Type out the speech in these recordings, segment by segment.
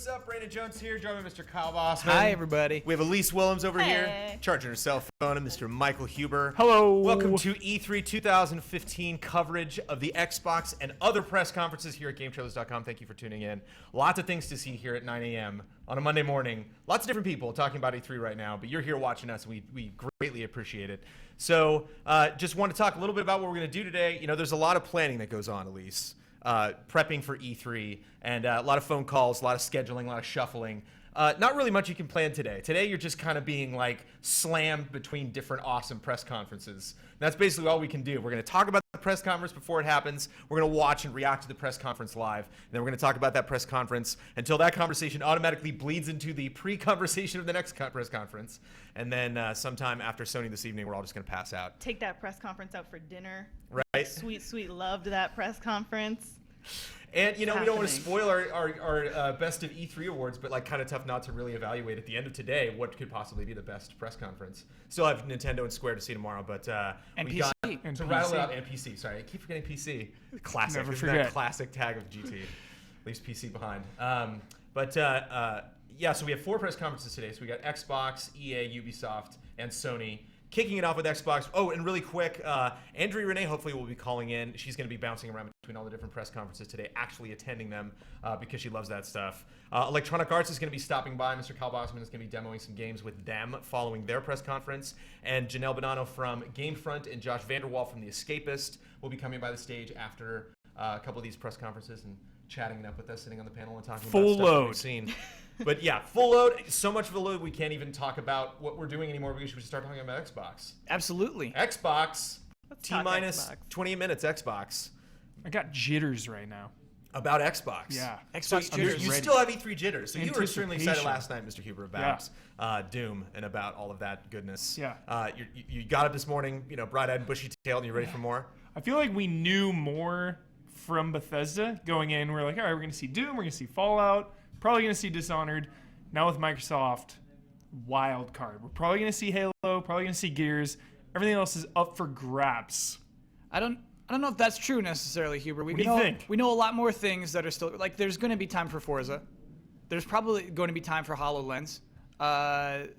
What's up? Brandon Jones here, joined by Mr. Kyle Bosman. Hi, everybody. We have Elyse Willems over here, Hey. charging her cell phone, and Mr. Michael Huber. Hello. Welcome to E3 2015 coverage of the Xbox and other press conferences here at GameTrailers.com. Thank you for tuning in. Lots of things to see here at 9 a.m. on a Monday morning. Lots of different people talking about E3 right now, but you're here watching us, and we greatly appreciate it. So just want to talk a little bit about what we're going to do today. You know, there's a lot of planning that goes on, Elyse. Prepping for E3, and a lot of phone calls, a lot of scheduling, a lot of shuffling. Not really much you can plan today. Today you're just kind of being like slammed between different awesome press conferences. And that's basically all we can do. We're going to talk about the press conference before it happens. We're going to watch and react to the press conference live. And then we're going to talk about that press conference until that conversation automatically bleeds into the pre-conversation of the next press conference. And then sometime after Sony this evening, we're all just going to pass out. Take that press conference out for dinner. Right. Sweet, sweet loved that press conference. And, you know, we don't want to spoil our best of E3 awards, but, like, kind of tough not to really evaluate at the end of today what could possibly be the best press conference. Still have Nintendo and Square to see tomorrow, but and we PC. got And to PC. rattle it out, and PC. Sorry, I keep forgetting PC. Classic. Never Isn't forget. that classic tag of GT. Leaves PC behind. Yeah, so we have 4 press conferences today. So we got Xbox, EA, Ubisoft, and Sony. Kicking it off with Xbox. Oh, and really quick, Andrea Renee hopefully will be calling in. She's going to be bouncing around between all the different press conferences today, actually attending them because she loves that stuff. Electronic Arts is going to be stopping by. Mr. Kyle Bosman is going to be demoing some games with them following their press conference. And Janelle Bonanno from Gamefront and Josh Vanderwall from The Escapist will be coming by the stage after a couple of these press conferences and chatting it up with us, sitting on the panel and talking about stuff that we've seen. But yeah, full load. So much of a load we can't even talk about what we're doing anymore because we should start talking about Xbox. Absolutely. Xbox. Let's talk T-minus Xbox. 28 minutes Xbox. I got jitters right now. About Xbox. Yeah. Xbox So jitters. you still have E3 jitters. So you were extremely excited Anticipation. last night, Mr. Huber, about Doom and about all of that goodness. Yeah. You got up this morning, you know, bright-eyed and bushy-tailed, and you ready for more? I feel like we knew more from Bethesda going in. We're like, all right, we're going to see Doom, we're going to see Fallout, probably going to see Dishonored. Now with Microsoft, wild card. We're probably going to see Halo, probably going to see Gears. Everything else is up for grabs. I don't know if that's true necessarily, Huber. What do you think? We know a lot more things that are still like. There's going to be time for Forza. There's probably going to be time for HoloLens.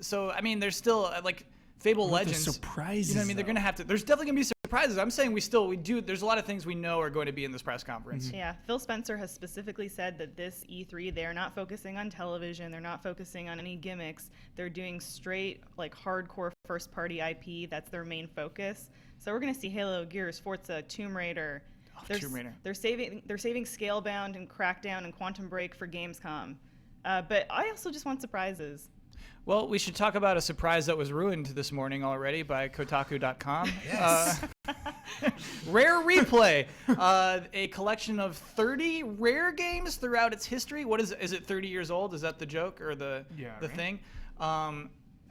So I mean, there's still like Fable What the Legends. surprises, You know what I mean? They're though? going to have to. There's definitely going to be surprises. I'm saying we do. There's a lot of things we know are going to be in this press conference. Yeah, Phil Spencer has specifically said that this E3, they're not focusing on television. They're not focusing on any gimmicks. They're doing straight, like, hardcore first-party IP. That's their main focus. So we're going to see Halo, Gears, Forza, Tomb Raider. Tomb Raider. They're saving Scalebound and Crackdown and Quantum Break for Gamescom. But I also just want surprises. Well, we should talk about a surprise that was ruined this morning already by Kotaku.com. Yes. Rare Replay, a collection of 30 rare games throughout its history. What is it 30 years old? Is that the joke or the thing?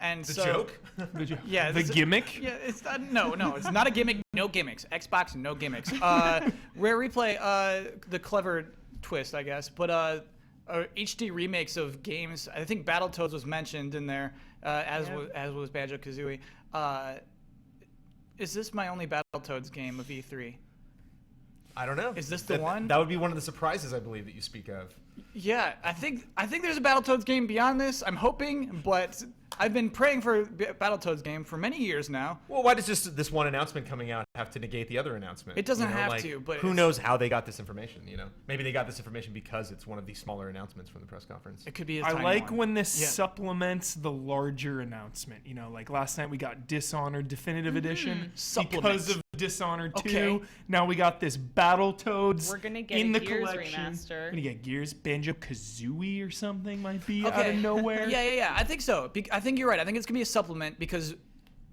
And The so, joke? Yeah, The gimmick? Yeah, it's no, it's not a gimmick. No gimmicks. Xbox, no gimmicks. Rare Replay, the clever twist, I guess. But HD remakes of games. I think Battletoads was mentioned in there, as was Banjo-Kazooie. Is this my only Battletoads game of E3? I don't know. Is this the one? That would be one of the surprises, I believe, that you speak of. Yeah, I think there's a Battletoads game beyond this. I'm hoping, but I've been praying for a Battletoads game for many years now. Well, why does just this one announcement coming out have to negate the other announcement? It doesn't You know, have like, to, but who it's- knows how they got this information? You know, maybe they got this information because it's one of the smaller announcements from the press conference. It could be a I tiny like one. when this Yeah. supplements the larger announcement. You know, like last night we got Dishonored Definitive Edition Supplements. because of Dishonored 2. Okay. Now we got this Battletoads We're gonna get in a the Gears collection. remaster. We're gonna get Gears, Banjo-Kazooie or something might be out Okay. of nowhere. Yeah. I think so. I think you're right. I think it's gonna be a supplement because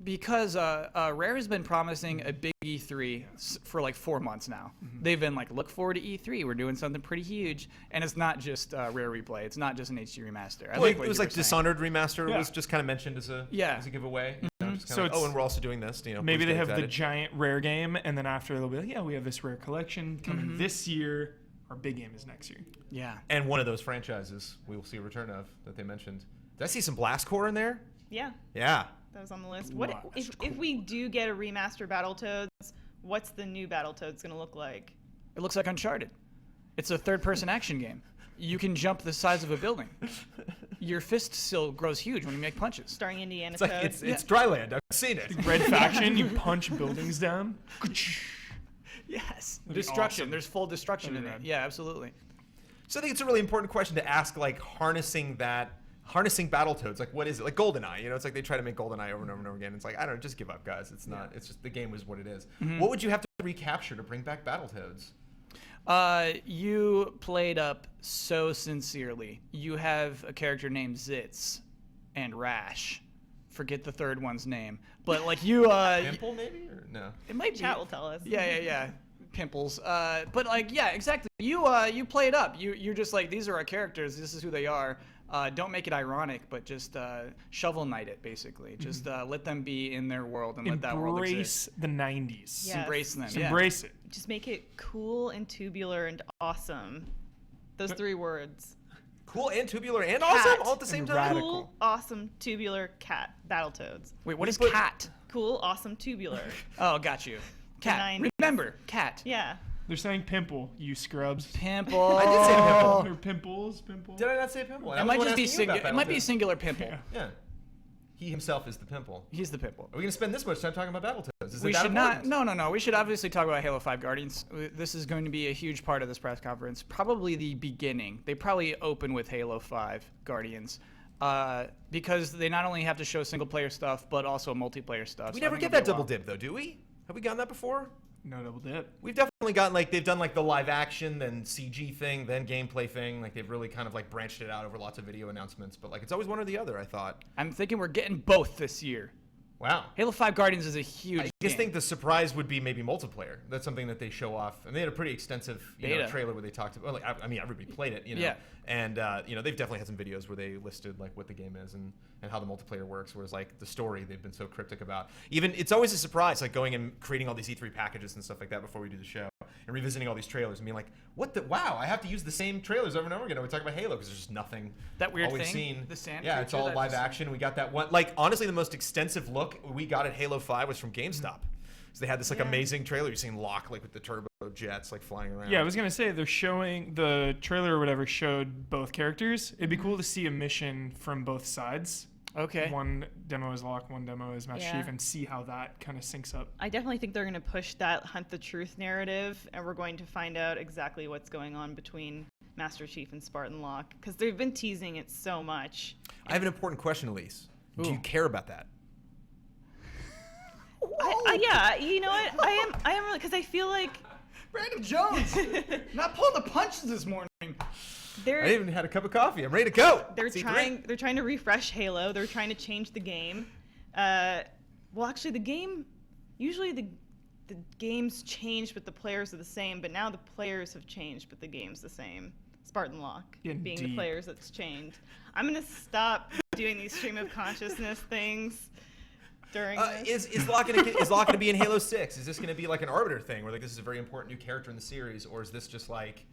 Rare has been promising a big E3 for like 4 months now. They've been like, look forward to E3. We're doing something pretty huge, and it's not just Rare Replay. It's not just an HD remaster. I Well, like it what was you like were saying. Dishonored remaster Yeah. was just kind of mentioned as a giveaway. You know, just So kinda like, it's- and we're also doing this. You know, Maybe please they get have the excited. giant rare game, and then after they'll be like, yeah, we have this rare collection coming this year. Our big game is next year. Yeah. And one of those franchises we will see a return of that they mentioned. Did I see some Blast Core in there? Yeah, Yeah. that was on the list. What That's if we do get a remaster Battletoads? What's the new Battletoads gonna look like? It looks like Uncharted. It's a third-person action game. You can jump the size of a building. Your fist still grows huge when you make punches. Starring Indiana It's like Toad. it's dry land. I've seen it. Red faction, you punch buildings down. Yes. That'd be Destruction. awesome. There's full destruction in it. That'd be Yeah, absolutely. So I think it's a really important question to ask, like harnessing Battletoads. Like, what is it? Like GoldenEye. You know, it's like they try to make GoldenEye over and over and over again. It's like, I don't know, just give up, guys. It's not. It's just the game is what it is. What would you have to recapture to bring back Battletoads? You played up so sincerely. You have a character named Zitz and Rash. Forget the third one's name. But like you Pimple maybe or no? it might Chat be will tell us. Yeah. Pimples. But like yeah, exactly. You play it up. You're just like, these are our characters, this is who they are. Don't make it ironic, but just Shovel Knight it, basically. Just let them be in their world and let that world exist. Embrace the 90s. Yeah. Embrace them. Just Yeah. embrace it. Just make it cool and tubular and awesome. Those 3 words. Cool and tubular and Cat. awesome all at the same And time. radical. Cool, awesome, tubular, cat. Battletoads. Wait, what is put- cat? Cool, awesome, tubular. Oh, got you. Cat. 90s. Remember, cat. Yeah. They're saying pimple, you scrubs. Pimple. I did say pimple. Or pimples. Did I not say pimple? It might just be it might be a singular pimple. Yeah. Yeah. He himself is the pimple. He's the pimple. Are we gonna spend this much time talking about Battletoads? Is We it that should not. important? No. We should obviously talk about Halo 5 Guardians. This is going to be a huge part of this press conference. Probably the beginning. They probably open with Halo 5 Guardians. Because they not only have to show single player stuff, but also multiplayer stuff. We So I never think get it'll that be a double while. dip though, do we? Have we gotten that before? No double dip. We've definitely gotten like they've done like the live action, then CG thing, then gameplay thing. Like they've really kind of like branched it out over lots of video announcements. But like it's always one or the other. I thought. I'm thinking we're getting both this year. Wow. Halo 5 Guardians is a huge I just game. think the surprise would be maybe multiplayer. That's something that they show off, and they had a pretty extensive Beta. trailer where they talked about. Well, like, I mean, everybody played it, Yeah. and they've definitely had some videos where they listed like what the game is and how the multiplayer works. Whereas like the story, they've been so cryptic about. Even it's always a surprise, like going and creating all these E3 packages and stuff like that before we do the show, and revisiting all these trailers and being like, what the wow, I have to use the same trailers over and over again when we talk about Halo because there's just nothing. That weird all we've thing, seen. the sand Yeah, it's creature all that live just- action. We got that one. Like honestly, the most extensive look we got at Halo 5 was from GameStop. So they had this like Yeah. amazing trailer. You're seeing Locke like with the turbo jets like flying around. Yeah, I was gonna say they're showing the trailer or whatever showed both characters. It'd be cool to see a mission from both sides. Okay. One demo is Locke, one demo is Master Yeah. Chief, and see how that kind of syncs up. I definitely think they're going to push that hunt the truth narrative, and we're going to find out exactly what's going on between Master Chief and Spartan Locke, because they've been teasing it so much. I have an important question, Elise. Do Ooh. you care about that? Yeah, you know what? I am really, because I feel like Brandon Jones, not pulling the punches this morning. they're I even had a cup of coffee. I'm ready to go. they're See, trying they're trying to refresh Halo. They're trying to change the game. Well, actually, the game usually the games change, but the players are the same. But now the players have changed, but the game's the same. Spartan Locke being the Indeed. players that's changed. I'm gonna stop doing these stream of consciousness things during this. Is Locke gonna be in Halo 6? Is this gonna be like an Arbiter thing where like this is a very important new character in the series, or is this just like,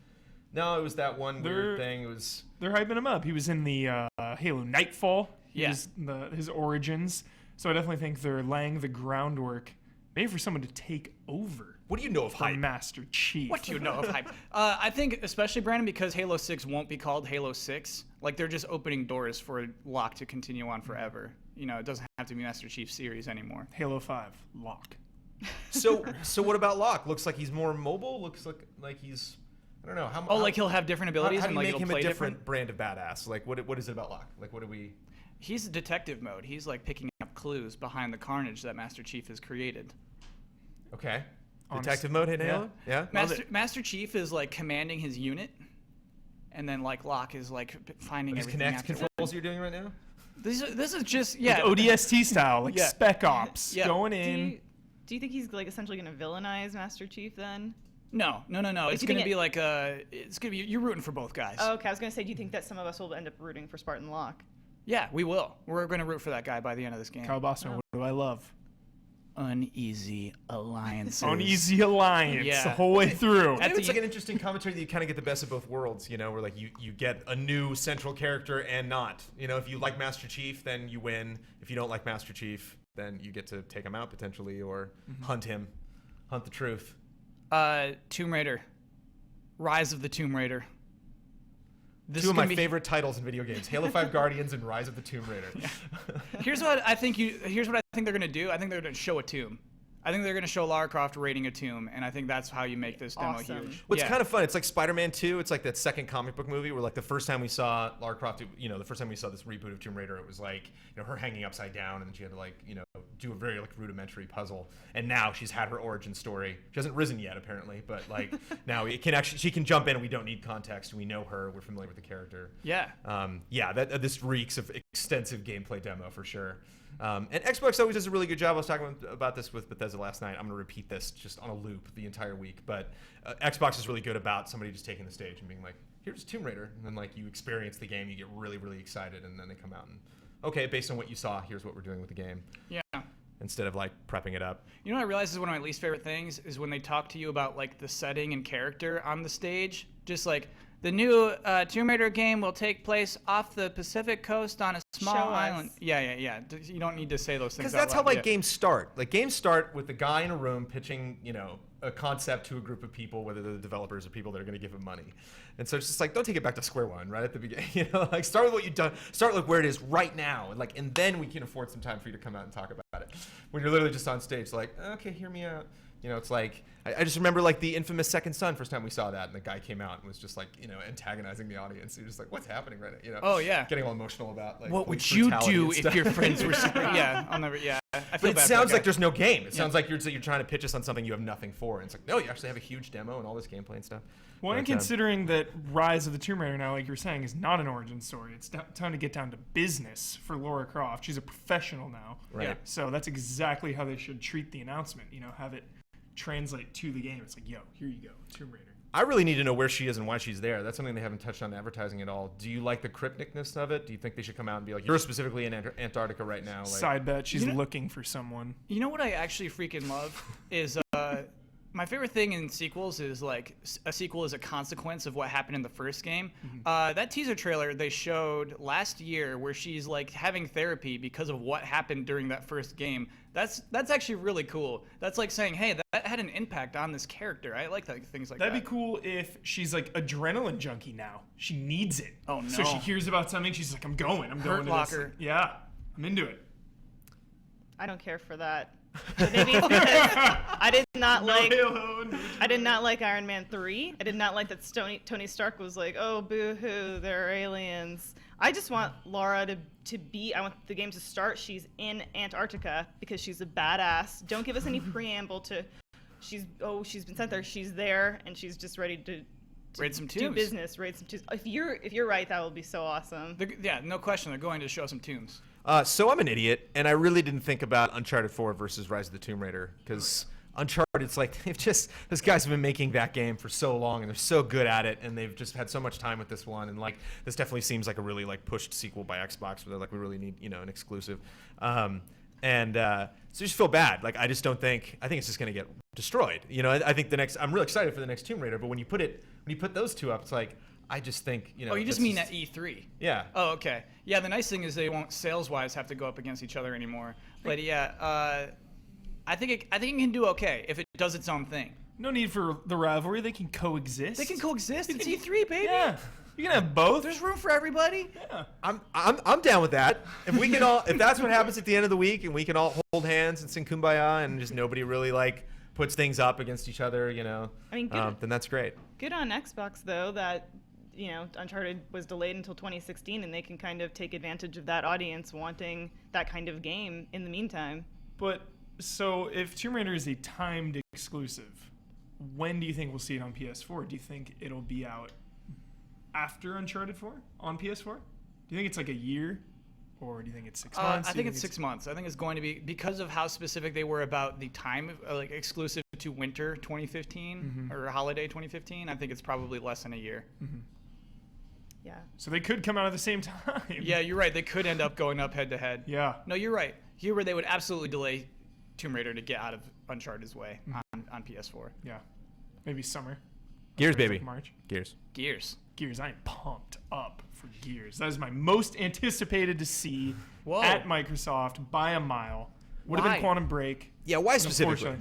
no, it was that one weird thing. It was. They're hyping him up. He was in the Halo Nightfall. He Yeah. was his origins. So I definitely think they're laying the groundwork, maybe for someone to take over What do you know of for hype? Master Chief. What do you know of hype? I think especially Brandon, because Halo 6 won't be called Halo 6. Like they're just opening doors for Locke to continue on forever. You know, it doesn't have to be Master Chief series anymore. Halo 5, Locke. So what about Locke? Looks like he's more mobile. Looks like he's. I don't know. How, Oh, like he'll have different abilities how do and you like make he'll him play a different brand of badass? Like what is it about Locke? Like what do we? He's detective mode. He's like picking up clues behind the carnage that Master Chief has created. Okay. Honest- Detective mode in yeah. Halo? Yeah. Master Chief is like commanding his unit, and then like Locke is like finding These everything. connect after that. controls you're doing right now? This is just yeah. Like ODST style, like Yeah. Spec Ops, Yeah. going Do in. you think he's like essentially gonna villainize Master Chief then? No. It's you gonna think be like it's gonna be you're rooting for both guys. Oh, okay, I was gonna say, do you think that some of us will end up rooting for Spartan Locke? Yeah, we will. We're gonna root for that guy by the end of this game. Kyle Bosman, what do I love? Uneasy alliances. Uneasy alliance Yeah. the whole way through. At It's the- like an interesting commentary that you kind of get the best of both worlds, where like you get a new central character and not. If you like Master Chief, then you win. If you don't like Master Chief, then you get to take him out potentially or hunt him, hunt the truth. Tomb Raider. Rise of the Tomb Raider. This Two is of my gonna be- favorite titles in video games: Halo 5 Guardians and Rise of the Tomb Raider. Here's what I think they're gonna do. I think they're gonna show a tomb. I think they're gonna show Lara Croft raiding a tomb, and I think that's how you make this demo Awesome. huge. What's Yeah. kind of fun, it's like Spider-Man 2. It's like that second comic book movie where like the first time we saw Lara Croft, the first time we saw this reboot of Tomb Raider, it was like, her hanging upside down, and then she had to like, do a very like rudimentary puzzle. And now she's had her origin story. She hasn't risen yet apparently, but like now she can jump in and we don't need context. We know her. We're familiar with the character. Yeah. This reeks of extensive gameplay demo for sure. And Xbox always does a really good job. I was talking about this with Bethesda last night. I'm going to repeat this just on a loop the entire week. But Xbox is really good about somebody just taking the stage and being like, here's Tomb Raider. And then like you experience the game, you get really, really excited. And then they come out and, okay, based on what you saw, here's what we're doing with the game. Yeah. Instead of like prepping it up. You know what I realize is one of my least favorite things is when they talk to you about like the setting and character on the stage. Just like the new Tomb Raider game will take place off the Pacific coast on a small Show island. us. Yeah. You don't need to say those things. Because that's how out loud. games start. Like games start with the guy in a room pitching, a concept to a group of people, whether they're the developers or people that are going to give him money. And so it's just like, don't take it back to square one right at the beginning. Like start with what you've done. Start with where it is right now, and then we can afford some time for you to come out and talk about it. When you're literally just on stage, like, okay, hear me out. It's like I just remember like the infamous Second Son. First time we saw that, and the guy came out and was just like antagonizing the audience. You're just like, what's happening right now? Oh yeah. Getting all emotional about like what would police you brutality do and if stuff. your friends were secret? Yeah, I'll never. Yeah, I feel But bad it for sounds that like guy. there's no game. It sounds like you're trying to pitch us on something you have nothing for. And it's like, no, you actually have a huge demo and all this gameplay and stuff. Well, and considering that Rise of the Tomb Raider now, like you were saying, is not an origin story. It's time to get down to business for Lara Croft. She's a professional now. Right. Yeah. So that's exactly how they should treat the announcement. Have it translate to the game. It's like, yo, here you go, Tomb Raider. I really need to know where she is and why she's there. That's something they haven't touched on advertising at all. Do you like the crypticness of it? Do you think they should come out and be like, you're specifically in Antarctica right now? Like, Side bet, she's looking for someone. You know what I actually freaking love is my favorite thing in sequels is like a sequel is a consequence of what happened in the first game. That teaser trailer they showed last year where she's like having therapy because of what happened during that first game. That's actually really cool. That's like saying, hey, that had an impact on this character. I like things like that. That'd be cool if she's like adrenaline junkie now. She needs it. Oh, no. So she hears about something, she's like, I'm going Hurt to this. Locker. Yeah, I'm into it. I don't care for that. But maybe it's because I did not like Halo, no I did not like Iron Man 3. I did not like that Tony Stark was like, oh, boo-hoo, there are aliens. I just want Lara to be, I want the game to start. She's in Antarctica because she's a badass. Don't give us any preamble to, she's been sent there. She's there, and she's just ready to Raid some do tombs. business. Raid some tombs. If you're right, that will be so awesome. Yeah, no question. They're going to show some tombs. So I'm an idiot, and I really didn't think about Uncharted 4 versus Rise of the Tomb Raider, because Uncharted, it's like those guys have been making that game for so long, and they're so good at it, and they've just had so much time with this one, and like this definitely seems like a really like pushed sequel by Xbox, where they're like, we really need an exclusive, so I just feel bad. Like I think it's just gonna get destroyed. I think I'm really excited for the next Tomb Raider, but when you put those two up, it's like I just think Oh, you just mean at E3? Yeah. Oh, okay. Yeah, the nice thing is they won't sales-wise have to go up against each other anymore. But yeah, I think it can do okay if it does its own thing. No need for the rivalry. They can coexist. They can coexist. It's E3, baby. Yeah. You can have both. There's room for everybody. Yeah. I'm down with that. If that's what happens at the end of the week, and we can all hold hands and sing Kumbaya, and just nobody really like puts things up against each other, I mean, then that's great. good on Xbox though that Uncharted was delayed until 2016, and they can kind of take advantage of that audience wanting that kind of game in the meantime. But so if Tomb Raider is a timed exclusive, when do you think we'll see it on PS4? Do you think it'll be out after Uncharted 4 on PS4? Do you think it's like a year? Or do you think it's 6 months? I think it's 6 months. I think it's going to be because of how specific they were about the time, like exclusive to winter 2015 or holiday 2015. I think it's probably less than a year. Yeah. So they could come out at the same time. Yeah, you're right. They could end up going up head to head. Yeah. No, you're right. Here where they would absolutely delay Tomb Raider to get out of Uncharted's way on PS4. Yeah. Maybe summer. Gears, Like baby. March. Gears. Gears. I'm pumped up for Gears. That is my most anticipated to see Whoa. at Microsoft by a mile. Would have Why? been Quantum Break. Yeah, why specifically?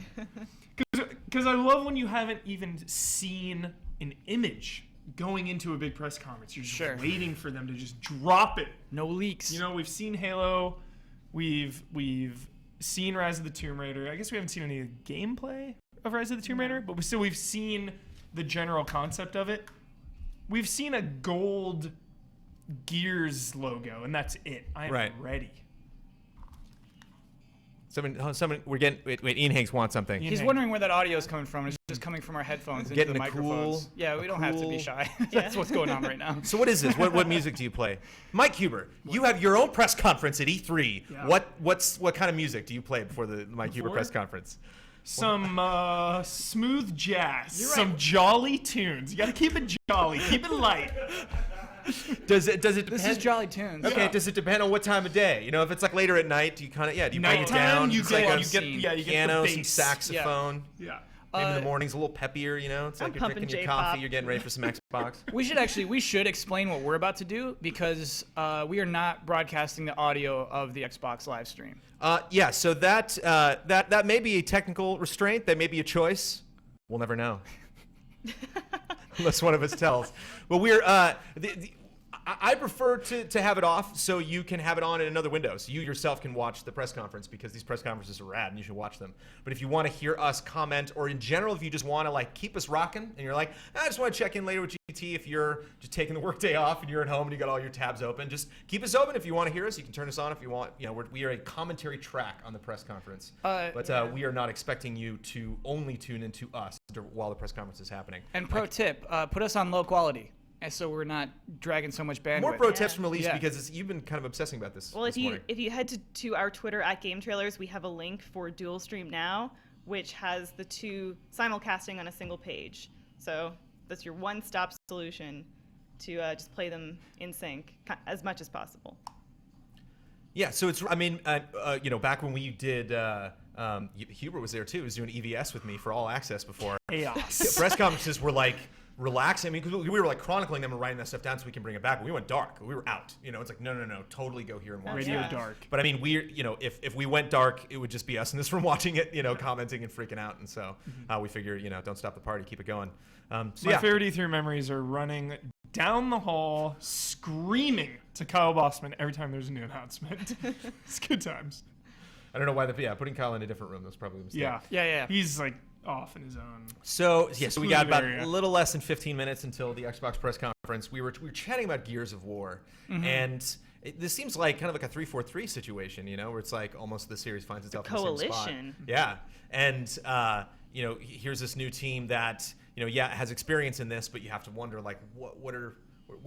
Because I love when you haven't even seen an image going into a big press conference. You're just Sure. waiting for them to just drop it. No leaks. You know, we've seen Halo, we've seen Rise of the Tomb Raider. I guess we haven't seen any gameplay of Rise of the Tomb Raider, but we've seen the general concept of it. We've seen a gold Gears logo, and that's it. I'm ready. Someone, we're getting. Wait, Ian Hanks wants something. He's wondering where that audio is coming from. It's just coming from our headphones into Getting the a microphones. cool- Yeah, we don't have to be cool- shy. That's what's going on right now. So what is this? What music do you play? Mike Huber, you have your own press conference at E3. Yeah. What kind of music do you play before the Mike Huber Before? press conference? Some smooth jazz, You're right. some jolly tunes. You got to keep it jolly, keep it light. Does it depend? This is Jolly Tunes. Okay, Yeah. does it depend on what time of day? You know, if it's like later at night, do you kind of do you bring it Nighttime, down? you It's get, like you get, yeah, you get piano, the some bass. saxophone. Yeah. Maybe in the morning's a little peppier, you know? It's I'm like you're pumping drinking your J-pop. coffee, you're getting ready for some Xbox. We should explain what we're about to do because we are not broadcasting the audio of the Xbox live stream. Yeah, so that may be a technical restraint. That may be a choice. We'll never know. Unless one of us tells. But we're I prefer to have it off so you can have it on in another window. So you yourself can watch the press conference because these press conferences are rad and you should watch them. But if you want to hear us comment, or in general, if you just want to like keep us rocking and you're like, I just want to check in later with GT, if you're just taking the workday off and you're at home and you got all your tabs open, just keep us open. If you want to hear us, you can turn us on if you want. You know, we are a commentary track on the press conference. But we are not expecting you to only tune into us while the press conference is happening. And pro tip, put us on low quality, and so we're not dragging so much bandwidth. More pro tips from Elyse Yeah. because you've been kind of obsessing about this. Well, this morning. if you head to our Twitter at Game Trailers, we have a link for Dual Stream Now, which has the two simulcasting on a single page. So that's your one-stop solution to just play them in sync as much as possible. Yeah, so it's, I mean, you know, back when we did, Hubert was there too. He was doing EVS with me for All Access before. Chaos. Press conferences were like relaxing. I mean, because we were like chronicling them and writing that stuff down so we can bring it back. But we went dark. We were out. You know, it's like, no, totally go here and watch Radio it. dark. But I mean, you know, if we went dark, it would just be us in this room watching it, you know, commenting and freaking out. And so we figured, you know, don't stop the party, keep it going. So My yeah. favorite E3 memories are running down the hall, screaming to Kyle Bosman every time there's a new announcement. It's good times. I don't know why putting Kyle in a different room was probably a mistake. Yeah. He's like off in his own. So yeah, so we got about area. a little less than 15 minutes until the Xbox press conference. We were chatting about Gears of War, and this seems like kind of like a 3-4-3 situation, you know, where it's like almost the series finds itself in the same spot. Coalition. Yeah, and you know, here's this new team that has experience in this, but you have to wonder like where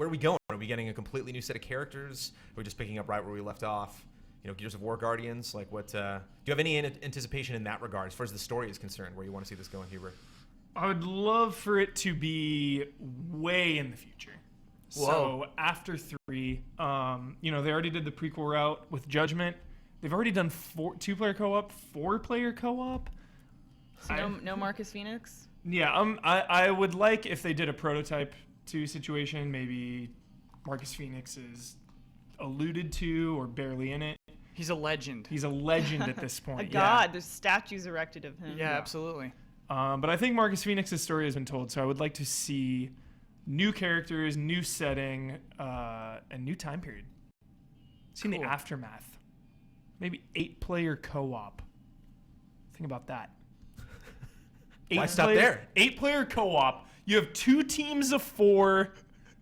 are we going? Are we getting a completely new set of characters? Are we just picking up right where we left off? You know, Gears of War Guardians, like what, do you have any anticipation in that regard as far as the story is concerned, where you want to see this going, Hubert? I would love for it to be way in the future. Whoa. So after 3, you know, they already did the prequel route with Judgment. They've already done 2-player co-op, 4-player co-op. So no Marcus Phoenix? Yeah, I would like if they did a prototype 2 situation, maybe Marcus Phoenix is alluded to or barely in it. He's a legend. He's a legend at this point. A god. There's statues erected of him. Yeah, absolutely. But I think Marcus Phoenix's story has been told, so I would like to see new characters, new setting, and new time period. Seeing the aftermath. Maybe 8-player co-op. Think about that. Why stop there? 8-player co-op. You have 2 teams of 4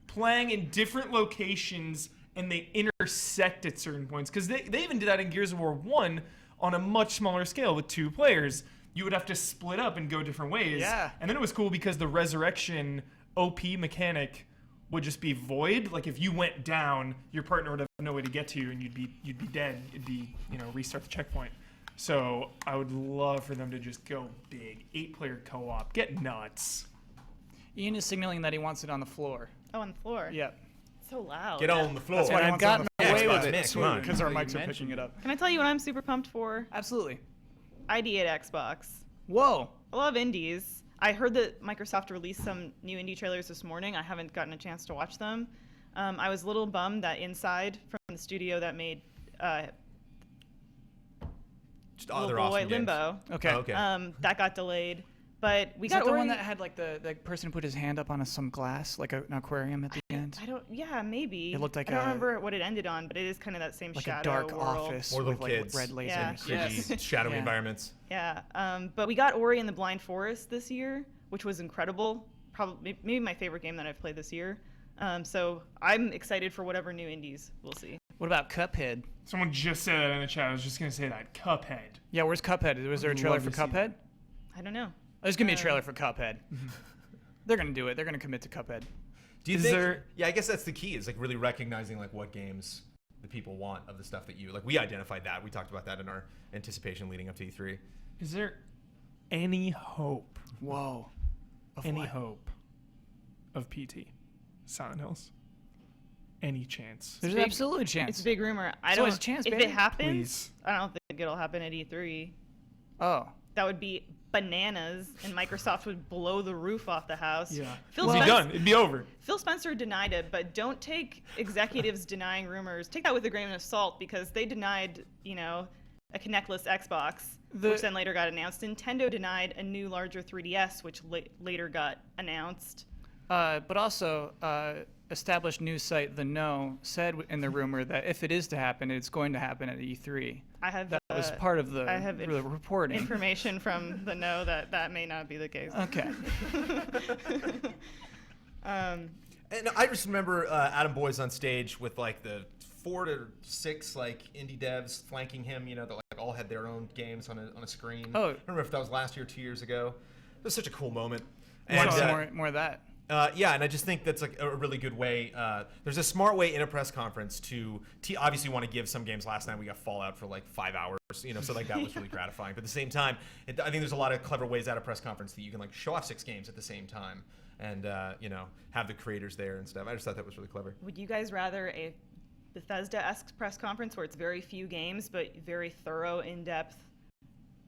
playing in different locations, and they intersect at certain points. Because they even did that in Gears of War 1 on a much smaller scale with 2 players. You would have to split up and go different ways. Yeah. And then it was cool because the resurrection OP mechanic would just be void. Like if you went down, your partner would have no way to get to you, and you'd be dead. It'd be, you know, restart the checkpoint. So I would love for them to just go big. 8-player co-op. Get nuts. Ian is signaling that he wants it on the floor. Oh, on the floor. Yep. So loud. Get on the floor. And I've gotten Yeah, away with Xbox it Mix, come on. because our You mics are mentioned picking it up. Can I tell you what I'm super pumped for? Absolutely. ID at Xbox. Whoa. I love indies. I heard that Microsoft released some new indie trailers this morning. I haven't gotten a chance to watch them. I was a little bummed that Inside, from the studio that made Just Little other Boy awesome games. Limbo, Okay. Oh, okay. that got delayed. But we Is got that the Ori. one that had like the person put his hand up on some glass, like an aquarium at the end? Yeah, maybe. It looked like I don't a- remember what it ended on, but it is kind of that same Like shadow a dark world. office More with little like kids. red lasers. Yeah. Creepy, Yes. shadowy Yeah. environments. Yeah. But we got Ori and the Blind Forest this year, which was incredible. Probably maybe my favorite game that I've played this year. So I'm excited for whatever new indies we'll see. What about Cuphead? Someone just said that in the chat. I was just gonna say that. Cuphead. Yeah, where's Cuphead? Was there a trailer love for to see Cuphead? I don't know. There's gonna be a trailer for Cuphead. They're gonna do it. They're gonna commit to Cuphead. Do you Is think? there- Yeah, I guess that's the key. Is like really recognizing like what games the people want of the stuff that you like. We identified that. We talked about that in our anticipation leading up to E3. Is there any hope? Whoa. Of Any what? hope of PT? Silent Hills? Any chance? There's big- an absolute chance. It's a big rumor. I It's don't. always a chance, if baby. it happens, Please. I don't think it'll happen at E3. Oh. That would be bananas, and Microsoft would blow the roof off the house. Yeah. Phil It'd be done. It'd be over. Phil Spencer denied it, but don't take executives denying rumors. Take that with a grain of salt, because they denied, a Kinectless Xbox, which then later got announced. Nintendo denied a new, larger 3DS, which later got announced. But also, established news site The No said in the rumor that if it is to happen, it's going to happen at E3. I have That was part of the, I have the reporting. information from the No that may not be the case. Okay. And I just remember Adam Boyes on stage with like the 4 to 6 like indie devs flanking him. That like all had their own games on a screen. Oh. I don't remember if that was last year, 2 years ago. It was such a cool moment. Want And, more of that. yeah, and I just think that's like a really good way. There's a smart way in a press conference to obviously want to give some games. Last night we got Fallout for like 5 hours, so like that was really gratifying. But at the same time, I think there's a lot of clever ways at a press conference that you can like show off 6 games at the same time, and have the creators there and stuff. I just thought that was really clever. Would you guys rather a Bethesda-esque press conference where it's very few games but very thorough, in-depth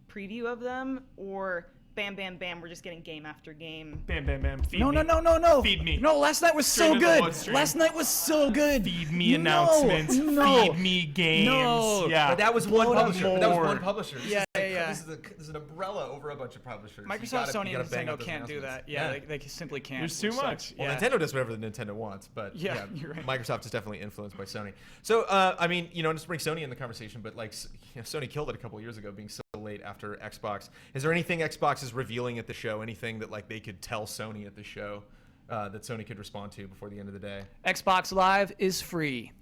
preview of them, or bam, bam, bam, we're just getting game after game? Bam, bam, bam. Feed No, me. no. Feed me. No, last night was Straight so to the good. bloodstream. Last night was so good. Feed me No, announcements. No. Feed me games. No. Yeah. But that was one Blow it up publisher. That was more. one publisher. This Yeah, is like, yeah. This is an umbrella over a bunch of publishers. You Microsoft, gotta- Sony, you and gotta bang Nintendo out those can't do that. announcements. Yeah, They simply can't. There's too which much. sucks. Well, Yeah. Nintendo does whatever the Nintendo wants, but Yeah, you're right. Microsoft is definitely influenced by Sony. So, I mean, just bring Sony in the conversation, but like, Sony killed it a couple of years ago, being so late after Xbox. Is there anything Xbox is revealing at the show? Anything that like they could tell Sony at the show that Sony could respond to before the end of the day? Xbox Live is free.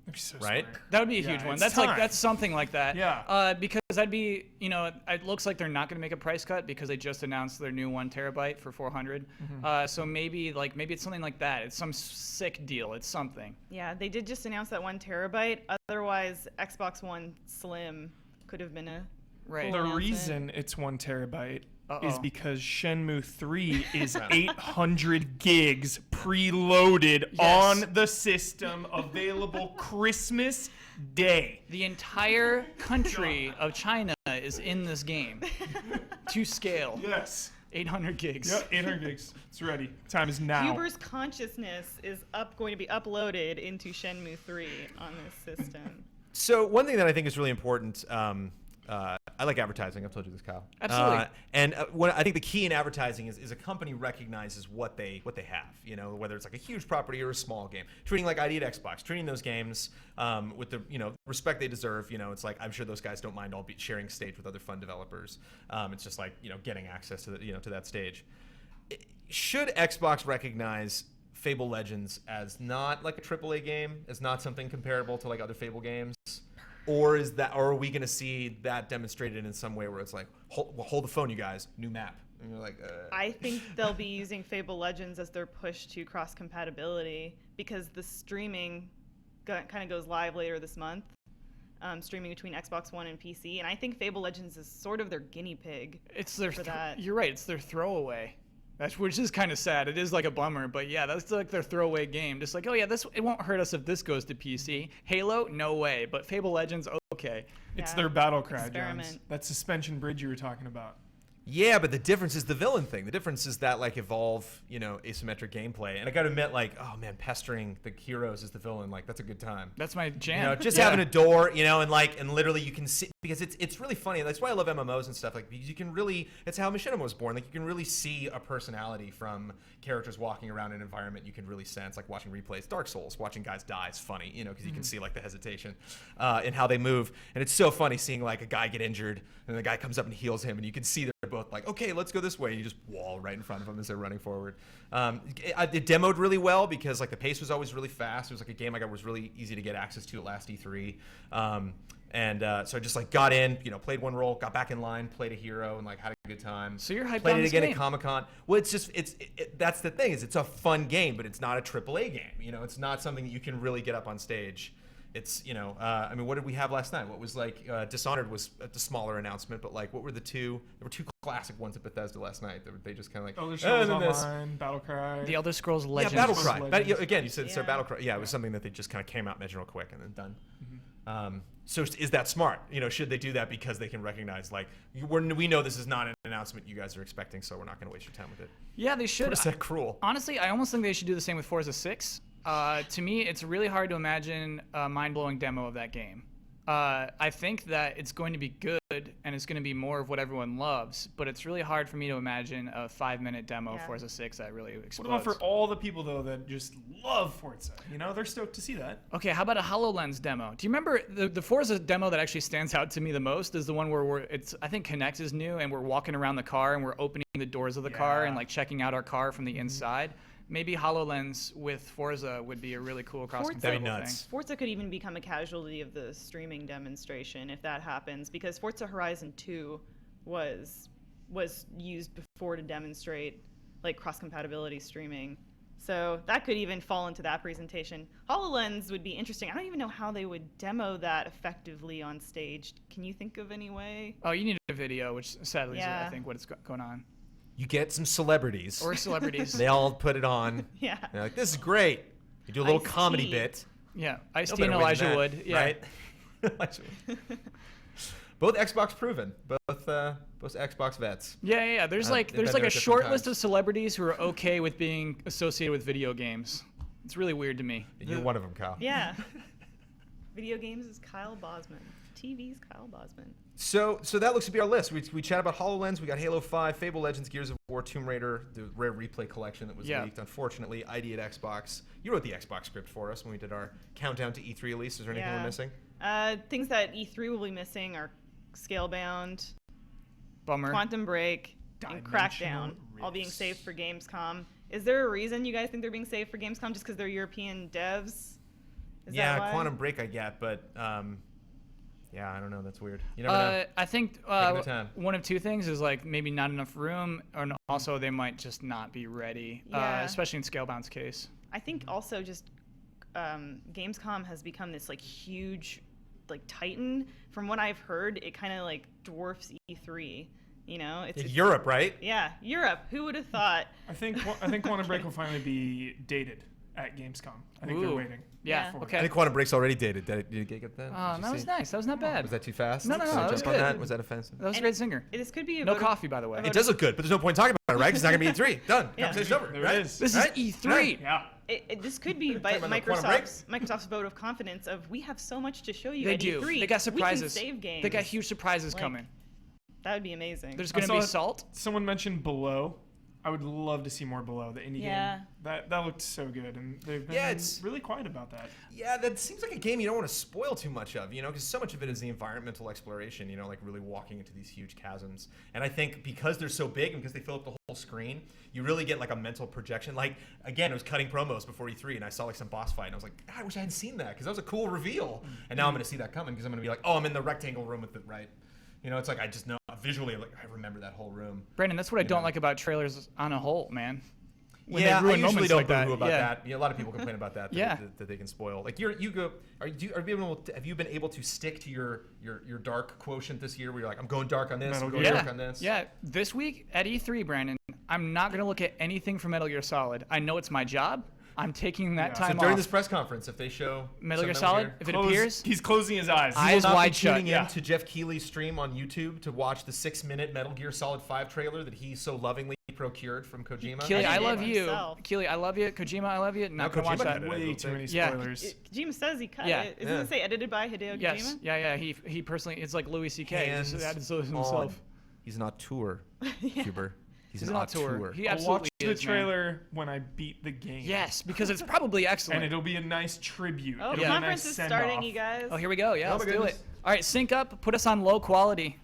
That'd be so Right? smart. That would be a Yeah, huge one. it's That's time. that's something like that. Yeah. Because that'd be, it looks like they're not going to make a price cut because they just announced their new 1 terabyte for $400. So maybe it's something like that. It's some sick deal. It's something. Yeah, they did just announce that 1 terabyte. Otherwise, Xbox One Slim could have been a Right. cool The announcement. reason it's 1 terabyte is Uh-oh. because Shenmue 3 is 800 gigs preloaded Yes. on the system, available Christmas Day. The entire country of China is in this game to scale. Yes. 800 gigs. Yep, 800 gigs. It's ready. Time is now. Huber's consciousness is going to be uploaded into Shenmue 3 on this system. So one thing that I think is really important, I like advertising. I've told you this, Kyle. Absolutely. And what I think the key in advertising is a company recognizes what they have. Whether it's like a huge property or a small game. Treating like ID at Xbox, treating those games with the respect they deserve. It's like I'm sure those guys don't mind all sharing stage with other fun developers. It's just like getting access to to that stage. Should Xbox recognize Fable Legends as not like a AAA game, as not something comparable to like other Fable games? Or are we going to see that demonstrated in some way where it's like, hold the phone, you guys, new map? And you're like, I think they'll be using Fable Legends as their push to cross-compatibility, because the streaming kind of goes live later this month, streaming between Xbox One and PC, and I think Fable Legends is sort of their guinea pig. It's their for that. You're right. It's their throwaway. Which is kind of sad. It is like a bummer, but yeah, that's like their throwaway game. Just like, oh yeah, it won't hurt us if this goes to PC. Halo, no way. But Fable Legends, okay. It's Yeah. their battle cry, Experiment. Jones. That suspension bridge you were talking about. Yeah, but the difference is the villain thing. The difference is that like evolve, asymmetric gameplay. And I got to admit, like, oh man, pestering the heroes as the villain, like that's a good time. That's my jam. Just having a door, and literally you can see, because it's really funny. That's why I love MMOs and stuff, like, because you can really, it's how Machinima was born. Like you can really see a personality from characters walking around an environment. You can really sense, like watching replays, Dark Souls, watching guys die is funny, because you can see like the hesitation in how they move. And it's so funny seeing like a guy get injured and the guy comes up and heals him, and you can see they're both like, okay, let's go this way. And you just wall right in front of them as they're running forward. It demoed really well because like the pace was always really fast. It was like a game I got was really easy to get access to at last E3. So I just like got in, played one role, got back in line, played a hero, and like had a good time. So you're hyped Played on it this again game. at Comic-Con. Well, it's just that's the thing, is it's a fun game, but it's not a AAA game. It's not something that you can really get up on stage. It's what did we have last night? What was like Dishonored was the smaller announcement, but like what were the two? There were two classic ones at Bethesda last night. They just kind of like Elder Scrolls Online, Battlecry. The Elder Scrolls Legends. Yeah, Battlecry. Legends. Again, you said Yeah. so. Battlecry. Yeah, it was something that they just kind of came out, mentioned real quick, and then done. So is that smart? Should they do that because they can recognize like we know this is not an announcement you guys are expecting, so we're not going to waste your time with it? Yeah, they should. Or is that cruel? Honestly, I almost think they should do the same with Forza 6. To me, it's really hard to imagine a mind-blowing demo of that game. I think that it's going to be good and it's going to be more of what everyone loves, but it's really hard for me to imagine a 5-minute demo of Yeah. Forza 6 that really What explodes. about for all the people though that just love Forza? They're stoked to see that. Okay, how about a HoloLens demo? Do you remember the Forza demo that actually stands out to me the most is the one where I think Connect is new and we're walking around the car and we're opening the doors of the car and like checking out our car from the inside. Maybe HoloLens with Forza would be a really cool cross-compatible That'd be nuts. thing. Forza could even become a casualty of the streaming demonstration if that happens, because Forza Horizon 2 was used before to demonstrate like cross-compatibility streaming. So that could even fall into that presentation. HoloLens would be interesting. I don't even know how they would demo that effectively on stage. Can you think of any way? Oh, you need a video, which sadly is, I Yeah. think, what is going on. You get some celebrities. Or celebrities. They all put it on. Yeah. They're like, this is great. You do a little Ice-T. comedy bit. Yeah, No Ice-T better and way than Elijah that, Wood. Yeah. Right? Elijah Wood. Both Xbox proven. Both Xbox vets. Yeah. There's like they've been a there at short different list times. of celebrities who are okay with being associated with video games. It's really weird to me. You're one of them, Kyle. Yeah. Video games is Kyle Bosman. TV's Kyle Bosman. So that looks to be our list. We chat about HoloLens. We got Halo 5, Fable Legends, Gears of War, Tomb Raider, the rare replay collection that was leaked. Unfortunately, ID at Xbox. You wrote the Xbox script for us when we did our countdown to E3 release. Is there anything we're missing? Things that E3 will be missing are Scalebound, Bummer. Quantum Break, and Dimensional Crackdown, all being Rifts. saved for Gamescom. Is there a reason you guys think they're being saved for Gamescom just because they're European devs? Is that why? Quantum Break I get, but I don't know. That's weird. You never know. I think Taking their time. one of two things is like maybe not enough room, and also they might just not be ready, Yeah. especially in Scalebound's case. I think also just Gamescom has become this like huge like titan. From what I've heard, it kind of like dwarfs E3. It's Europe, right? Yeah, Europe. Who would have thought? I think Quantum Break will finally be dated at Gamescom. I think they're Ooh. waiting. Yeah. Yeah. I Okay. think Quantum Break's already dated. Did you get that? Oh, Did you that was see? nice. That was not bad. Was that too fast? No, Did I that was jump on good. that? Was that offensive? That was a And great singer. This could be a No vote coffee, by the way. a It does look good, but there's no point talking about it, right? Because it's not going to be E3. Done. Yeah. Conversation's over. There right? it is. This Right? is E3. Right. Yeah. This could be by Talking about the Quantum Break? Microsoft's vote of confidence of we have so much to show you They at do. E3. They got surprises. We can save games. They got huge surprises Like, coming. That would be amazing. There's I going to be saw Salt. Someone mentioned Below. I would love to see more Below, the indie Yeah. game. That looked so good, and they've been it's- really quiet about that. Yeah, that seems like a game you don't want to spoil too much of, because so much of it is the environmental exploration, like really walking into these huge chasms. And I think because they're so big and because they fill up the whole screen, you really get like a mental projection. Like, again, it was cutting promos before E3, and I saw like some boss fight, and I was like, God, I wish I had seen that, because that was a cool reveal. And now I'm going to see that coming, because I'm going to be like, oh, I'm in the rectangle room with the right. It's like I just know visually, like I remember that whole room. Brandon, that's what I don't like about trailers on a whole, man. When Yeah, they I ruin usually moments don't like that. boo-hoo about Yeah. that. A lot of people complain about that. Yeah. That they can spoil. Like have you been able to stick to your dark quotient this year? Where you're like, I'm going dark on this. I'm Metal going Gear. dark on this. Yeah, this week at E3, Brandon, I'm not going to look at anything from Metal Gear Solid. I know it's my job. I'm taking that So time during off. this press conference, if they show Metal some Gear Metal Solid, Gear, if it appears, He's closing his eyes. Eyes will not wide be shut. tuning Yeah. in to Jeff Keighley's stream on YouTube to watch the 6-minute Metal Gear Solid 5 trailer that he so lovingly procured from Kojima. Keely, I Edited love you. himself. Keely, I love you. Kojima, I love you. Not gonna Kojima watch that. cut it. Way too many Yeah. spoilers. Kojima says he cut Yeah. it. Doesn't it say edited by Hideo Yes. Kojima? Yeah. He personally. It's like Louis C.K. Hands Just added to on. himself. He's an auteur, Huber. He's He's an an auteur. auteur. He I'll absolutely watch the is, man. trailer when I beat the game. Yes, because it's probably excellent. And it'll be a nice tribute. Oh, It'll be a conference nice is send-off. starting, you guys. Oh, here we go. Yeah, Oh, let's my do goodness. it. All right, sync up. Put us on low quality.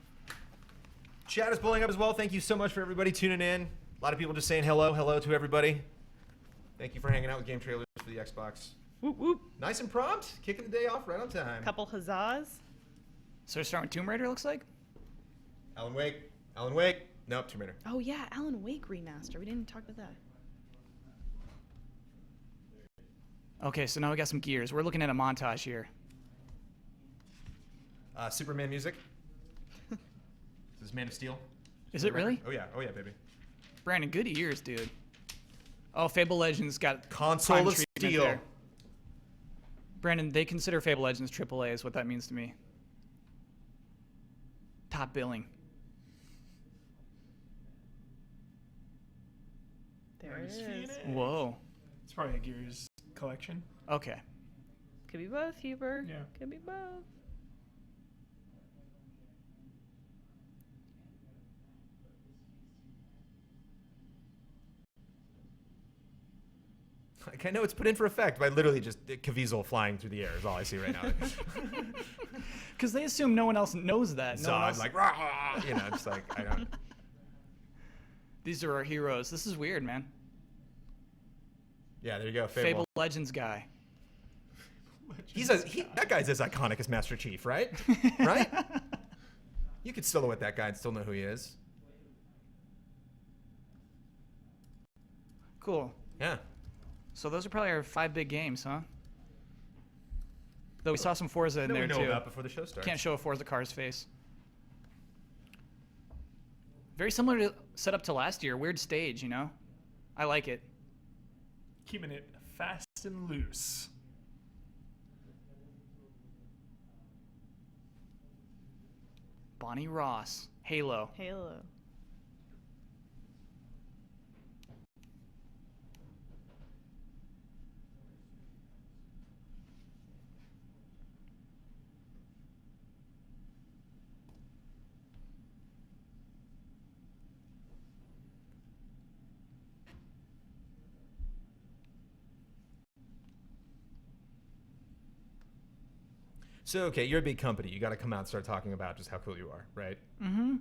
Chat is blowing up as well. Thank you so much for everybody tuning in. A lot of people just saying hello to everybody. Thank you for hanging out with Game Trailers for the Xbox. Whoop, whoop. Nice and prompt. Kicking the day off right on time. Couple huzzas. So we're starting with Tomb Raider, looks like? Alan Wake. Alan Wake. Nope, Tomb Raider. Oh yeah, Alan Wake remaster. We didn't talk about that. Okay, so now we got some gears. We're looking at a montage here. Superman music. This is Man of Steel. Is it really? Oh yeah, baby. Brandon, good ears, dude. Oh, Fable Legends got Console prime of treatment Steel. there. Brandon, they consider Fable Legends AAA is what that means to me. Top billing. There I'm it just seeing is. it. Whoa. It's probably a Gears collection. Okay. Could be both, Huber. Yeah. Could be both. Like, I know it's put in for effect by literally just Caviezel flying through the air is all I see right now. Because they assume no one else knows that. No one Zod else... like, rah, you know, it's like, I don't. These are our heroes. This is weird, man. Yeah, there you go. Fable Legends guy. That guy's as iconic as Master Chief, right? Right? You could silhouette that guy and still know who he is. Cool. Yeah. So those are probably our 5 big games, huh? Though we saw some Forza in That there we know too. about before the show starts. Can't show a Forza car's face. Very similar to setup to last year. Weird stage, you know? I like it. Keeping it fast and loose. Bonnie Ross. Halo. Halo. So, okay, you're a big company. You got to come out and start talking about just how cool you are, right? Mm-hmm.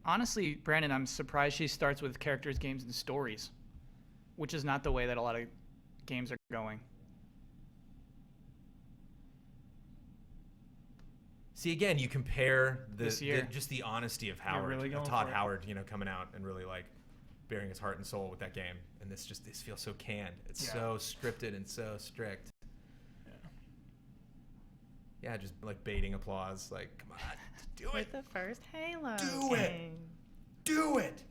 Honestly, Brandon, I'm surprised she starts with characters, games, and stories, which is not the way that a lot of games are going. See, again, you compare This year. just the honesty of Howard, really going Todd for it. Howard, coming out and really like bearing his heart and soul with that game, and this feels so canned. It's Yeah. so scripted and so strict. Yeah. Yeah, just like baiting applause. Like, come on, do With it, the first Halo Do it. game. do it.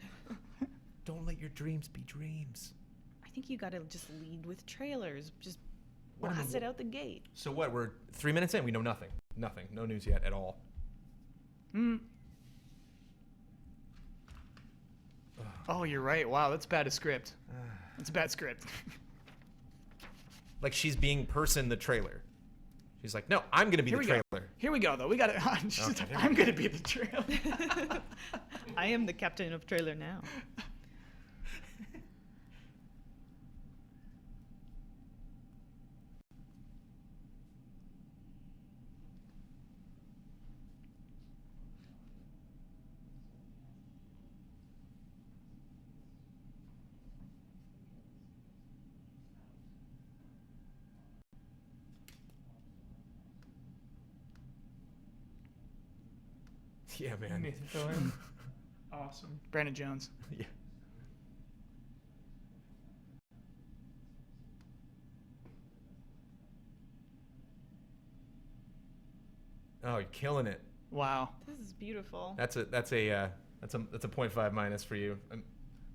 Don't let your dreams be dreams. I think you gotta just lead with trailers. Just What in the blast it out the gate. So what? We're 3 minutes in. We know nothing. Nothing. No news yet at all. Hmm. Oh, you're right. Wow, that's bad as script. That's a bad script. Like she's being person the trailer. She's like, no, I'm gonna be Here the we go. trailer. Here we go, though. We got it. Okay, I'm gonna be the trailer. I am the captain of trailer now. Yeah, man. Nathan Fillion. Awesome. Brandon Jones. Yeah. Oh, you're killing it. Wow. This is beautiful. That's a 0.5 minus for you. I'm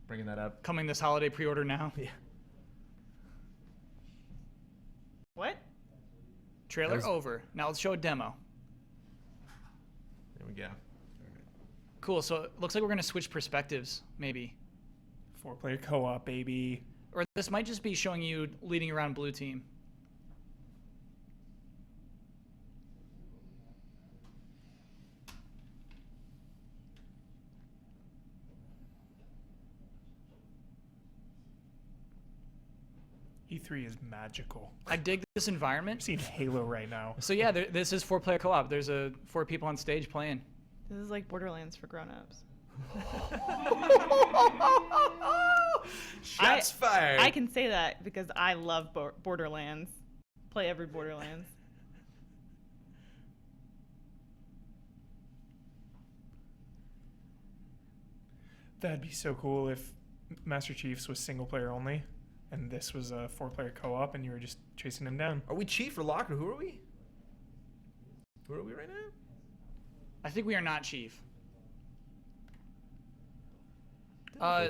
bringing that up. Coming this holiday pre-order now. Yeah. Trailer over. Now let's show a demo. There we go. Cool. So it looks like we're going to switch perspectives, maybe. 4-player co-op, baby. Or this might just be showing you leading around blue team. E3 is magical. I dig this environment. I'm seeing Halo right now. So yeah, this is 4-player co-op. There's 4 people on stage playing. This is like Borderlands for grown-ups. Shots fired. I can say that because I love Borderlands. Play every Borderlands. That'd be so cool if Master Chief's was single player only, and this was a 4-player co-op, and you were just chasing him down. Are we Chief or Locker? Who are we? Who are we right now? I think we are not Chief.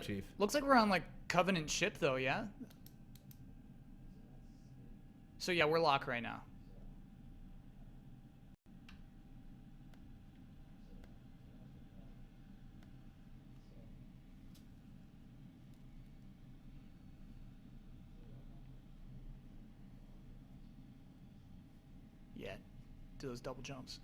Chief. Looks like we're on like Covenant ship though, yeah? So yeah, we're locked right now. Yeah, do those double jumps.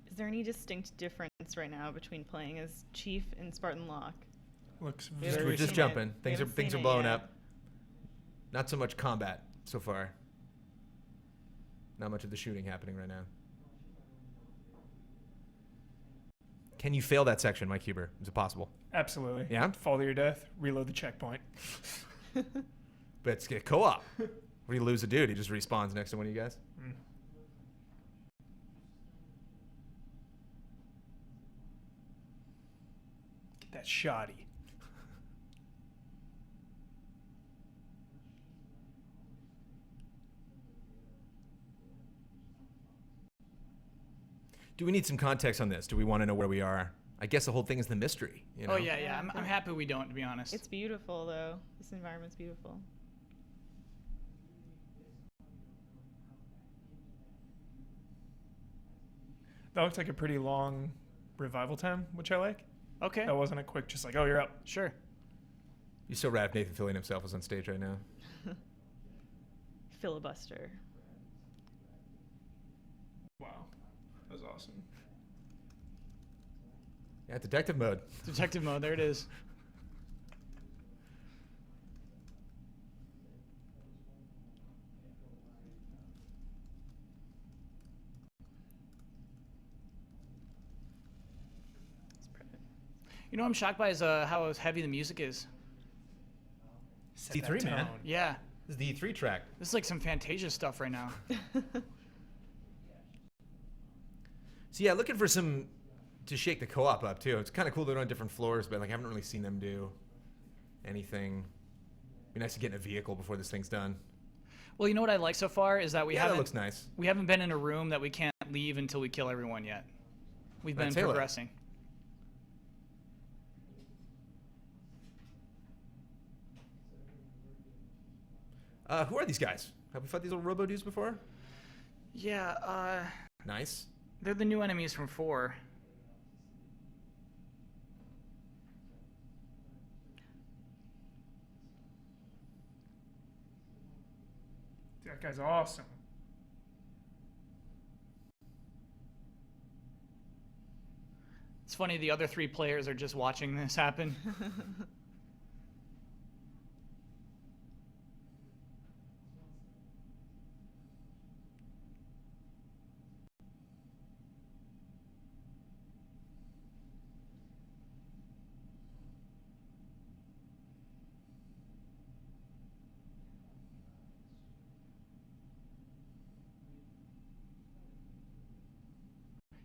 Is there any distinct difference right now between playing as Chief and Spartan Locke? Looks Yeah, very We're just seen jumping. it. Things We are haven't things are seen it blowing yet. up. Not so much combat so far. Not much of the shooting happening right now. Can you fail that section, Mike Huber? Is it possible? Absolutely. Yeah? Fall to your death, reload the checkpoint. But it's get co-op. What do you lose a dude? He just respawns next to one of you guys. Mm. Get that shoddy. Do we need some context on this? Do we want to know where we are? I guess the whole thing is the mystery. You know? Oh yeah. I'm happy we don't, to be honest. It's beautiful, though. This environment's beautiful. That looks like a pretty long revival time, which I like. Okay. That wasn't a quick, just like, oh, you're up. Sure. You so rad if Nathan Fillion himself was on stage right now. Filibuster. Wow. That was awesome. Yeah, detective mode. Detective mode. There it is. It's perfect. You know what I'm shocked by is how heavy the music is. Set that E3, man. tone. Yeah. This is the E3 track. This is like some Fantasia stuff right now. So yeah, looking for some to shake the co-op up too. It's kind of cool they're on different floors, but like I haven't really seen them do anything. Be nice to get in a vehicle before this thing's done. Well, you know what I like so far is that we Yeah, haven't that looks nice. we haven't been in a room that we can't leave until we kill everyone yet. We've been Taylor. progressing. Who are these guys? Have we fought these little robo dudes before? Yeah, Nice. they're the new enemies from 4. That guy's awesome. It's funny the other 3 players are just watching this happen.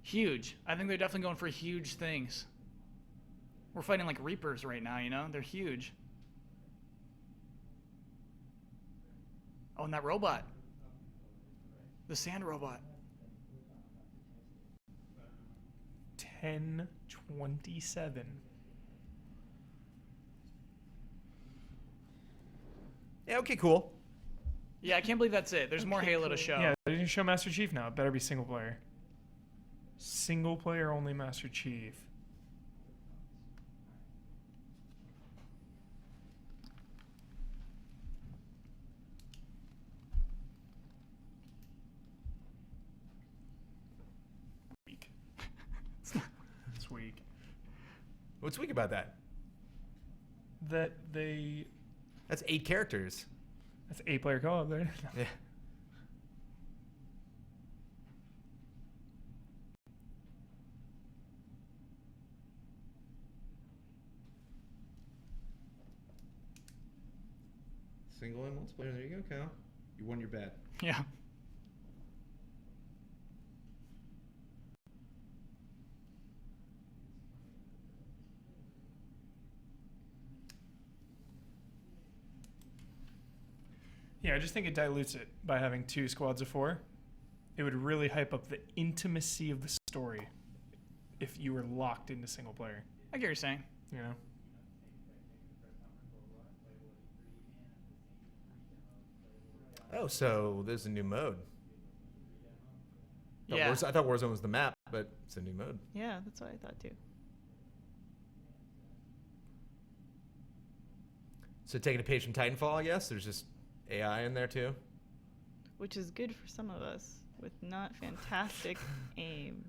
Huge. I think they're definitely going for huge things. We're fighting like Reapers right now, you know? They're huge. Oh, and that robot. The sand robot. 10:27. Yeah, okay, cool. Yeah, I can't believe that's it. There's more Okay, Halo to cool. show. Yeah, they're gonna show Master Chief now. It better be single player. Single player only Master Chief. Weak. It's weak. What's weak about that? That they. That's 8 characters. That's 8-player co-op there. Yeah. Single and multiplayer. There you go, Cal. You won your bet. Yeah. Yeah, I just think it dilutes it by having 2 squads of 4. It would really hype up the intimacy of the story if you were locked into single player. I get what you're saying. You know? Oh, so there's a new mode. Yeah. I thought Warzone was the map, but it's a new mode. Yeah, that's what I thought too. So taking a page from Titanfall, I guess. There's just AI in there too. Which is good for some of us with not fantastic aim.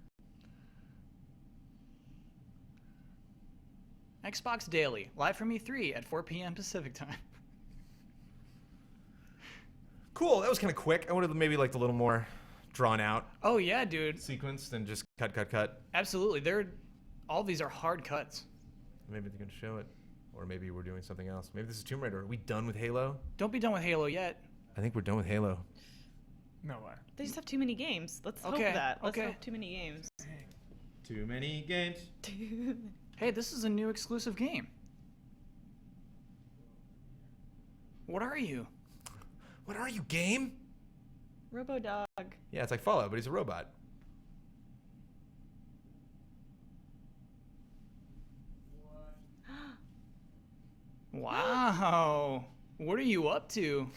Xbox Daily, live from E3 at 4 p.m. Pacific time. Cool. That was kind of quick. I would have maybe liked a little more drawn out Oh yeah, dude. sequence than just cut. Absolutely. All these are hard cuts. Maybe they're gonna show it, or maybe we're doing something else. Maybe this is Tomb Raider. Are we done with Halo? Don't be done with Halo yet. I think we're done with Halo. No way. They just have too many games. Let's hope Okay, that. Let's okay. hope too many games. Too many games. Hey, this is a new exclusive game. What are you? What are you, game? Robodog. Yeah, it's like Fallout, but he's a robot. Wow. What are you up to?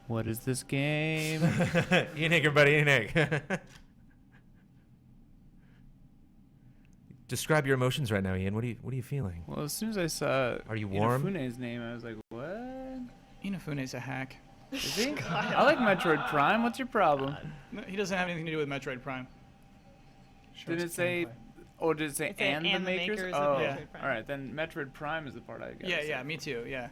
What is this game? Ian Egg, everybody, Ian Egg. Describe your emotions right now, Ian. What are you feeling? Well, as soon as I saw Are you warm? Inafune's name, I was like, what? Inafune's a hack. Is he? I like Metroid Prime. What's your problem? No, he doesn't have anything to do with Metroid Prime. Show Did us it say? gameplay. Oh, did it say It said, and the "And the makers"? makers of Oh, Metroid Prime." all right. Then Metroid Prime is the part I got. Yeah, me too. Yeah.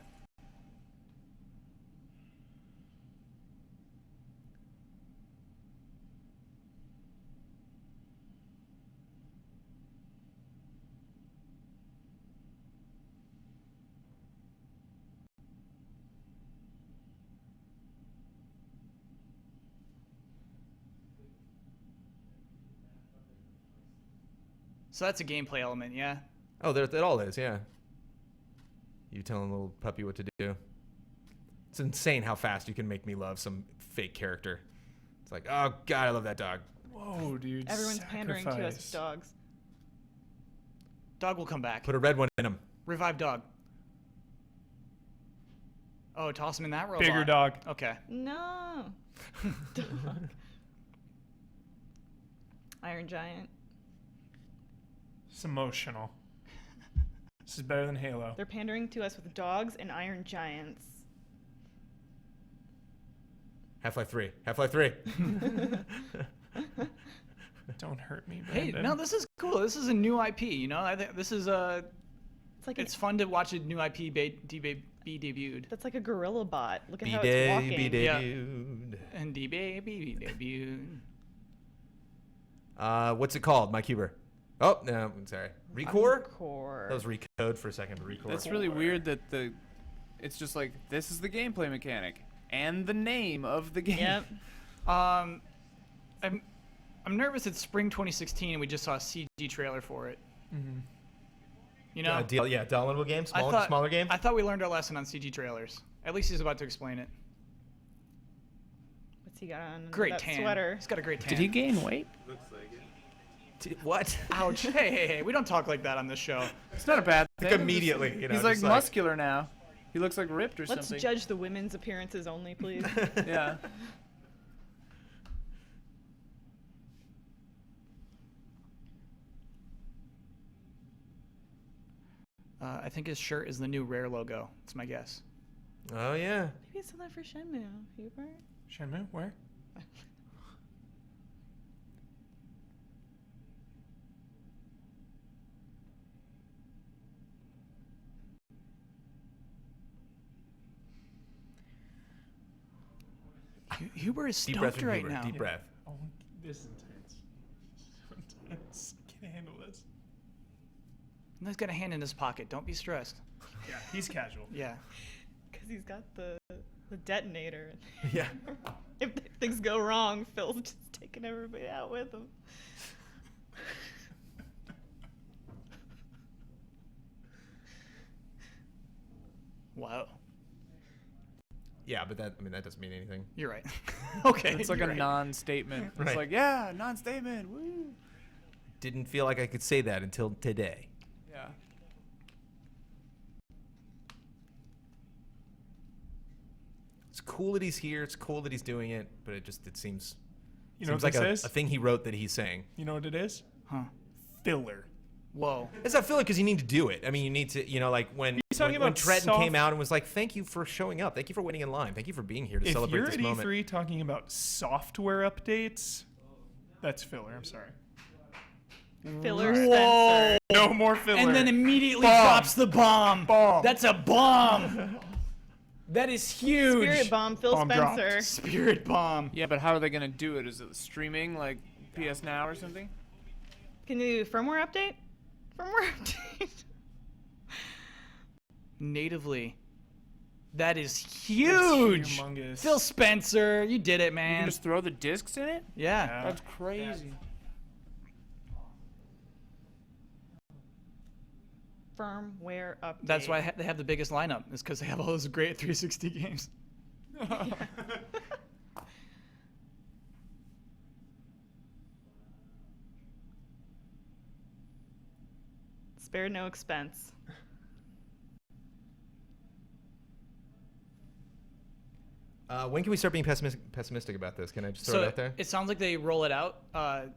So that's a gameplay element, yeah. Oh, there it all is. Yeah. You telling a little puppy what to do. It's insane how fast you can make me love some fake character. It's like, oh god, I love that dog. Whoa, dude. Everyone's pandering to us with sacrifice. dogs. Dog will come back. Put a red one in him. Revive dog. Oh, toss him in that robot. Bigger dog. Okay. No. Dog. Iron Giant. It's emotional. This is better than Halo. They're pandering to us with dogs and Iron Giants. Half-Life 3. Half-Life 3. Don't hurt me, Hey, Brandon. no, this is cool. This is a new IP, you know? I think this is It's like it's fun to watch a new IP be debuted. that's like a gorilla bot. Look at how it's B-Day, walking. Yeah. debuted. And baby debuted. What's it called? My Cuber. Oh, no, I'm sorry. Recore? Core. That was recode for a second. Recore. That's really weird that it's just like this is the gameplay mechanic and the name of the game. Yep. I'm nervous it's spring 2016 and we just saw a CG trailer for it. Mhm. You know, downloadable games, I smaller games. I thought we learned our lesson on CG trailers. At least he's about to explain it. What's he got on? Great that tan. sweater. He's got a great tan. Did he gain weight? What? Ouch. Hey, we don't talk like that on this show. It's not a bad thing. Like immediately, you know, He's like just muscular now. He looks like ripped or Let's something. judge the women's appearances only, please. Yeah. I think his shirt is the new Rare logo. That's my guess. Oh yeah. Maybe it's something for Shenmue, Hubert. Shenmue, where? Huber is Deep breath stoked from right Hubert. now. Deep breath. Oh, this is intense. So intense. Can't handle this. And he's got a hand in his pocket. Don't be stressed. Yeah, he's casual. Yeah. Because he's got the detonator. Yeah. If things go wrong, Phil's just taking everybody out with him. Wow. Yeah, but that doesn't mean anything. You're right. Okay. It's like you're a right. non-statement. Right. It's like, yeah, non-statement. Woo. Didn't feel like I could say that until today. Yeah. It's cool that he's here. It's cool that he's doing it, but it seems You know seems what like this is? a thing he wrote that he's saying. You know what it is? Huh. Filler. Whoa. It's not filler because you need to do it. I mean, you need to, like when He's talking when about Trenton soft- came out and was like, "Thank you for showing up. Thank you for waiting in line. Thank you for being here to If celebrate you're this at moment." E3 talking about software updates, that's filler. I'm sorry. Filler Spencer. No more filler. And then immediately Bomb. drops the bomb. Bomb. That's a bomb. That is huge. Spirit Bomb, Phil Bomb dropped. Spencer. Spirit bomb. Yeah, but how are they gonna do it? Is it streaming like PS Now or something? Can you do firmware update? Firmware update. Natively. That is It's huge. humongous. Phil Spencer, you did it, You man. can just throw the discs in it? Yeah. Yeah. That's crazy. Firmware update. That's why they have the biggest lineup. Is because they have all those great 360 games. Spare no expense. When can we start being pessimistic about this? Can I just throw it out there? it sounds like they roll it out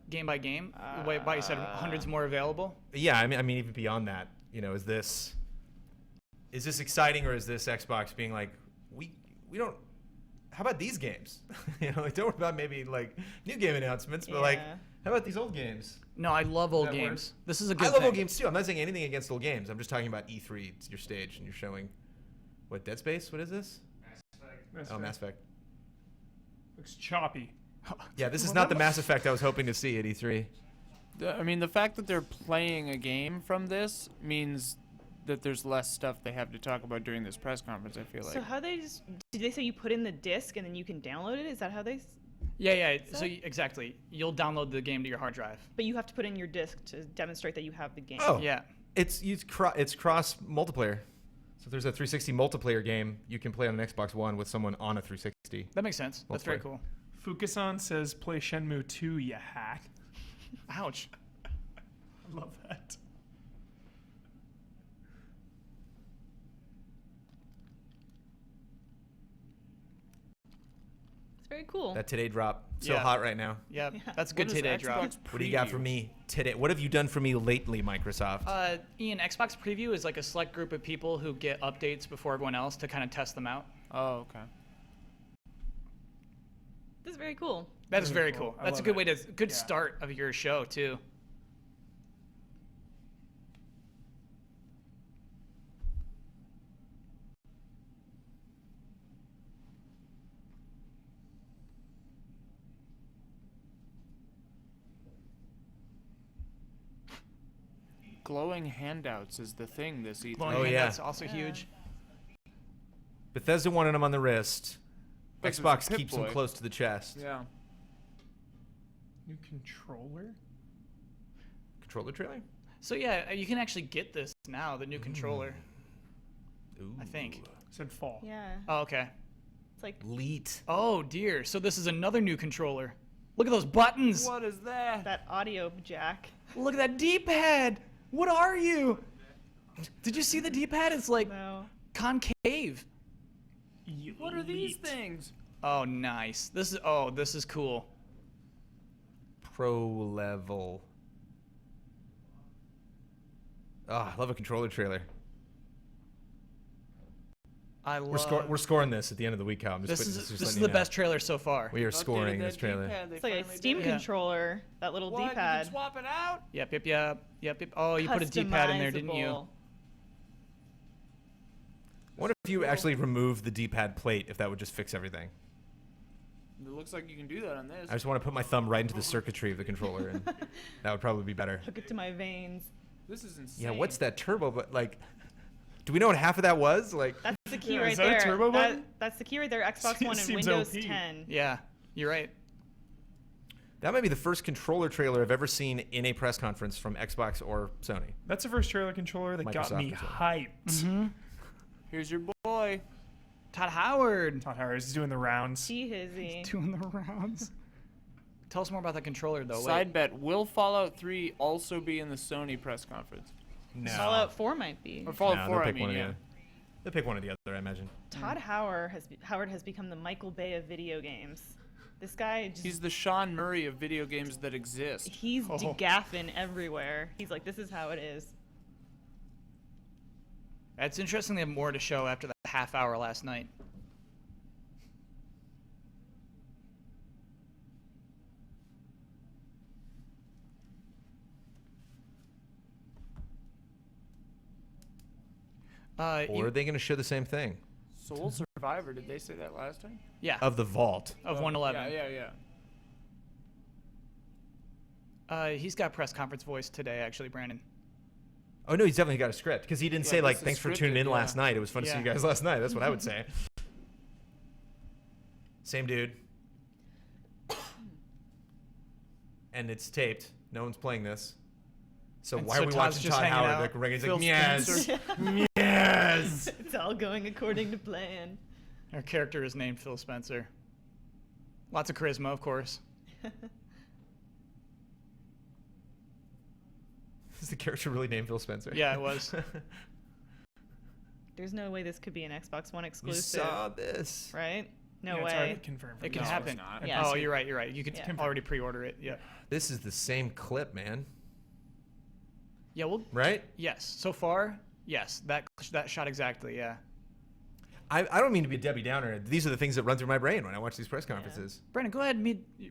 game by game. Wait, you said hundreds more available. Yeah, I mean, even beyond that, is this exciting, or is this Xbox being like, we don't? How about these games? Don't worry about maybe like new game announcements, but like, Yeah. how about these old games? No, I love old That games. works. This is a good I love thing. old games too. I'm not saying anything against old games. I'm just talking about E3. It's your stage, and you're showing what Dead Space. What is this? Mass Effect. Looks choppy. Yeah, this is not the Mass Effect I was hoping to see at E3. I mean, the fact that they're playing a game from this means that there's less stuff they have to talk about during this press conference, I feel like. So how did they say you put in the disc and then you can download it? Is that how they? Yeah. So exactly, you'll download the game to your hard drive. But you have to put in your disc to demonstrate that you have the game. Oh, Yeah. It's cross multiplayer. So if there's a 360 multiplayer game, you can play on an Xbox One with someone on a 360. That makes sense. That's very cool. Fukasan says play Shenmue 2, you hack. Ouch. I love that. It's very cool. That today drop. So Yeah. hot right now. Yeah, Yeah. that's a good What is today drop. Xbox What do you got Preview? for me today? What have you done for me lately, Microsoft? Ian, Xbox Preview is like a select group of people who get updates before everyone else to kind of test them out. Oh, okay. This is very cool. That is very cool. cool. I That's a love good way it. to good Yeah. start of your show too. Glowing handouts is the thing this E3. Blowing Oh, hand, yeah. that's also huge. Bethesda wanted them on the wrist. Because it's Xbox a keeps them Pip-Boy. close to the chest. Yeah. New controller? Controller trailer? So yeah, you can actually get this now, the new controller. Ooh. I think. Said fall. Yeah. Oh, okay. It's like Leet. Oh dear. So this is another new controller. Look at those buttons. What is that? that audio jack. Look at that D-pad. What are you? Did you see the D-pad? It's like No. concave. What are these Elite. things? Oh, nice. This is cool. Pro level. Oh, I love a controller trailer. I love. We're scoring this at the end of the week, Kyle. I'm just This putting- is just this is letting the you know. best trailer so far. We are Updated scoring that this trailer. D-pad, they It's like a finally Steam did it. controller. That little What? You D-pad. can swap it out? Yep. Oh, you put a D-pad in there, didn't you? Customizable. I wonder if you actually remove the D-pad plate, if that would just fix everything. It looks like you can do that on this. I just want to put my thumb right into the circuitry of the controller, and that would probably be better. Hook it to my veins. This is insane. Yeah, what's that turbo? But like, do we know what half of that was? Like, That's the key Yeah, right is that a there. turbo button? That's the key right there. Xbox One and Seems Windows OP. 10. Yeah, you're right. that might be the first controller trailer I've ever seen in a press conference from Xbox or Sony. That's the first trailer controller that got Microsoft me controller. hyped. Here's your boy. Todd Howard Todd Howard is doing the rounds. Hizzy. doing the rounds. Tell us more about that controller, though. Side bet: will Fallout 3 also be in the Sony press conference? No. Fallout 4 might be. Or Fallout No, 4, they'll I pick mean, one or the yeah. other. They'll pick one or the other, I imagine. Todd Howard has become the Michael Bay of video games. This guy just He's the Sean Murray of video games that exist. he's degaffing everywhere. He's like, this is how it is. It's interesting they have more to show after that half hour last night. Or are they going to show the same thing? Soul Survivor, did they say that last time? Yeah, Of the vault. of 111. Yeah. He's got press conference voice today, actually, Brandon. Oh, no, he's definitely got a script. Because he didn't Yeah, say, like, this is thanks for tuning in scripted, last yeah. night. It was fun to see you Yeah. guys last night. That's what I would say. Same dude. And it's taped. No one's playing this. So And why so are we Todd's watching just Todd hanging Howard? out. Like, Reagan's Phil like, yes. Spencer. Yes. It's all going according to plan. Our character is named Phil Spencer. Lots of charisma, of course. Is the character really named Phil Spencer? Yeah, it was. There's no way this could be an Xbox One You exclusive, saw this. right? No Yeah, it's way. already confirmed. It can No, it's happen. not. Yeah. Oh, you're right. You're right. You could Yeah. already pre-order it. Yeah. This is the same clip, man. Yeah. Well. Right? Yes. So far, yes. That shot exactly. Yeah. I don't mean to be a Debbie Downer. These are the things that run through my brain when I watch these press conferences. Brandon, go ahead and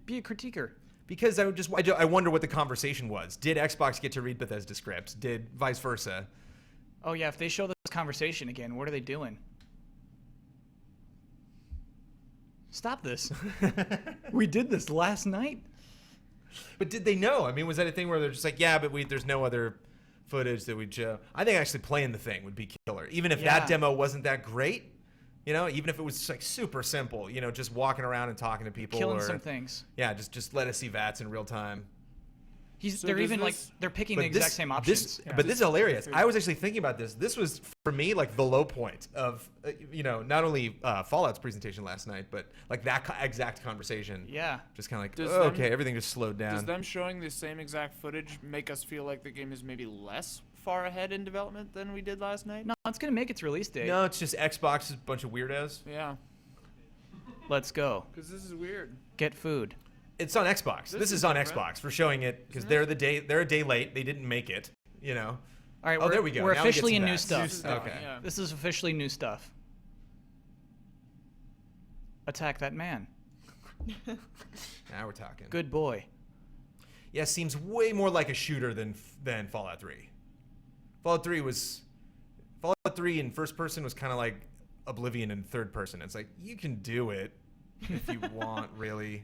be a critiquer. Because I wonder what the conversation was. Did Xbox get to read Bethesda scripts? Did vice versa? Oh yeah. If they show this conversation again, what are they doing? Stop this. We did this last night. But did they know? I mean, was that a thing where they're just like, yeah, but there's no other footage that we'd show? I think actually playing the thing would be killer. Even if Yeah. that demo wasn't that great, you know, even if it was just like super simple, you know, just walking around and talking to people. Killing or, some things. Yeah, just let us see VATS in real time. So They're does even like this- they're picking But the exact same options. But this is hilarious. I was actually thinking about this. This was for me like the low point of you know, not only Fallout's presentation last night, but like that exact conversation. Yeah. Just kind of like, Does oh, them- okay, everything just slowed down. Does them showing the same exact footage make us feel like the game is maybe less far ahead in development than we did last night? No, it's gonna make its release date. No, it's just Xbox is a bunch of weirdos. Yeah, Let's go. because this is weird. Get food. It's on Xbox. This This is is on different. Xbox for showing it because they're a day late. They didn't make it. You know. All right. Oh, there we go. We're Now we get officially some in new VATS. stuff. This is done, Okay. Yeah. This is officially new stuff. Attack that man. Now we're talking. Good boy. Yeah, seems way more like a shooter than Fallout 3. Fallout 3 in first person was kind of like Oblivion in third person. It's like you can do it if you want, really.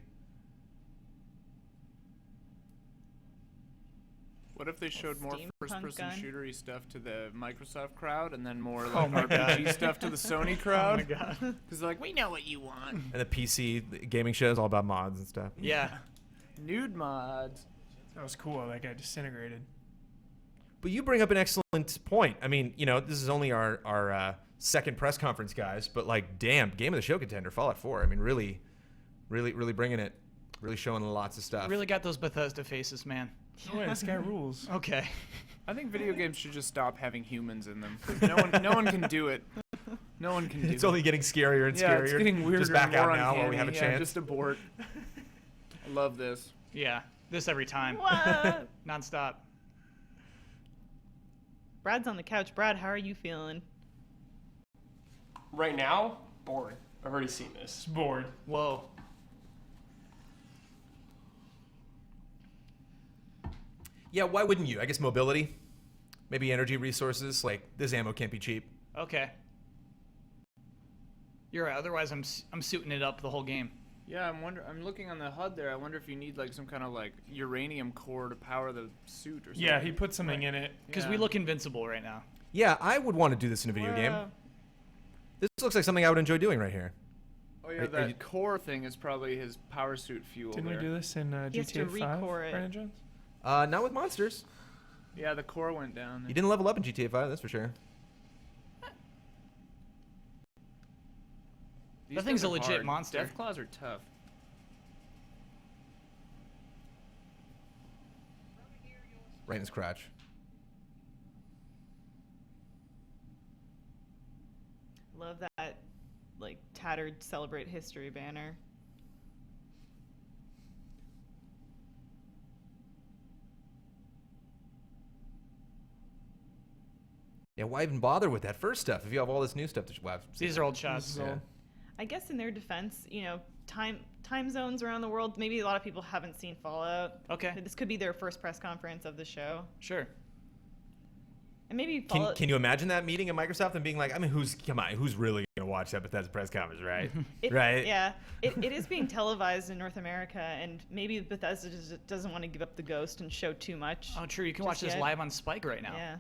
What if they showed more Steampunk first-person gun? shootery stuff to the Microsoft crowd, and then more Oh like my RPG God. stuff to the Sony crowd? God. Because they're like, we know what you want. And the PC gaming show is all about mods and stuff. Yeah. Nude mods. That was cool. That guy disintegrated. But you bring up an excellent point. I mean, this is only our second press conference, guys, but like, damn, game of the show contender, Fallout 4. I mean, really bringing it, really showing lots of stuff. Really got those Bethesda faces, man. Oh, yeah, this guy rules. Okay. I think video games should just stop having humans in them. 'Cause no one can do it. No one can do it. It's only getting scarier and Yeah, scarier. it's getting weirder. Just back and more out now while we uncanny. have a Yeah, chance. just abort. I love this. Yeah. This every time. What? Nonstop. Brad's on the couch. Brad, how are you feeling? Right now, bored. I've already seen this. It's bored. Whoa. Yeah, why wouldn't you? I guess mobility, maybe energy resources. Like, this ammo can't be cheap. Okay. You're right. Otherwise, I'm suiting it up the whole game. Yeah, I'm looking on the HUD there. I wonder if you need like some kind of like uranium core to power the suit or something. Yeah, he put something in it. Because Yeah. we look invincible right now. Yeah, I would want to do this in a video game. This looks like something I would enjoy doing right here. Oh yeah, Are that you- core thing is probably his power suit fuel. Didn't there. we do this in He has to GTA 5, recore it. Brandon Jones? Not with monsters. Yeah, the core went down. You didn't level up in GTA 5, that's for sure. These That thing's guys a are legit hard. monster. Deathclaws are tough. Right in his crotch. Love that, like, tattered Celebrate History banner. Yeah, why even bother with that first stuff if you have all this new stuff to wow. These are old shots. Yeah. I guess in their defense, time zones around the world, maybe a lot of people haven't seen Fallout. Okay. This could be their first press conference of the show. Sure. And maybe Fallout... Can you imagine that meeting at Microsoft and being like, I mean, who's really gonna watch that Bethesda press conference, right? Right? Yeah. It is being televised in North America, and maybe Bethesda just doesn't want to give up the ghost and show too much. Oh, true. You can watch Just this yet. live on Spike right now. Yeah.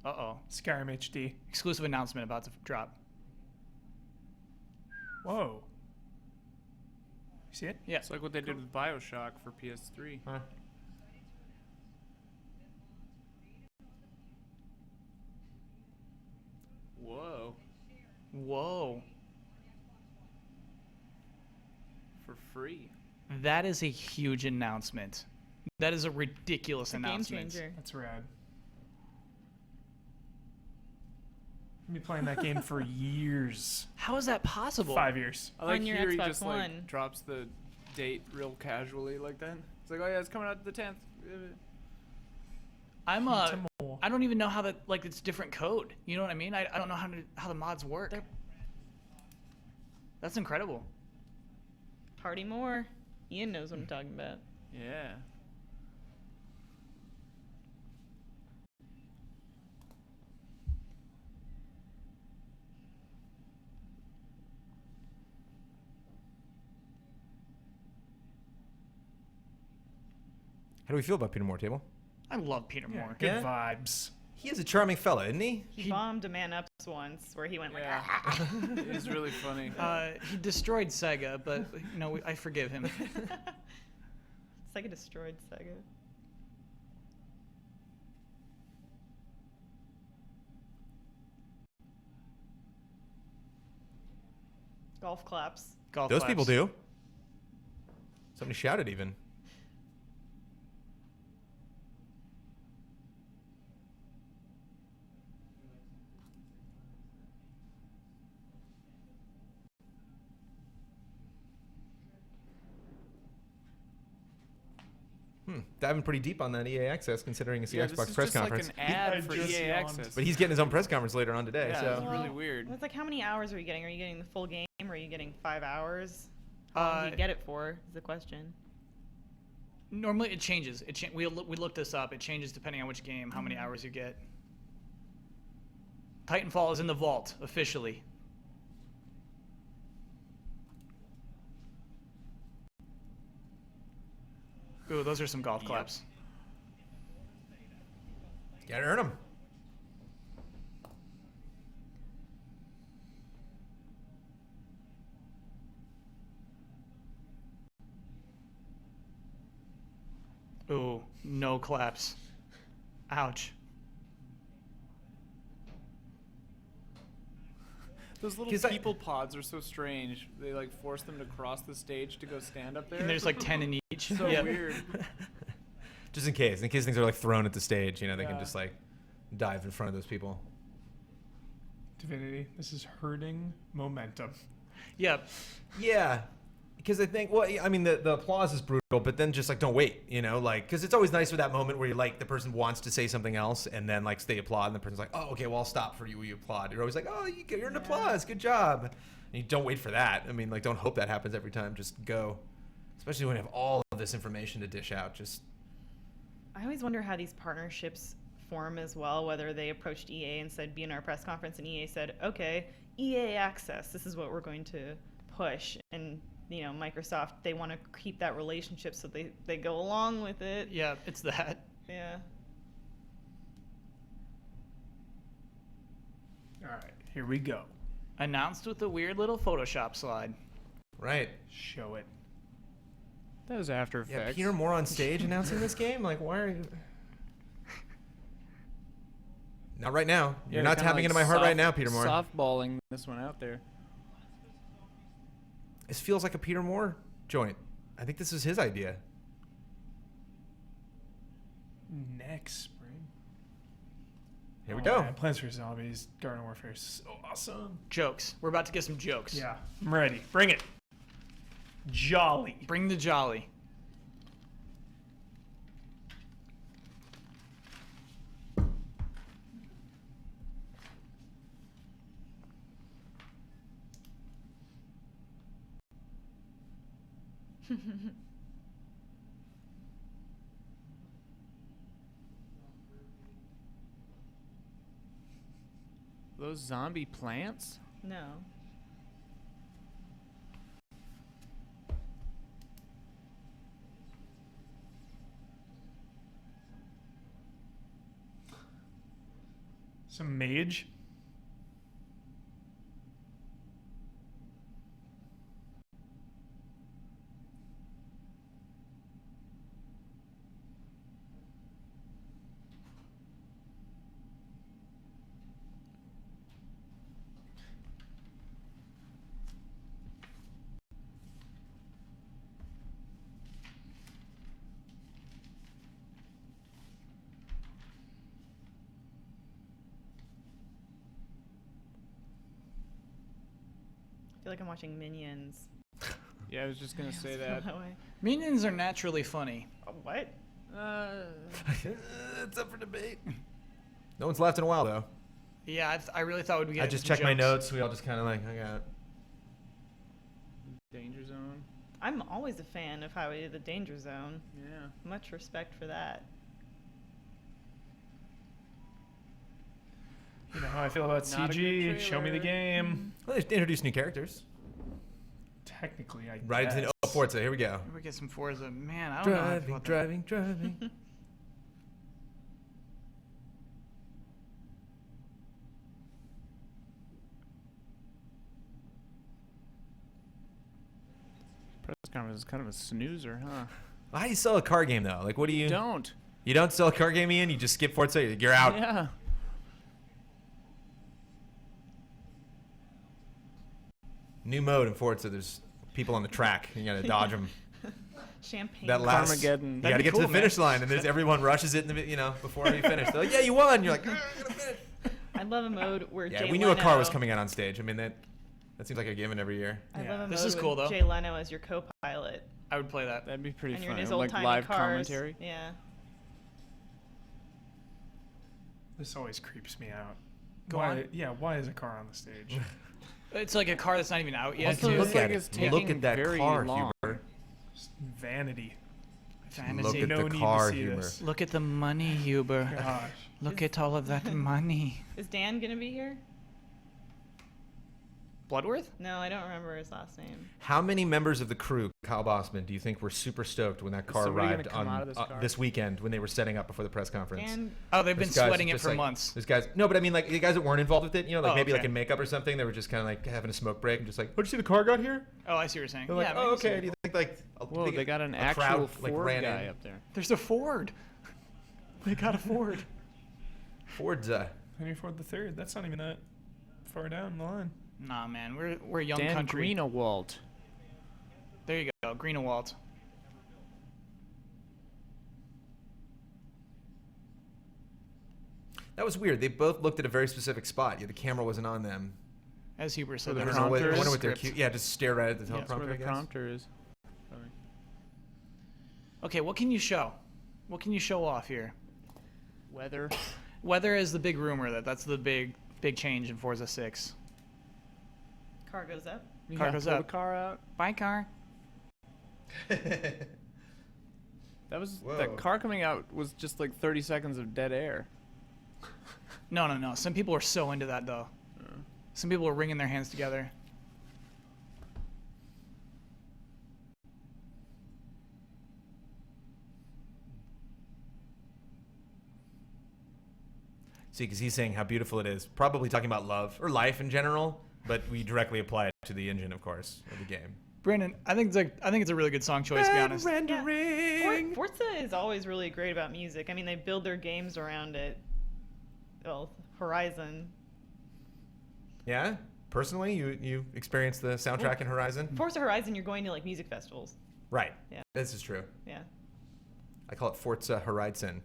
Uh-oh. Skyrim HD. Exclusive announcement about to drop. Whoa. You see it? Yeah. It's like what they did with BioShock for PS3. Huh. Whoa. Whoa. For free. That is a huge announcement. That is a ridiculous It's a game announcement. changer. That's rad. I've been playing that game for years. How is that possible? 5 years. I like On your here he Xbox just One. like drops the date real casually like that. It's like, oh yeah, it's coming out the 10th. I'm Tomorrow. I don't even know how that, like, it's different code. You know what I mean? I don't know how the mods work. That's incredible. Party more. Ian knows what I'm talking about. Yeah. How do we feel about Peter Moore, Table? I love Peter Yeah, Moore. good Yeah? vibes. He is a charming fella, isn't he? He bombed a man up once where he went like, Yeah. It's really funny. He destroyed Sega, but I forgive him. Sega destroyed Sega. Golf claps. Golf Those claps. people do. Somebody shouted even. Diving pretty deep on that EA Access, considering it's the Yeah, this Xbox is press just conference. like an ad I for just EA yawned. Access. But he's getting his own press conference later on today, Yeah, so it's really weird. It's like, how many hours are you getting? Are you getting the full game, or are you getting 5 hours? How long do you get it for? Is the question. Normally it changes. We looked this up. It changes depending on which game, how many hours you get. Titanfall is in the vault officially. Ooh, those are some golf claps. gotta earn them. Ooh, no claps. Ouch. Those little 'Cause I- people pods are so strange. They like force them to cross the stage to go stand up there. And there's like 10 in each. so Yeah. weird. Just in case things are like thrown at the stage, they can Yeah. just like dive in front of those people. Divinity, this is hurting momentum. Yep. Yeah, because I think, well, I mean, the applause is brutal, but then just like don't wait, because it's always nice for that moment where you like the person wants to say something else, and then like they applaud, and the person's like, oh, okay, well, I'll stop for you. You applaud. You're always like, oh, you're an applause, good job. And you don't wait for that. I mean, like, don't hope that happens every time. Just go, especially when you have all of this information to dish out. Just I always wonder how these partnerships form as well, whether they approached EA and said, be in our press conference, and EA said, okay, EA Access, this is what we're going to push. And, Microsoft, they want to keep that relationship, so they go along with it. Yeah, it's that. Yeah. All right, here we go. Announced with a weird little Photoshop slide. right. Show it. That was After Yeah, Effects. Peter Moore on stage announcing this game. Like, why are you? Not right now. You're not kinda tapping like into my heart right now, Peter Moore. Softballing this one out there. This feels like a Peter Moore joint. I think this is his idea. Next spring. Here we go. Man, Plants vs. Zombies, Garden Warfare is so awesome. Jokes. We're about to get some jokes. Yeah, I'm ready. Bring it. Jolly. Bring the jolly. Those zombie plants? No. Some mage. I feel like I'm watching Minions. Yeah, I was just gonna say that. Way. Minions are naturally funny. Oh, what? It's up for debate. No one's laughed in a while, though. Yeah, I really thought we'd be I getting just some checked my jokes. notes. We all just kind of like, I got. Danger zone. I'm always a fan of Highway to the Danger Zone. Yeah. Much respect for that. You know how I feel about Not a CG. good Show me the trailer. game. Well, they introduced new characters. Technically, I Right into guess. the Forza. Here we go. We get some Forza. Man, I don't know. how I feel about that. driving. Press conference is kind of a snoozer, huh? Well, how do you sell a car game though? Like, what do you? Don't. You don't sell a car game, Ian. You just skip Forza. You're out. Yeah. New mode in Forza. There's people on the track. You gotta dodge them. Champagne. That last. Carmageddon. You That'd gotta be get cool, to the man. finish line, and there's everyone rushes it in the before you finish. They're like, yeah, you won. You're like, I gotta finish. I love a mode where Yeah, Jay we knew a car was Leno- coming out on stage. I mean that seems like a given every year. I Yeah. love a This mode is with cool, though. Jay Leno as your co-pilot, I would play that. That'd be pretty and you're in funny. his Like old-timey live cars. commentary. Yeah. This always creeps me out. Go why? on. Yeah, why is a car on the stage? It's like a car that's not even out yet. Also, too. look Look at like it. it's Look taking at that very car, long. Huber. Just vanity. Fantasy. Look at No the need to car, see Huber. this. Look at the money, Huber. Gosh. Look at all of that money. Is Dan gonna be here? Bloodworth? No, I don't remember his last name. How many members of the crew, Kyle Bosman, do you think were super stoked when that car somebody gonna arrived come on out of this car? this weekend when they were setting up before the press conference? Dan, Oh, they've been Those guys sweating it just for like- months. Those guys, no, but I mean, like the guys that weren't involved with it, like Oh, maybe like okay. in makeup or something, they were just kind of like having a smoke break and just like, oh, did you see the car got here? Oh, I see what you're saying. They're Yeah, like, maybe oh, so. okay. Do you think like Whoa, they got an a actual crowd, Ford ran guy in. up there. There's a Ford. They got a Ford. Ford's Henry Ford III. That's not even that far down the line. Nah, man, we're a young Dan country. Greenewalt. There you go, Greenewalt. That was weird. They both looked at a very specific spot. Yeah, the camera wasn't on them. As Huber said, the there I was don't know what, I prompter wonder is what their script. cue. Yeah, just stare right at the That's where teleprompter. the I guess. prompter is. Probably. Okay, what can you show? What can you show off here? Weather. Weather is the big rumor that's the big change in Forza 6. Car goes up. Car goes pull up. the car out. Bye, car. That was Whoa. that car coming out was just like 30 seconds of dead air. No. Some people are so into that though. Some people are wringing their hands together. See, because he's saying how beautiful it is. Probably talking about love or life in general, but we directly apply it to the engine, of course, of the game. Brandon, I think it's a really good song choice, to be honest. Rendering. Forza is always really great about music. I mean, they build their games around it. Well, Horizon. Yeah. Personally, you experienced the soundtrack in Horizon. Forza Horizon, you're going to like music festivals. Right. Yeah. This is true. Yeah. I call it Forza Horizon.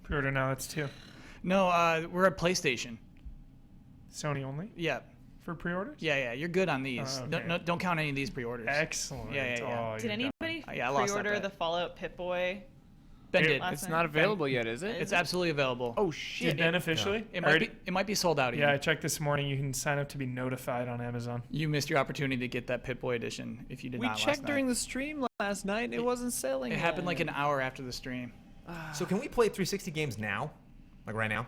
Pre-order now. That's 2. No, we're at PlayStation. Sony only Yeah. for pre-orders. Yeah. You're good on these. Okay. Don't count any of these pre-orders. Excellent. Yeah. Oh, Did you're anybody yeah, I lost that pre-order bet. the Fallout Pip-Boy? Ben It- did. Last It's night? not available yet, is it? It's absolutely available. Oh done. shit! Did Ben officially? It might be sold out. Yeah, I Again. checked this morning. You can sign up to be notified on Amazon. You missed your opportunity to get that Pip-Boy edition if you did We not checked last during night. the stream last night. And it wasn't selling. It happened like yet. an hour after the stream. So can we play 360 games now? Like right now?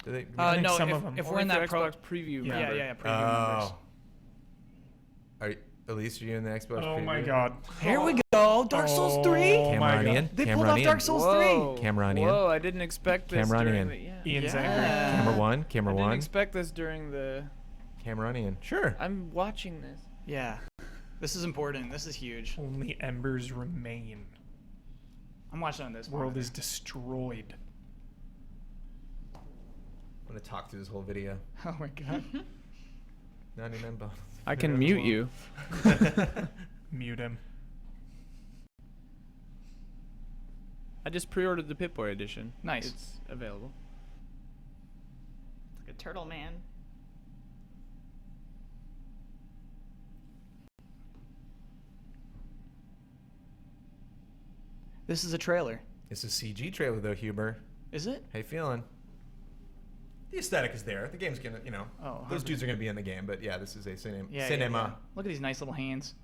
Do they? I think No, some of them. if we're Only in for that pro. Xbox preview. Yeah. member. Yeah. Preview numbers. Are you, Elise, are you in the Xbox? Oh my preview? God. Here we go. Dark Souls 3. Oh my Camera on God. Ian. They Camera pulled on off Ian. Dark Souls Whoa. 3. Camera on Ian. Whoa! I didn't expect this. Camera on during Ian. the, yeah. Ian's Yeah. angry. Camera one. Camera I didn't one. expect this during the. Camera on Ian. Sure. I'm watching this. Yeah. This is important. This is huge. Only embers remain. I'm watching on this. World monitor. is destroyed. I'm gonna talk through this whole video. Oh my god. 99 bones. I can mute you. Mute him. I just pre-ordered the Pip-Boy edition. Nice. It's available. It's like a turtle man. This is a trailer. It's a CG trailer though, Huber. Is it? How you feeling? The aesthetic is there. The game's gonna, Oh, those dudes are gonna be in the game. But yeah, this is a cinema. Yeah, cinema. yeah. Look at these nice little hands.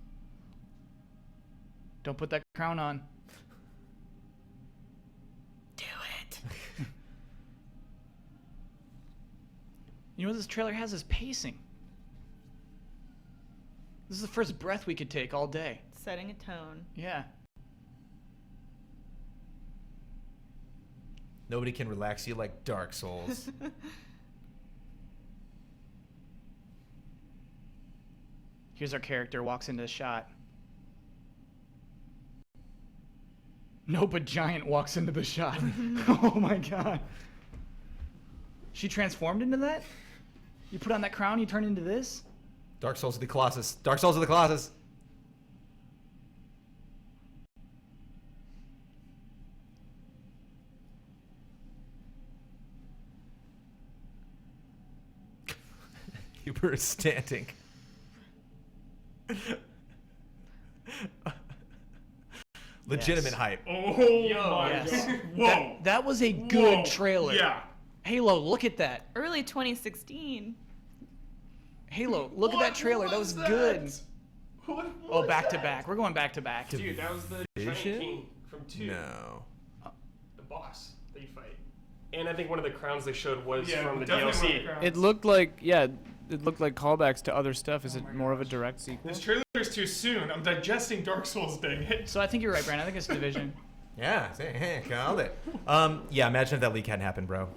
Don't put that crown on. Do it. You know what this trailer has is pacing. This is the first breath we could take all day. Setting a tone. Yeah. Nobody can relax you like Dark Souls. Here's our character, walks into the shot. Nope, a giant walks into the shot. Oh my god. She transformed into that? You put on that crown, you turn into this? Dark Souls of the Colossus. Dark Souls of the Colossus. Huber is standing. Legitimate Yes. hype. Oh my Yes. God. Whoa. That was a good trailer. Yeah. Halo, look at that. Early 2016. Halo, look at that trailer. That was good. Oh, back to back. We're going back to back. Dude, that was the Vision? Giant King from 2. No. The boss that you fight. And I think one of the crowns they showed was Yeah, from the definitely one of the DLC. crowns. It looked like it looked like callbacks to other stuff. Is it more of a direct sequel? This trailer is too soon. I'm digesting Dark Souls, dang it. So I think you're right, Brandon. I think it's Division. Yeah, hey, called it. Yeah, imagine if that leak hadn't happened, bro.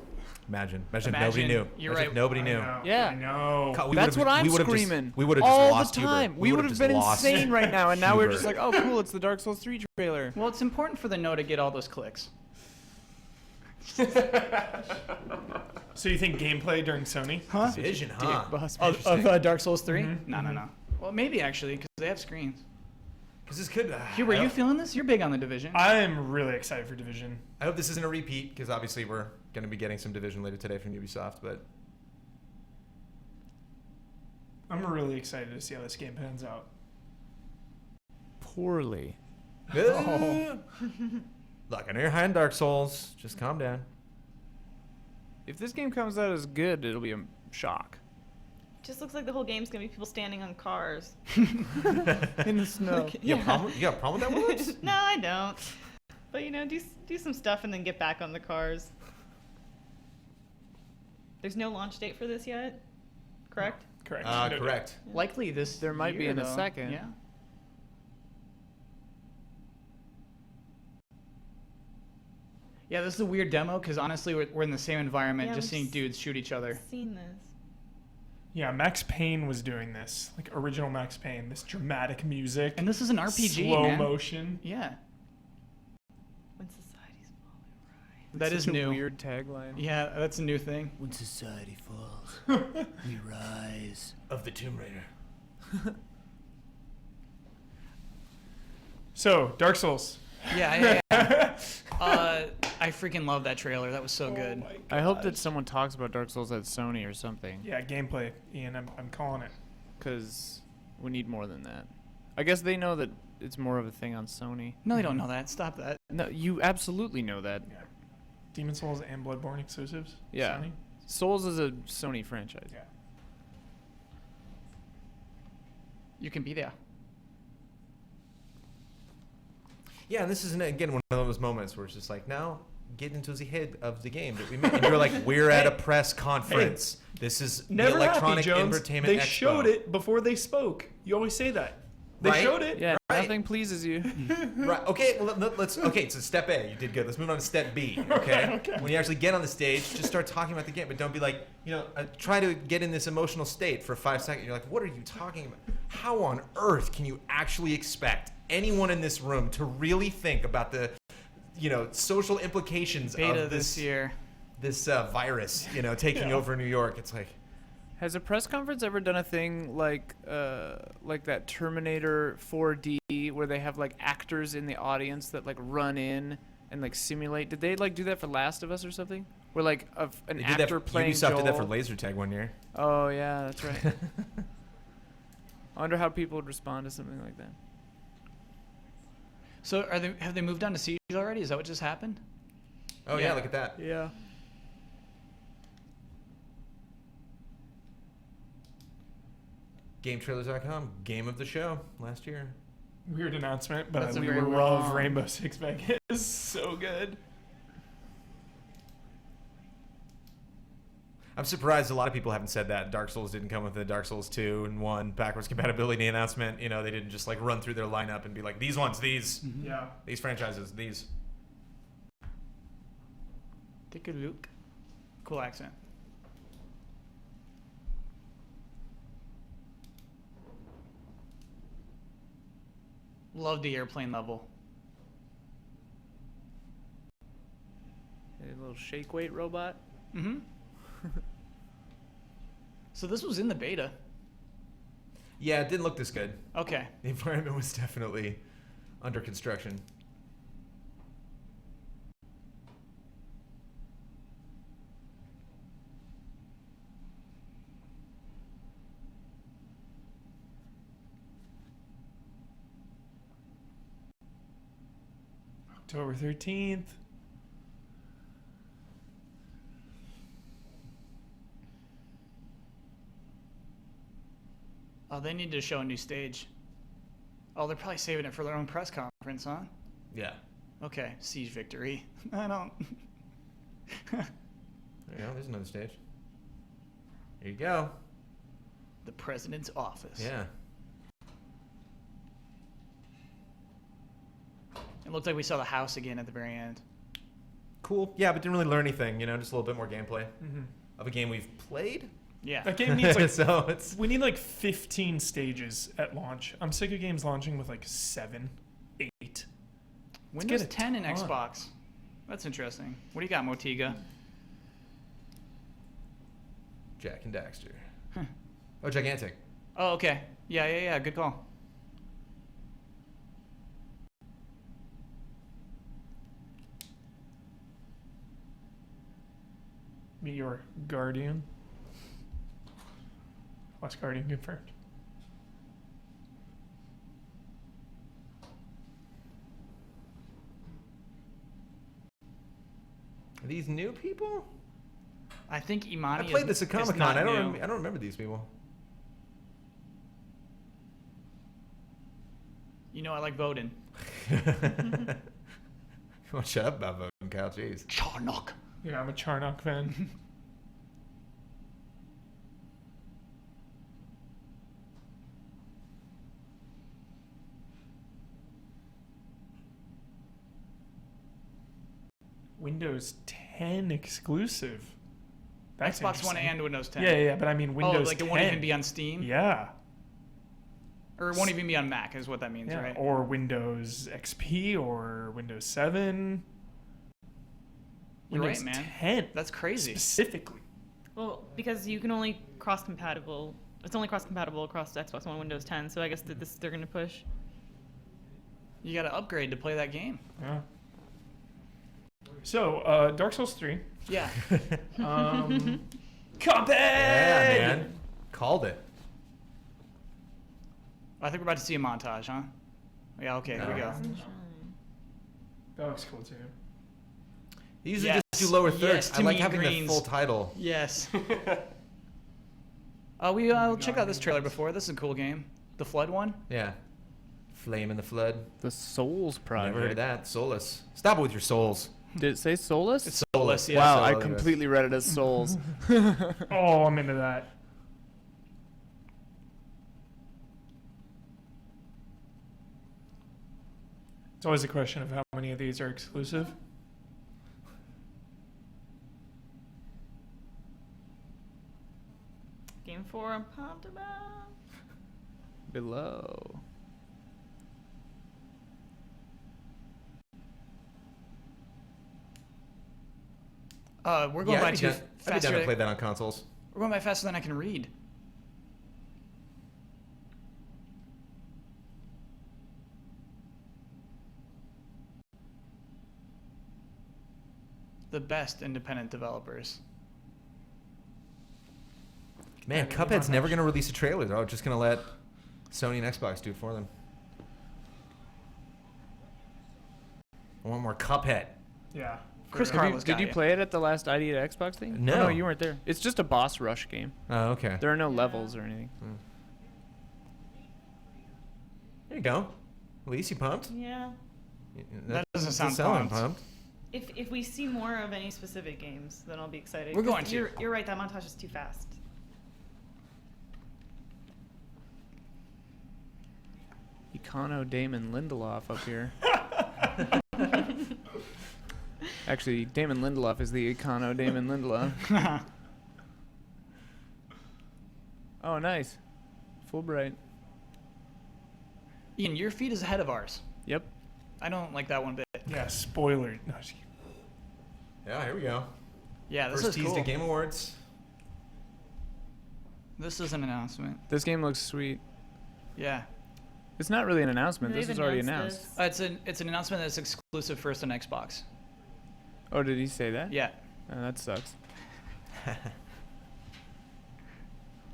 Imagine if nobody knew. You're Imagine right. if nobody knew. Yeah. I know. We That's would've what just- I'm we would've just- screaming. we would've just all lost the Huber. time. We We would would've have just been lost insane right now, and now we're Huber. just like, oh, cool, it's the Dark Souls 3 trailer. Well, it's important for the no to get all those clicks. So you think gameplay during Sony? Huh? Vision, huh? Of Dark Souls 3? No. Well, maybe actually, because they have screens. Because this could. Hugh, are you feeling this? You're big on the Division. I'm really excited for Division. I hope this isn't a repeat, because obviously we're going to be getting some Division later today from Ubisoft. But I'm really excited to see how this game pans out. Poorly. Look, I know you're high on Dark Souls. Just calm down. If this game comes out as good, it'll be a shock. Just looks like the whole game's gonna be people standing on cars. In the snow. You got a problem with that, Willems? No, I don't. But do some stuff and then get back on the cars. There's no launch date for this yet, correct? Correct. Correct. Likely this There might be year, in a though. second. Yeah. Yeah, this is a weird demo because honestly, we're in the same environment, Yeah, just we've seeing dudes shoot each other. I've seen this. Yeah, Max Payne was doing this, like original Max Payne, this dramatic music, And this is an RPG, slow man. motion. Yeah, When society's falling right. that is Such a new. weird tagline. Yeah, that's a new thing. When society falls, we rise. Of the Tomb Raider. So, Dark Souls. Yeah. I freaking love that trailer. That was so good. I hope that someone talks about Dark Souls at Sony or something, Yeah, gameplay, Ian. I'm calling it. because we need more than that. I guess they know that it's more of a thing on Sony. No, they don't know that. Stop that. No, you absolutely know that. Yeah. Demon Souls and Bloodborne exclusives. Yeah. Sony. Souls is a Sony franchise. Yeah. You can be there. Yeah, and this is again one of those moments where it's just like, now get into the head of the game that we made. And you're like, we're at a press conference. This is Never the Electronic happy, Jones. Entertainment They Expo. showed it before they spoke. You always say that. They Right? showed it. Yeah, Right. nothing pleases you. Right. Okay. Well, let's. Okay. So step A, you did good. Let's move on to step B. Okay. When you actually get on the stage, just start talking about the game, but don't be like, try to get in this emotional state for 5 seconds. You're like, what are you talking about? How on earth can you actually expect anyone in this room to really think about the, social implications Beta of this year. this virus, taking over New York? It's like, Has a press conference ever done a thing like that Terminator 4D where they have like actors in the audience that like run in and like simulate? Did they like do that for Last of Us or something? Where like an they did that actor playing Ubisoft Joel? did that for laser tag one year. Oh yeah, that's right. I wonder how people would respond to something like that. So have they moved on to Siege already? Is that what just happened? Oh yeah, look at that. Yeah. GameTrailers.com, game of the show last year. Weird announcement, but That's a we very love wrong- Rainbow Six Vegas. So good. I'm surprised a lot of people haven't said that. Dark Souls didn't come with the Dark Souls 2 and 1 backwards compatibility announcement. They didn't just like run through their lineup and be like, these Yeah. these franchises, these. Take a look. Cool accent. Love the airplane level. A little shake weight robot. Mm-hmm. So this was in the beta. Yeah, it didn't look this good. Okay. The environment was definitely under construction. October 13th. Oh, they need to show a new stage. Oh, they're probably saving it for their own press conference, huh? Yeah. Okay, Siege victory. I don't. There you go. There's another stage. Here you go. The president's office. Yeah. It looked like we saw the house again at the very end. Cool. Yeah, but didn't really learn anything. Just a little bit more gameplay of a game we've played. Yeah. That game needs like So it's we need like 15 stages at launch. I'm sick of games launching with like 7, 8. Windows get a 10 and ton. Xbox. That's interesting. What do you got, Motiga? Jack and Daxter. Oh, gigantic. Oh, okay. Yeah. Good call. Meteor Guardian. Last Guardian confirmed. Are these new people? I think Imani I played this at is Comic-Con. not I new. don't remember these people. I like Voden. Well, shut up about voting, Kyle. Jeez. Charnock. Yeah, I'm a Charnock fan. Windows 10 exclusive. That's Xbox One interesting. and Windows 10. Yeah, but I mean Windows 10. Like it won't even be on Steam? Yeah. Or it won't even be on Mac is what that means, Yeah, right? or Windows XP or Windows 7. You're Windows right, man. 10 That's crazy. specifically. Well, because you can only cross-compatible. It's only cross-compatible across Xbox One and Windows 10. So I guess they're going to push. You got to upgrade to play that game. Yeah. So, Dark Souls 3. Yeah. Cuphead! Yeah, man. Called it. I think we're about to see a montage, huh? Yeah, okay, here we go. That looks cool too. They usually Yes. just do lower thirds. Yes, I to like me, having the greens. full title. Yes. We check out this trailer before. This is a cool game. The Flood one. Yeah. Flame in the Flood. The Souls Project. Never heard of that. Solus. Stop it with your souls. Did it say Solus? It's Solus, yeah. Wow, I Solus. completely read it as Souls. Oh, I'm into that. It's always a question of how many of these are exclusive. Game 4, I'm pumped about. Below. We're going by I'd be too down to faster. play that on consoles. We're going by faster than I can read. The best independent developers. Man, Cuphead's never going to release a trailer. They're just going to let Sony and Xbox do it for them. I want more Cuphead. Yeah. Chris Did you, Carlos did got you ya. play it at the last ID at Xbox thing? No. Oh, no, you weren't there. It's just a boss rush game. Oh, okay. There are no levels or anything. There you go. Elyse, you pumped? Yeah. That doesn't sound pumped. If we see more of any specific games, then I'll be excited. We're 'Cause going to. You're right. That montage is too fast. Econo Damon Lindelof up here. Actually, Damon Lindelof is the Econo Damon Lindelof. Oh, nice. Fulbright. Ian, your feed is ahead of ours. Yep. I don't like that one bit. Yeah, spoiler. No, just kidding. Yeah, here we go. Yeah, this First is teased cool. at Game Awards. This is an announcement. This game looks sweet. Yeah. It's not really an announcement. They've This was already announced announced. this. It's an announcement that's exclusive first on Xbox. Oh, did he say that? Yeah. Oh, that sucks.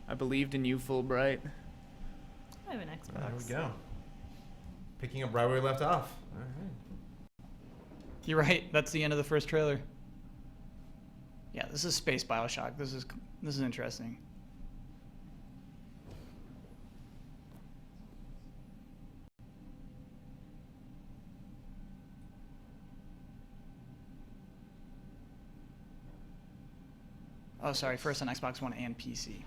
I believed in you, Fulbright. I have an Xbox. There we go. Picking up right where we left off. All right. You're right. That's the end of the first trailer. Yeah, this is Space BioShock. This is interesting. Oh, sorry. First on Xbox One and PC.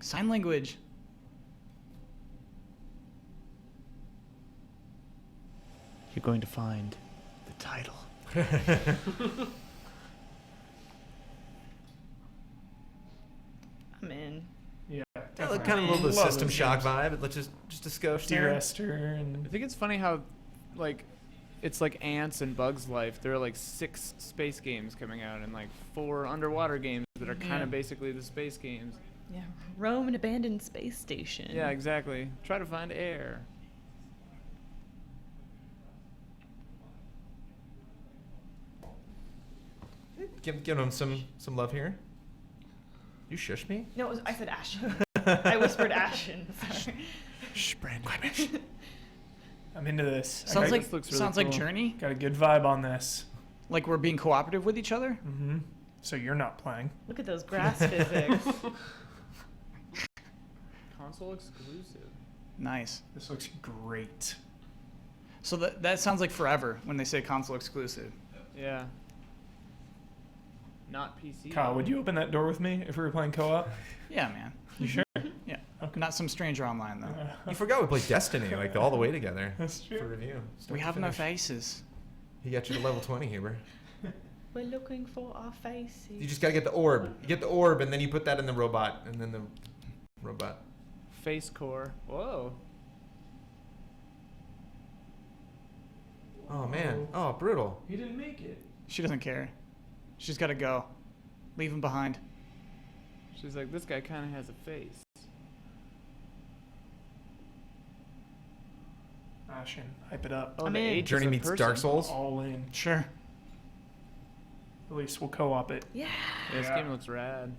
Sign language. you're going to find the title. I'm in. Yeah, Kind of a Definitely. little bit of Love System those Shock games. vibe. Let's just discuss Deer there. Esther and I think it's funny how, like, it's like Ants and Bugs Life. There are like 6 space games coming out and like 4 underwater games that are kind Yeah. of basically the space games. Yeah. Rome, an abandoned space station. Yeah, exactly. Try to find air. Give him some love here. You shush me? No, I said Ashen. I whispered Ashen. Sorry. Shh, Brandon. I'm into this. Sounds like this looks really sounds like cool. Journey. Got a good vibe on this. Like we're being cooperative with each other. Mm-hmm. So you're not playing. Look at those grass physics. Console exclusive. Nice. This looks great. So that sounds like forever when they say console exclusive. Yeah. Not PC. Kyle, would you open that door with me if we were playing co-op? Yeah, man. You sure? Yeah. Not some stranger online though. You forgot we played Destiny like all the way together That's for true. review. Start We to have no finish. faces. He got you to level 20, Huber. We're looking for our faces. You just gotta get the orb. You get the orb, and then you put that in the robot, and then the robot. Face core. Whoa. Oh man. Oh, brutal. He didn't make it. She doesn't care. She's got to go. Leave him behind. She's like, this guy kind of has a face. Ashen, hype it up. Oh, I'm the in. age is Journey a meets person. Dark Souls. All in. Sure. At least we'll co-op it. Yeah. Yeah, this Yeah. game looks rad.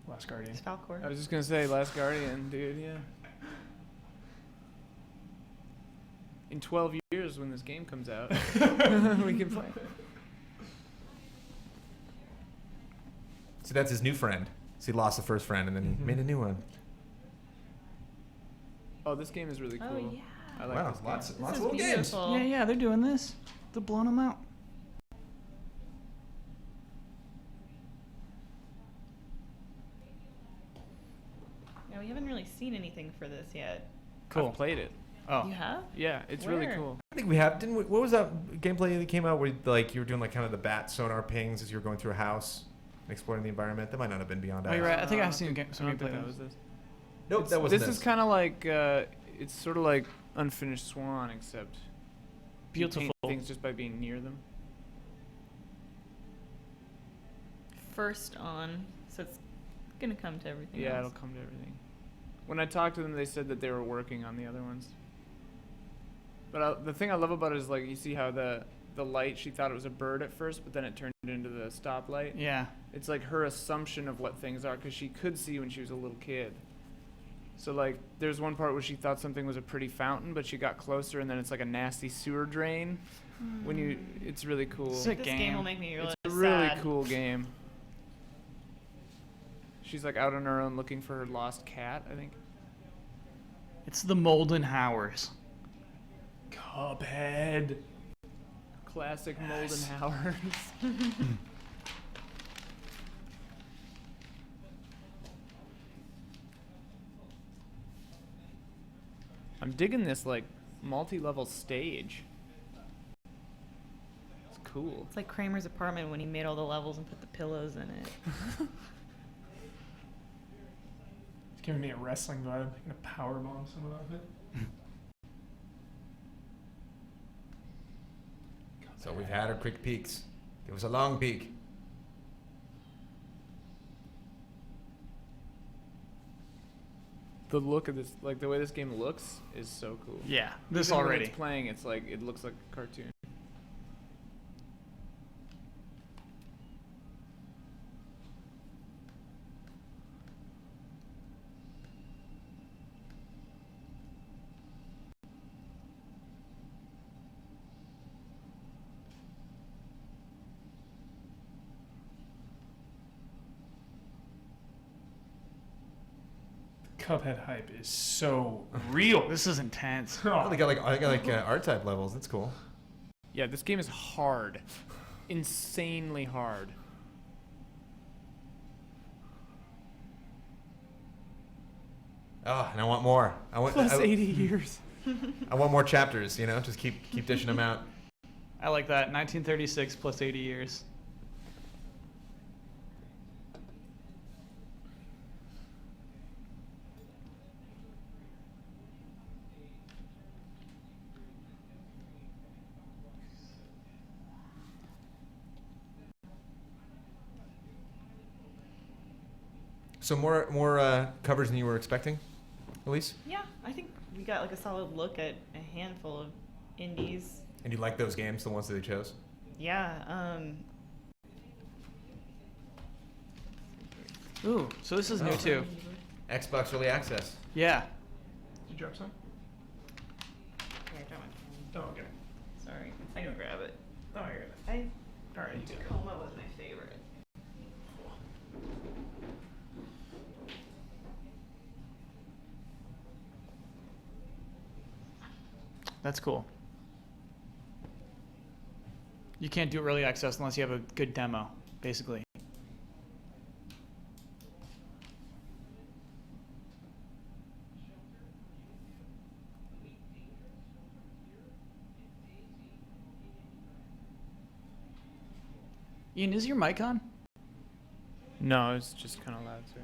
Last Guardian. It's Falcor. I was just gonna say Last Guardian, dude. Yeah. In 12 years, when this game comes out, we can play. See, that's his new friend. So he lost the first friend, and then he made a new one. Oh, this game is really cool. Oh yeah. I like Wow, this lots game. of This little is games. beautiful. Yeah, they're doing this. They're blowing them out. Yeah, we haven't really seen anything for this yet. Cool. I've played it. Oh. You have? Yeah, it's really Where? cool. I think we have. Didn't we? What was that gameplay that came out where like you were doing like kind of the bat sonar pings as you were going through a house, and exploring the environment? That might not have been Beyond Oh, Eyes. you're right. I think I I've don't seen think- some I don't gameplay. think of that was this. this. Nope, that wasn't This is kind of like it's sort of like Unfinished Swan, except you paint Beautiful. things just by being near them. First on, so it's gonna come to everything Yeah, else. it'll come to everything. When I talked to them, they said that they were working on the other ones. But the thing I love about it is like you see how the light, she thought it was a bird at first, but then it turned into the stoplight. Yeah. It's like her assumption of what things are, because she could see when she was a little kid. So like, there's one part where she thought something was a pretty fountain, but she got closer, and then it's like a nasty sewer drain. When you, it's really cool. Sick This game. game will make me really It's a really sad. cool game. She's like out on her own looking for her lost cat, I think. It's the Moldenhauers. Cuphead. Classic Yes. Moldenhauers. I'm digging this like multi-level stage. It's cool. It's like Kramer's apartment when he made all the levels and put the pillows in it. It's giving me a wrestling vibe. I'm gonna powerbomb someone off it. So we've had our quick peeks. It was a long peek. The look of this, like the way this game looks, is so cool. Yeah. This Even when already. it's playing, it's like it looks like a cartoon. Cuphead hype is so real. This is intense. Oh, they got like R-type levels. That's cool. Yeah, this game is hard. Insanely hard. Oh, and I want more. Plus 80 years. I want more chapters. Just keep dishing them out. I like that. 1936 plus 80 years. So more coverage than you were expecting, Elyse? Yeah, I think we got like a solid look at a handful of indies. And you like those games, the ones that they chose? Yeah. Ooh, so this is new too. Xbox Early Access. Yeah. Did you drop some? Here, I don't want- Oh, okay. Sorry, I can grab it. Oh, I got it. I All right, you got it. Tacoma was my favorite. That's cool. You can't do early access unless you have a good demo, basically. Ian, is your mic on? No, it's just kind of loud, sir.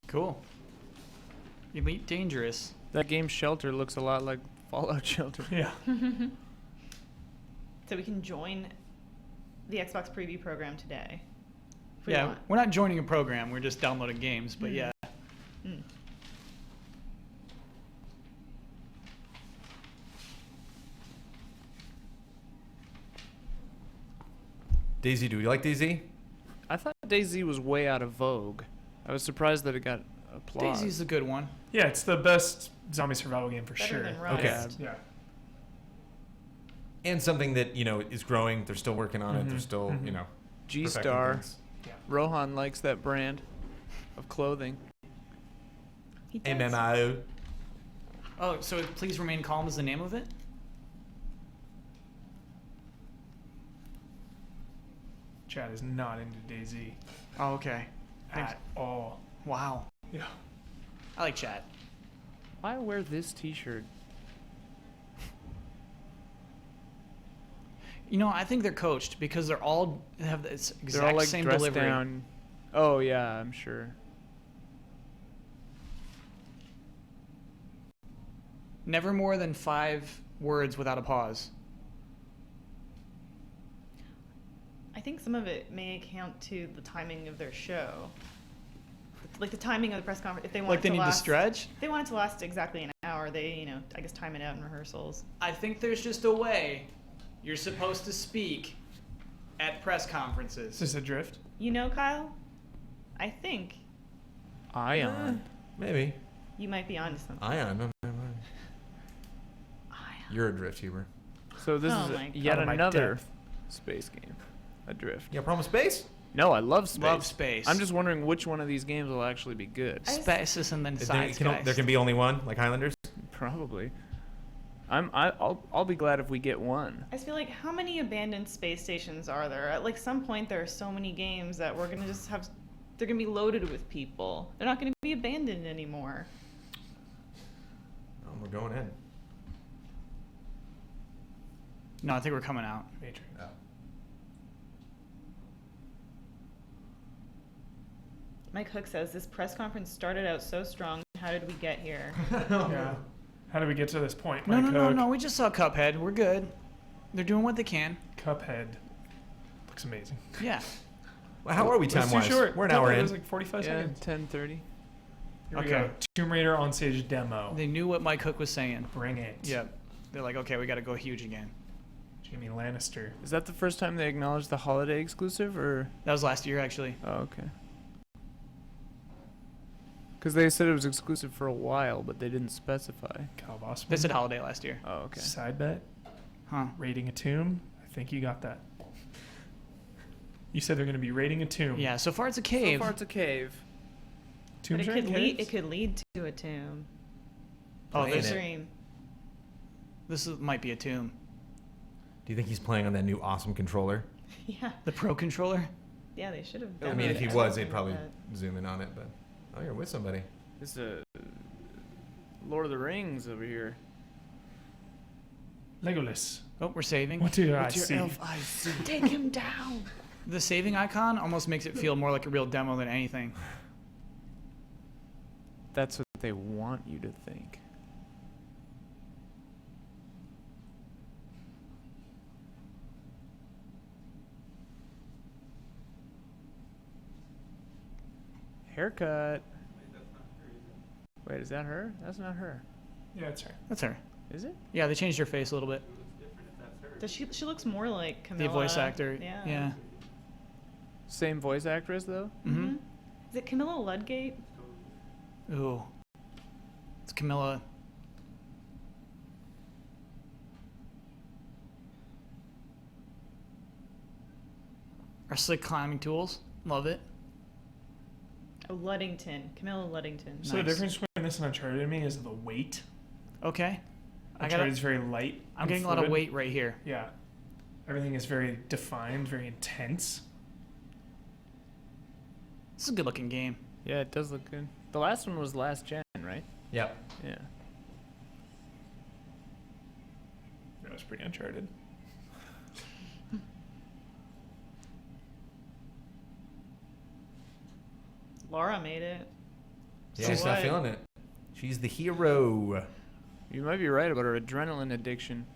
Cool. Elite Dangerous. That game Shelter looks a lot like Fallout Shelter. Yeah. So we can join the Xbox preview program today. If we Yeah, want. we're not joining a program, we're just downloading games, but yeah. Mm. DayZ, do you like DayZ? I thought DayZ was way out of vogue. I was surprised that it got applause. Daisy's a good one. Yeah, it's the best zombie survival game for Better sure. than Rust. Okay. Yeah. And something that, is growing. They're still working on it. They're still, perfecting G-Star. things. Rohan likes that brand of clothing. He does. MMO. Oh, so Please Remain Calm is the name of it? Chad is not into DayZ Oh, okay. Thanks. at all. Wow. Yeah. I like chat. Why wear this T-shirt? I think they're coached because they're all have this exact They're all like same dressed delivery. down. Oh yeah, I'm sure. Never more than 5 words without a pause. I think some of it may account to the timing of their show. Like the timing of the press conference. If they want Like it they to need last, to stretch? If they want it to last exactly an hour, they, I guess time it out in rehearsals. I think there's just a way you're supposed to speak at press Is conferences. this a drift? Kyle? I think Ion. Maybe. you might be onto something. Ion. No. You're adrift, Huber. So this Oh is my yet God. Out of my another depth. space game. Adrift. You got a problem with space? No, I love space. Love space. I'm just wondering which one of these games will actually be good. Spaces and then sides, guys. There can be only one, like Highlanders? Probably. I'll be glad if we get one. I just feel like how many abandoned space stations are there? At like some point there are so many games that we're gonna just have they're gonna be loaded with people. They're not gonna be abandoned anymore. Oh, we're going in. No, I think we're coming out. Matrix. Oh. Mike Hook says this press conference started out so strong. How did we get here? Yeah. How did we get to this point, No, Mike no, no, Hook? no. We just saw Cuphead. We're good. They're doing what they can. Cuphead. Looks amazing. Yeah. Well, how are we It's too time-wise? short. We're an hour It in. was like 45 Yeah, seconds. 10:30. Here we Okay. go. Tomb Raider on stage demo. They knew what Mike Hook was saying. Bring it. Yep. They're like, okay, we got to go huge again. Jamie Lannister. Is that the first time they acknowledged the holiday exclusive, or? That was last year, actually. Oh, okay. Because they said it was exclusive for a while, but they didn't specify. Kyle Bosman. They said holiday last year. Oh, okay. Side bet. Huh. Raiding a tomb. I think you got that. You said they're going to be raiding a tomb. Yeah, so far it's a cave. So far, it's a cave. Tombs But are it in could lead. caves? It could lead to a tomb. Oh, Playing this, it. Dream. this might be a tomb. Do you think he's playing on that new awesome controller? Yeah. The Pro controller. Yeah, they should have I done mean, if he was, they'd something probably like that. zoom in on it. But oh, you're with somebody. It's a Lord of the Rings over here. Legolas. Oh, we're saving. What do I What's your see? elf eyes see? Take him down. The saving icon almost makes it feel more like a real demo than anything. That's what they want you to think. Haircut. Wait, is that her? That's not her. Yeah, it's her. That's her. Is it? Yeah, they changed her face a little bit. Does she looks more like The Camilla. voice actor. Yeah. Yeah. Same voice actress though? Mm-hmm. Is it Camilla Ludgate? Ooh. It's Camilla. Our slick climbing tools. Love it. Oh, Luddington. Camilla Luddington. So the Nice. difference between this and Uncharted to me is the weight. Okay. Uncharted is very light. I'm and getting a lot of fluid. weight right here. Yeah. Everything is very defined, very intense. This is a good looking game. Yeah, it does look good. The last one was last gen, right? Yep. Yeah. That was pretty Uncharted. Laura made it. Yeah, So she's not what? feeling it. She's the hero. You might be right about her adrenaline addiction.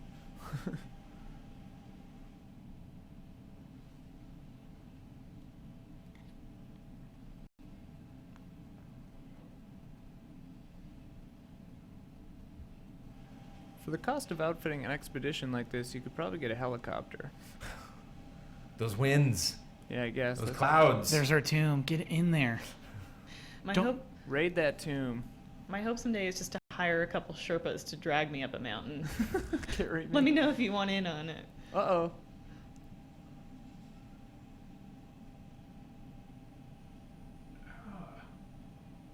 For the cost of outfitting an expedition like this, you could probably get a helicopter. Those winds. Yeah, I guess. Those that's- clouds. There's our tomb. Get in there. My Don't- hope Raid that tomb. my hope someday is just to hire a couple Sherpas to drag me up a mountain. Carry Let me know if you want in on it. Uh-oh.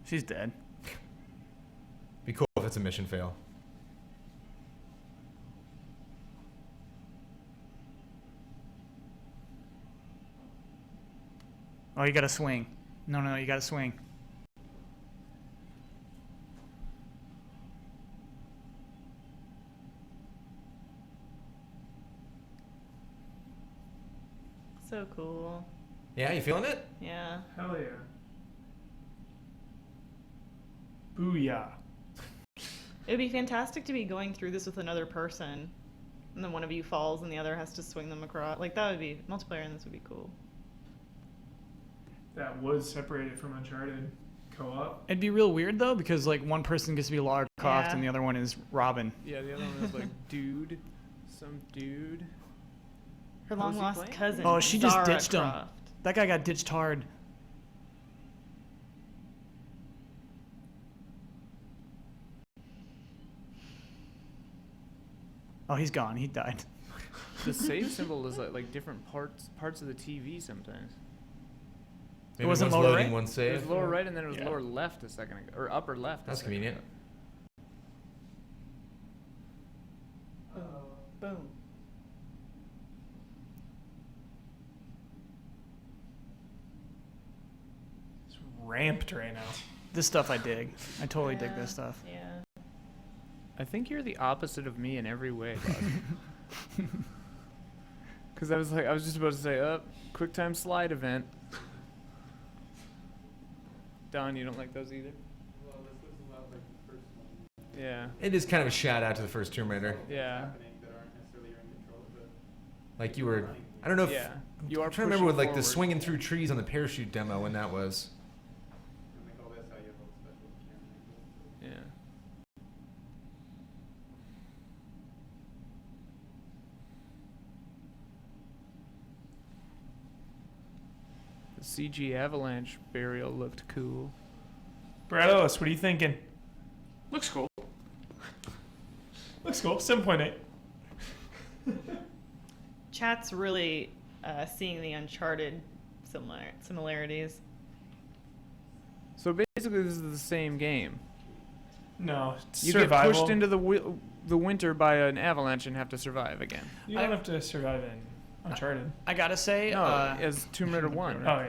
She's dead. Be cool if it's a mission fail. Oh, you gotta swing. No, you gotta swing. So cool. Yeah, you feeling it? Yeah. Hell yeah. Booyah. It would be fantastic to be going through this with another person, and then one of you falls and the other has to swing them across. Like, that would be multiplayer, and this would be cool. That was separated from Uncharted co-op. It'd be real weird though, because like one person gets to be Lara Croft Yeah. and the other one is Robin. Yeah, the other one was like, dude. Some dude. Her Who's long he lost playing? cousin. Oh, she just Zara ditched him. Croft. That guy got ditched hard. Oh, he's gone. He died. The save symbol is like different parts of the TV sometimes. Maybe wasn't one's lower loading, right? one It save. was lower right and then it was Yeah. lower left a second ago. Or upper left. a That's second convenient. ago. Boom. It's ramped right now. This stuff I dig. I totally dig this stuff. Yeah. I think you're the opposite of me in every way, Doug. Because I was just about to say, quick time slide event. Don, you don't like those either? Well, this looks a lot like the first one. Yeah. It is kind of a shout out to the first Tomb Raider. Yeah. Happening that aren't necessarily your control, but Like you were, I don't know if, Yeah. You are I'm trying to remember with like the pushing swinging through trees on the parachute demo when that was. and like all that's how you have all the special camera angles. Yeah. The CG avalanche burial looked cool. Brad Ellis, what are you thinking? Looks cool. Looks cool. 7.8. Chat's really seeing the Uncharted similarities. So basically, this is the same game. No, it's You survival. get pushed into the the winter by an avalanche and have to survive again. You don't have to survive in Uncharted. I gotta say, No, as Tomb Raider 1. Oh,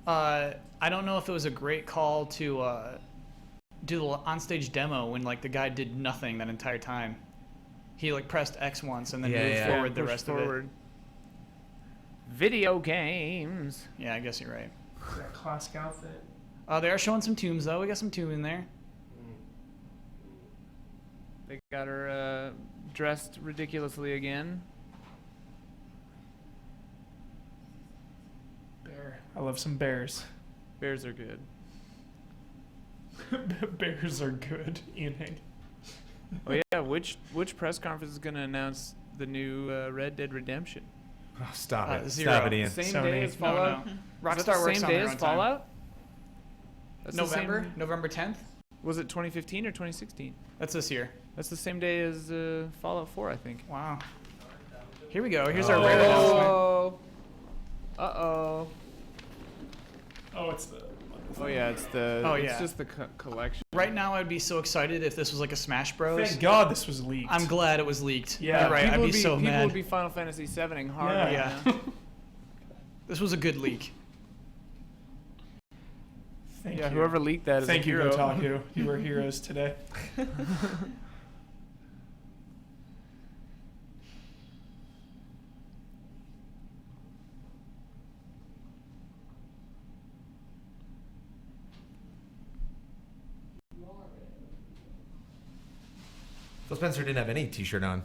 yeah. I don't know if it was a great call to do the onstage demo when like the guy did nothing that entire time. He like pressed X once and then moved forward the Push rest forward. of it. Video games. Yeah, I guess you're right. That classic outfit. They are showing some tombs though. We got some tomb in there. They got her dressed ridiculously again. Bear. I love some bears. Bears are good. Bears are good. Ian Hank. Oh yeah, which press conference is gonna announce the new Red Dead Redemption? Oh, stop it. Zero. Stop it, Ian. Same Sony. day as No, Fallout. no. Is that Rockstar the works same on day their as own time. Fallout. That's the same- November 10th. Was it 2015 or 2016? That's this year. That's the same day as Fallout 4, I think. Wow. Here we go. Here's our rare announcement. Uh-oh. Oh, it's the. Oh yeah, it's the. Oh, it's yeah. just the collection. Right now, I'd be so excited if this was like a Smash Bros. Thank God this was leaked. I'm glad it was leaked. Yeah. You're right. People I'd would be so people mad. would be Final Fantasy 7ing hard. Yeah. right Yeah. now. This was a good leak. Thank Yeah, you. whoever leaked that is Thank a you, hero. Kotaku. You were heroes today. Phil Spencer didn't have any T-shirt on.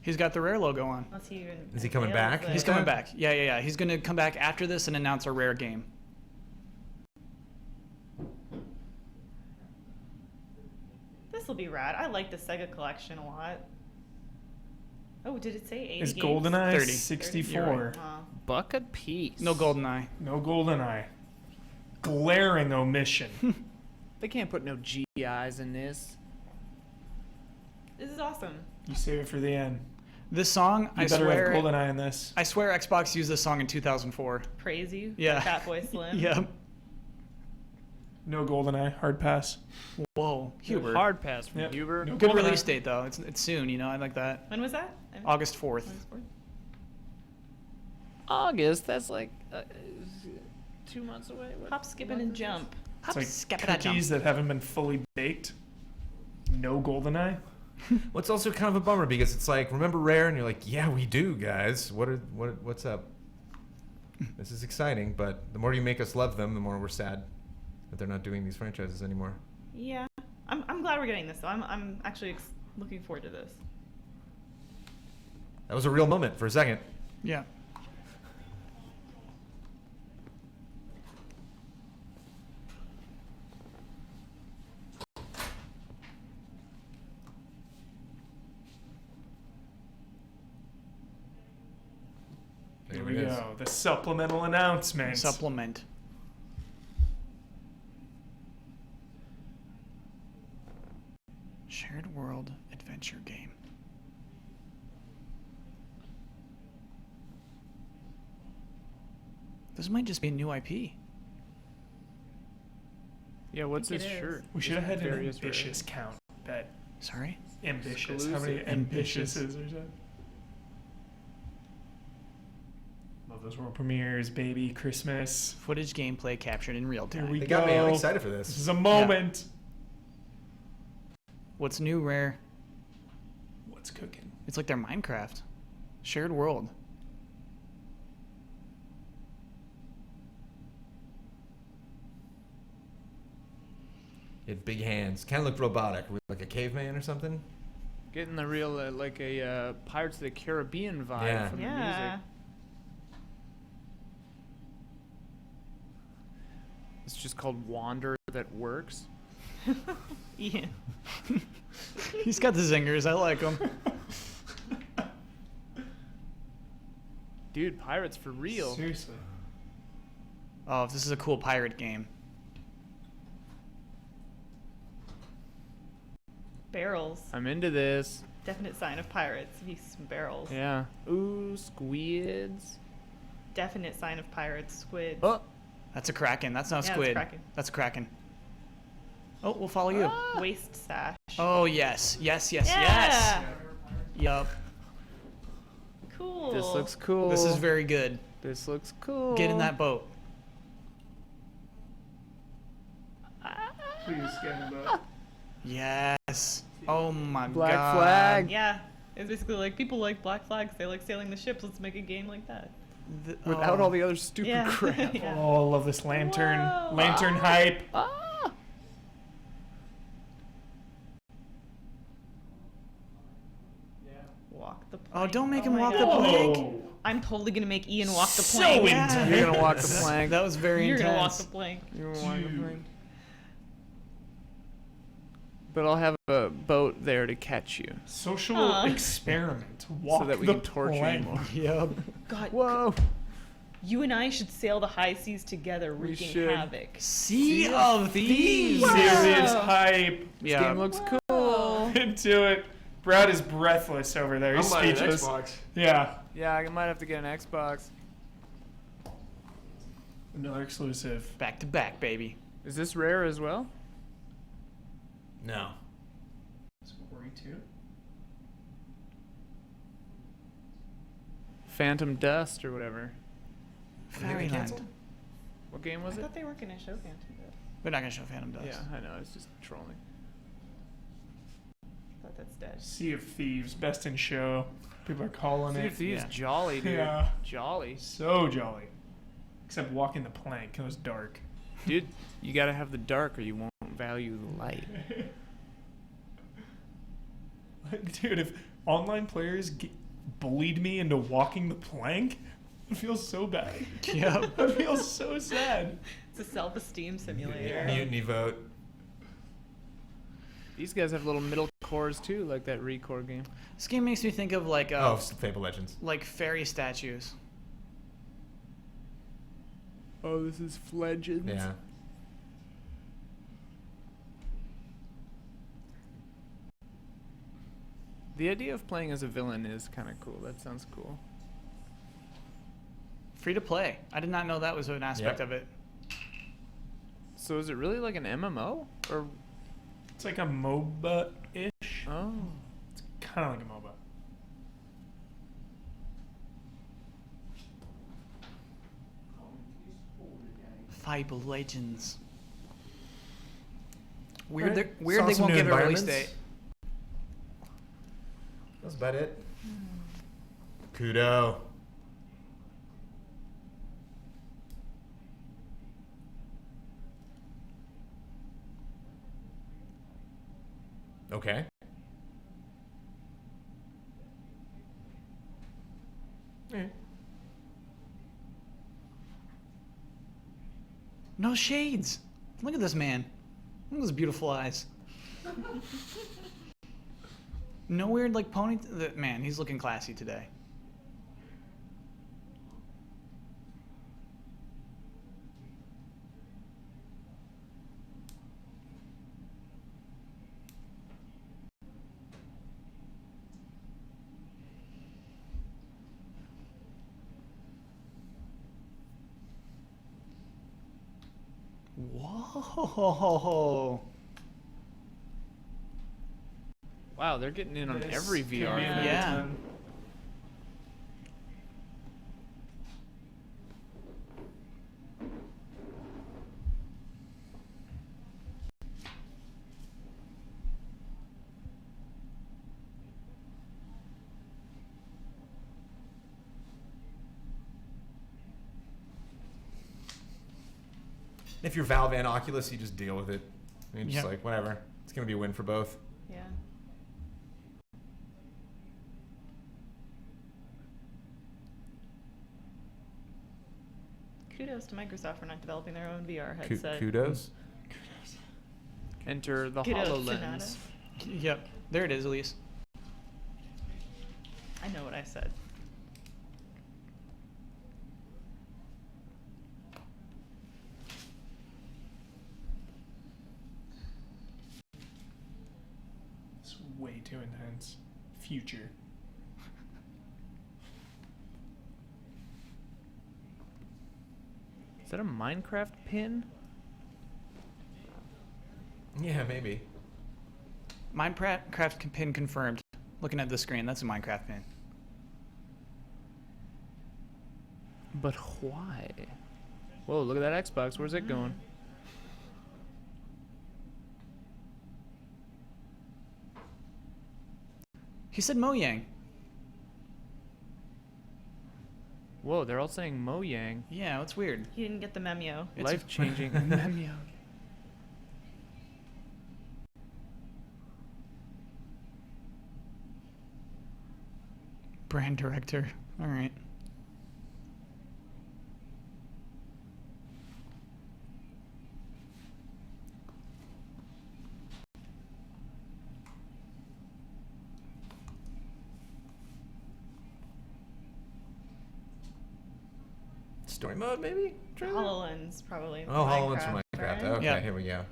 He's got the Rare logo on. Unless he even Is he coming unveils back? it. He's Yeah. coming back. Yeah. He's gonna come back after this and announce a Rare game. This will be rad. I like the Sega collection a lot. Oh, did it say 80 Is games? GoldenEye 30. 64? Wow. Buck a piece. No GoldenEye. No GoldenEye. Glaring omission. They can't put no GIs in this. This is awesome. You save it for the end. This song, You I better swear, have GoldenEye in this. I swear, Xbox used this song in 2004. Praise you. Yeah. Fatboy Slim. Yeah. No GoldenEye. Hard pass. Whoa, Hubert. Hard pass from Yep. Huber. No Good GoldenEye. release date though. It's soon. You know, I like that. When was that? August 4th. August. That's like 2 months away. What Hop, skipping, and jump. It's like skip it, jump. cookies that haven't been fully baked. No GoldenEye. Well, it's also kind of a bummer because it's like, remember Rare? And you're like, yeah, we do, guys. What's up? This is exciting, but the more you make us love them, the more we're sad that they're not doing these franchises anymore. Yeah. I'm glad we're getting this though. I'm actually looking forward to this. That was a real moment for a second. Yeah. Here There we it is. go. The supplemental announcement. Supplement. Shared world adventure game. This might just be a new IP. Yeah, what's think his it is. shirt? We should have had an Various ambitious count. Bet. Sorry? Ambitious. How many Exclusive. ambitious is there? Love those world premieres, baby. Christmas. Footage gameplay captured in real Here time. we They go. got me. I'm excited for This this. is a moment. What's new, Rare? What's cooking? It's like their Minecraft. Shared world. He had big hands. Kind of looked robotic. Like a caveman or something. Getting the real like a Pirates of the Caribbean vibe Yeah. from the Yeah. music. It's just called Wander That Works. Ian. He's got the zingers. I like him. Dude, pirates for real. Seriously. Oh, this is a cool pirate game. Barrels. I'm into this. Definite sign of pirates. If you see some barrels. Yeah. Ooh, squids. Definite sign of pirates. Squid. Oh, That's a kraken. That's not a Yeah, it's squid. kraken. That's a kraken. Oh, we'll follow you. Waist sash. Oh yes, yes, yes, Yeah. yes. Yup. Cool. This looks cool. This is very good. This looks cool. Get in that boat. Please scan the boat. Yes. Oh my Black god. flag. Yeah. It's basically like people like black flags. They like sailing the ships. Let's make a game like that. Without oh. all the other stupid Yeah. crap. Yeah. Oh, I love this lantern. Whoa. Lantern hype. Ah! Walk the plank. Oh, don't make him my walk the God. plank. Whoa. I'm totally gonna make Ian walk the So plank. intense. You're gonna walk the plank. That was very You're intense. gonna walk the plank. You're gonna walk the Dude. plank. But I'll have a boat there to catch you, Social Aw. experiment. Walk so that we the can torture plank. you more. Yep. God, Whoa! you and I should sail the high seas together, We wreaking should. havoc. Sea of Thieves. Wow. Serious hype. This Yeah. game looks cool. Into it. Brad is breathless over there. He's I'm buying an speechless. Xbox. Yeah. Yeah, I might have to get an Xbox. Another exclusive. Back to back, baby. Is this rare as well? No. Ori 2. Phantom Dust or whatever. Fairyland. What game I was it? thought they were gonna show Phantom Dust. We're not gonna show Phantom Dust. Yeah, I know. It's just trolling. I thought that's dead. Sea of Thieves. Best in show. People are calling Sea it. of Thieves, Yeah. jolly, dude. Yeah. Jolly. So jolly. Except walking the plank. It was dark. Dude, you gotta have the dark or you won't value the light. Dude, if online players bullied me into walking the plank, I feel so bad. Yep. I feel so sad. It's a self-esteem simulator. Mutiny vote. These guys have little middle cores too, like that Recore game. This game makes me think of like Oh, Fable Legends. like fairy statues. Oh, this is Flegends. Yeah. The idea of playing as a villain is kind of cool. That sounds cool. Free to play. I did not know that was an aspect Yep. of it. So is it really like an MMO? Or It's like a MOBA-ish. oh, Kind of like a MOBA. Fable Legends. Weird. Alright, Weird. saw They some won't new give a release environments. date. That's about it. Kudo. Okay. No shades. Look at this man. Look at those beautiful eyes. No weird like pony. Man, he's looking classy today. Whoa. wow, they're getting in on This every could be VR. an thing. Yeah. item. If you're Valve and Oculus, you just deal with it. You're just Yep. like, whatever. It's going to be a win for both. Yeah. Kudos to Microsoft for not developing their own VR headset. Kudos. Enter the Kudos, HoloLens. Sonata. Yep. There it is, Elise. I know what I said. It's way too intense. Future. Is that a Minecraft pin? Yeah, maybe. Minecraft pin confirmed. Looking at the screen, that's a Minecraft pin. But why? Whoa, look at that Xbox. Where's it going? He said Mojang. Whoa, they're all saying Mojang. Yeah, that's weird. He didn't get the memo. It's- Life-changing. Memo. Brand director. All right. Story mode, maybe? Trailer? HoloLens, probably. Oh, HoloLens from Minecraft. right? Okay, Yeah. here we go.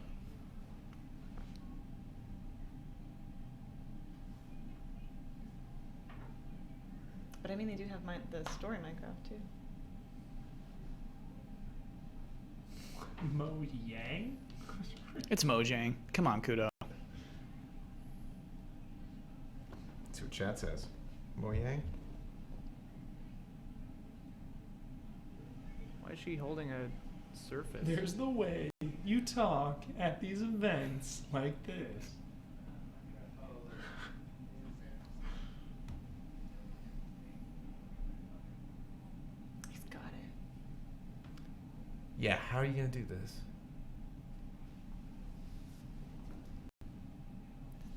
But I mean, they do have the story Minecraft too. Mo Yang? It's Mojang. Come on, Kudo. Let's see what chat says. Mojang? Why is she holding a surface? There's the way you talk at these events like this. He's got it. Yeah, how are you going to do this?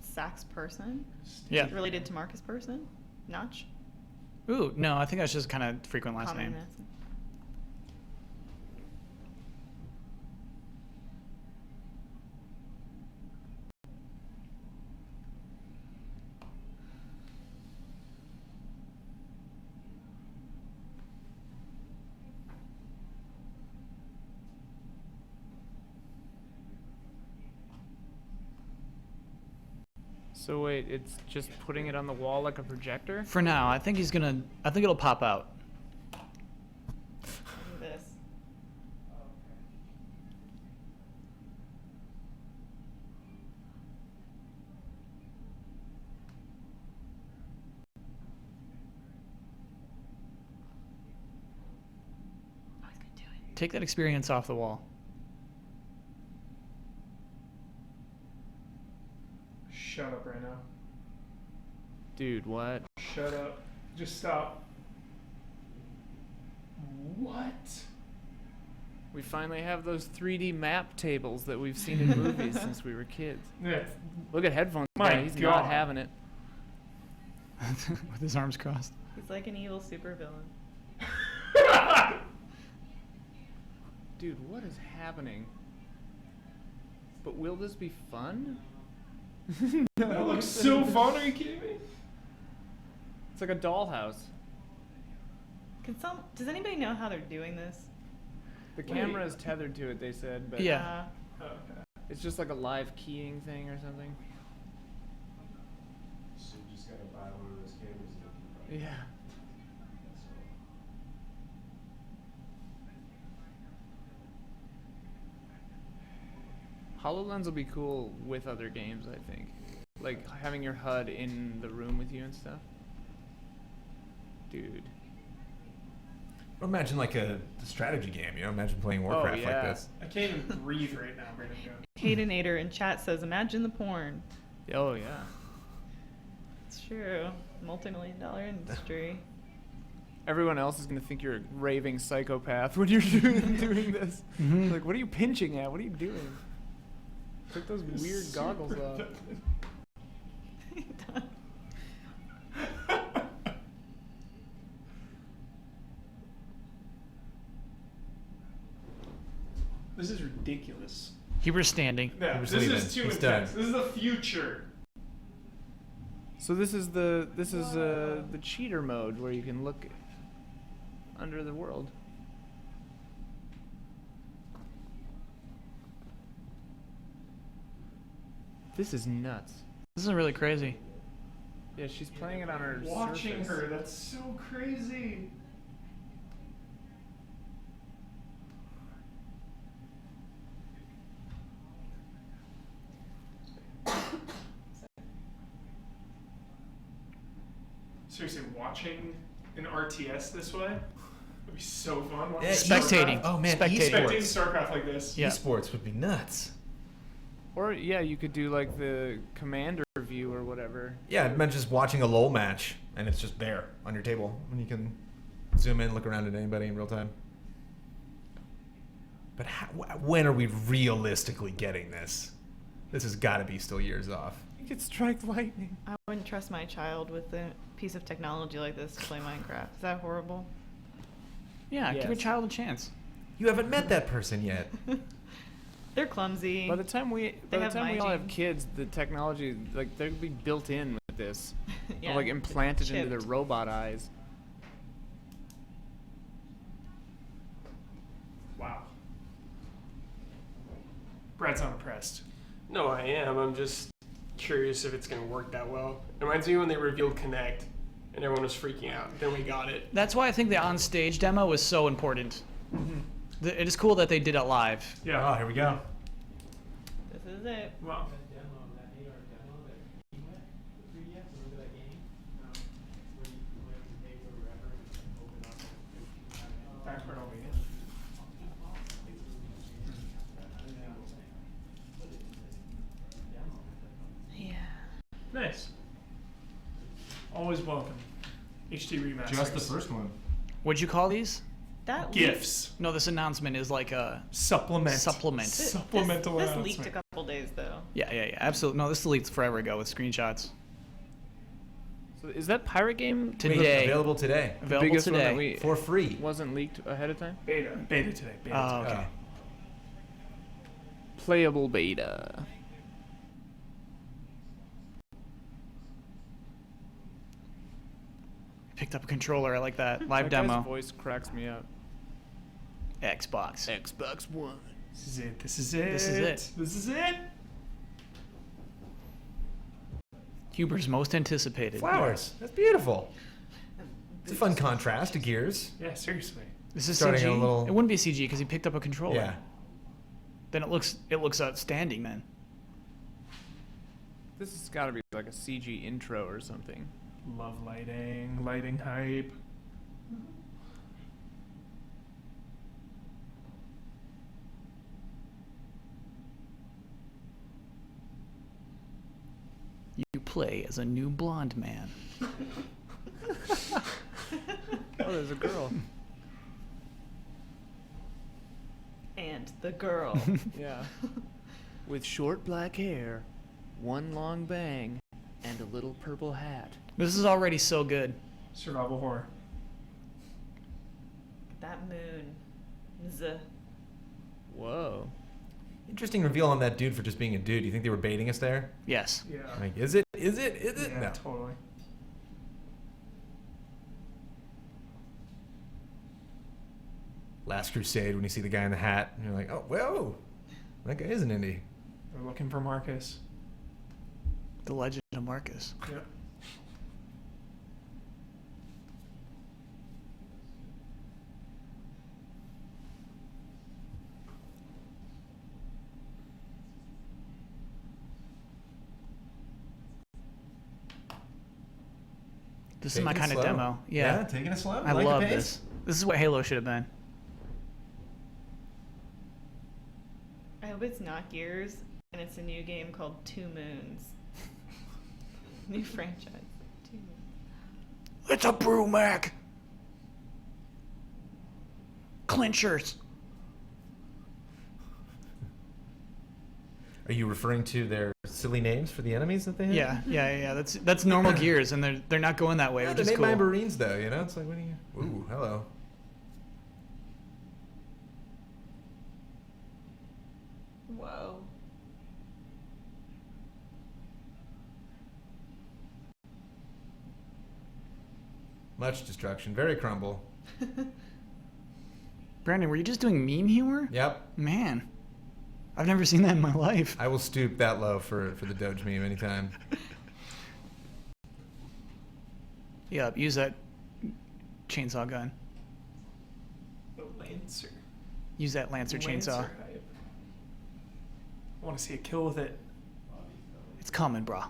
Sax Person? Yeah. Related to Marcus Person? Notch? Ooh, no, I think that's just kind of frequent last Common name. last name. So wait, it's just putting it on the wall like a projector? For now, I think I think it'll pop out. Do this. Oh, he's gonna do it. Take that experience off the wall. Shut up right now. Dude, what? Shut up. Just stop. What? We finally have those 3D map tables that we've seen in movies since we were kids. Yeah. Look at headphones. My guy. He's God. not having it. With his arms crossed. He's like an evil supervillain. Dude, what is happening? But will this be fun? That looks so fun. Are you kidding me? It's like a dollhouse. Does anybody know how they're doing this? The camera is tethered to it, they said, but Yeah. Okay. it's just like a live keying thing or something. So you just gotta buy one of those cameras that you buy. Yeah. HoloLens will be cool with other games, I think. Like having your HUD in the room with you and stuff. Dude. Or imagine like a strategy game, you know? Imagine playing Warcraft like yeah. this. I can't even breathe right now, Brandon. Haydenator in chat says, imagine the porn. Oh, yeah. It's true. Multi-million-dollar industry. Everyone else is going to think you're a raving psychopath when you're doing this. Mhm. Like, what are you pinching at? What are you doing? Take those weird goggles off. This is ridiculous. He was standing. Yeah, was this leaving. is too He's intense. done. This is the future. So this is the cheater mode where you can look under the world. This is nuts. This is really crazy. Yeah, she's playing it on her Watching Surface. her, that's so crazy. Seriously, watching an RTS this way would be so fun. Watching Yeah, Spectating. Oh man, Spectating. Spectating esports. StarCraft like this. Yeah. Esports would be nuts. Or yeah, you could do like the commander view or whatever. Yeah, it meant just watching a LoL match, and it's just there on your table, and you can zoom in, look around at anybody in real time. But when are we realistically getting this? This has got to be still years off. You could strike lightning. I wouldn't trust my child with a piece of technology like this to play Minecraft. Is that horrible? Yeah, give your Yes. child a chance. You haven't met that person yet. They're clumsy. By the time we have all have hygiene. kids, the technology like they'll be built in with this, Yeah, or like implanted into their chipped. robot eyes. Wow. Brad's not impressed. No, I am. I'm just curious if it's going to work that well. It reminds me when they revealed Kinect and everyone was freaking out. Then we got it. That's why I think the on-stage demo was so important. It is cool that they did it live. Yeah. Oh, here we go. This is it. Wow. That's where it'll be. Yeah. Nice. Always welcome. HD remasters. Just the first one. What'd you call these? That Gifts. No, this announcement is like a Supplement. supplement. Supplemental This announcement. leaked a couple days though. Yeah, absolutely. No, this leaked forever ago with screenshots. So is that pirate game Today. Available today. the Available biggest one today. that we For free. wasn't leaked ahead of time? Beta. Beta today. Beta Oh, today. okay. Playable beta. Picked up a controller. I like that. Live That guy's demo. voice cracks me up. Xbox. Xbox One. This is it. This is it. This is it. This is it. Huber's most anticipated. Flowers. That's beautiful. It's a fun contrast to Gears. Yeah, seriously. This is Starting CG. a little- It wouldn't be CG because he picked up a controller. Yeah. Then it looks outstanding. Then This has got to be like a CG intro or something. Love lighting. Lighting hype. you play as a new blonde man. Oh, there's a girl. And the girl. Yeah. With short black hair, one long bang, and a little purple hat. This is already so good. Survival horror. That moon. Whoa. Interesting reveal on that dude for just being a dude. Do you think they were baiting us there? Yes. Yeah. Like, is it? Is it? Is it? Yeah, No. totally. Last Crusade, when you see the guy in the hat, and you're like, oh, whoa, that guy is an indie. They're looking for Marcus. The Legend of Marcus. Yep. This is my Taking it kind of slow. demo. Yeah. Taking it slow. I like love the pace. this. This is what Halo should have been. I hope it's not Gears and it's a new game called Two Moons. New franchise. Two Moons. It's a Brumac. Clinchers. Are you referring to their silly names for the enemies that they have? Yeah. That's normal Gears, and they're not going that way, Yeah, which they is made cool. my Marines though. You know, it's like, what do you? Ooh, hello. Whoa. Much destruction. Very crumble. Brandon, were you just doing meme humor? Yep. Man, I've never seen that in my life. I will stoop that low for the Doge meme anytime. Yeah, use that chainsaw gun. The Lancer. Use that Lancer chainsaw. hype. I want to see a kill with it. It's coming, brah.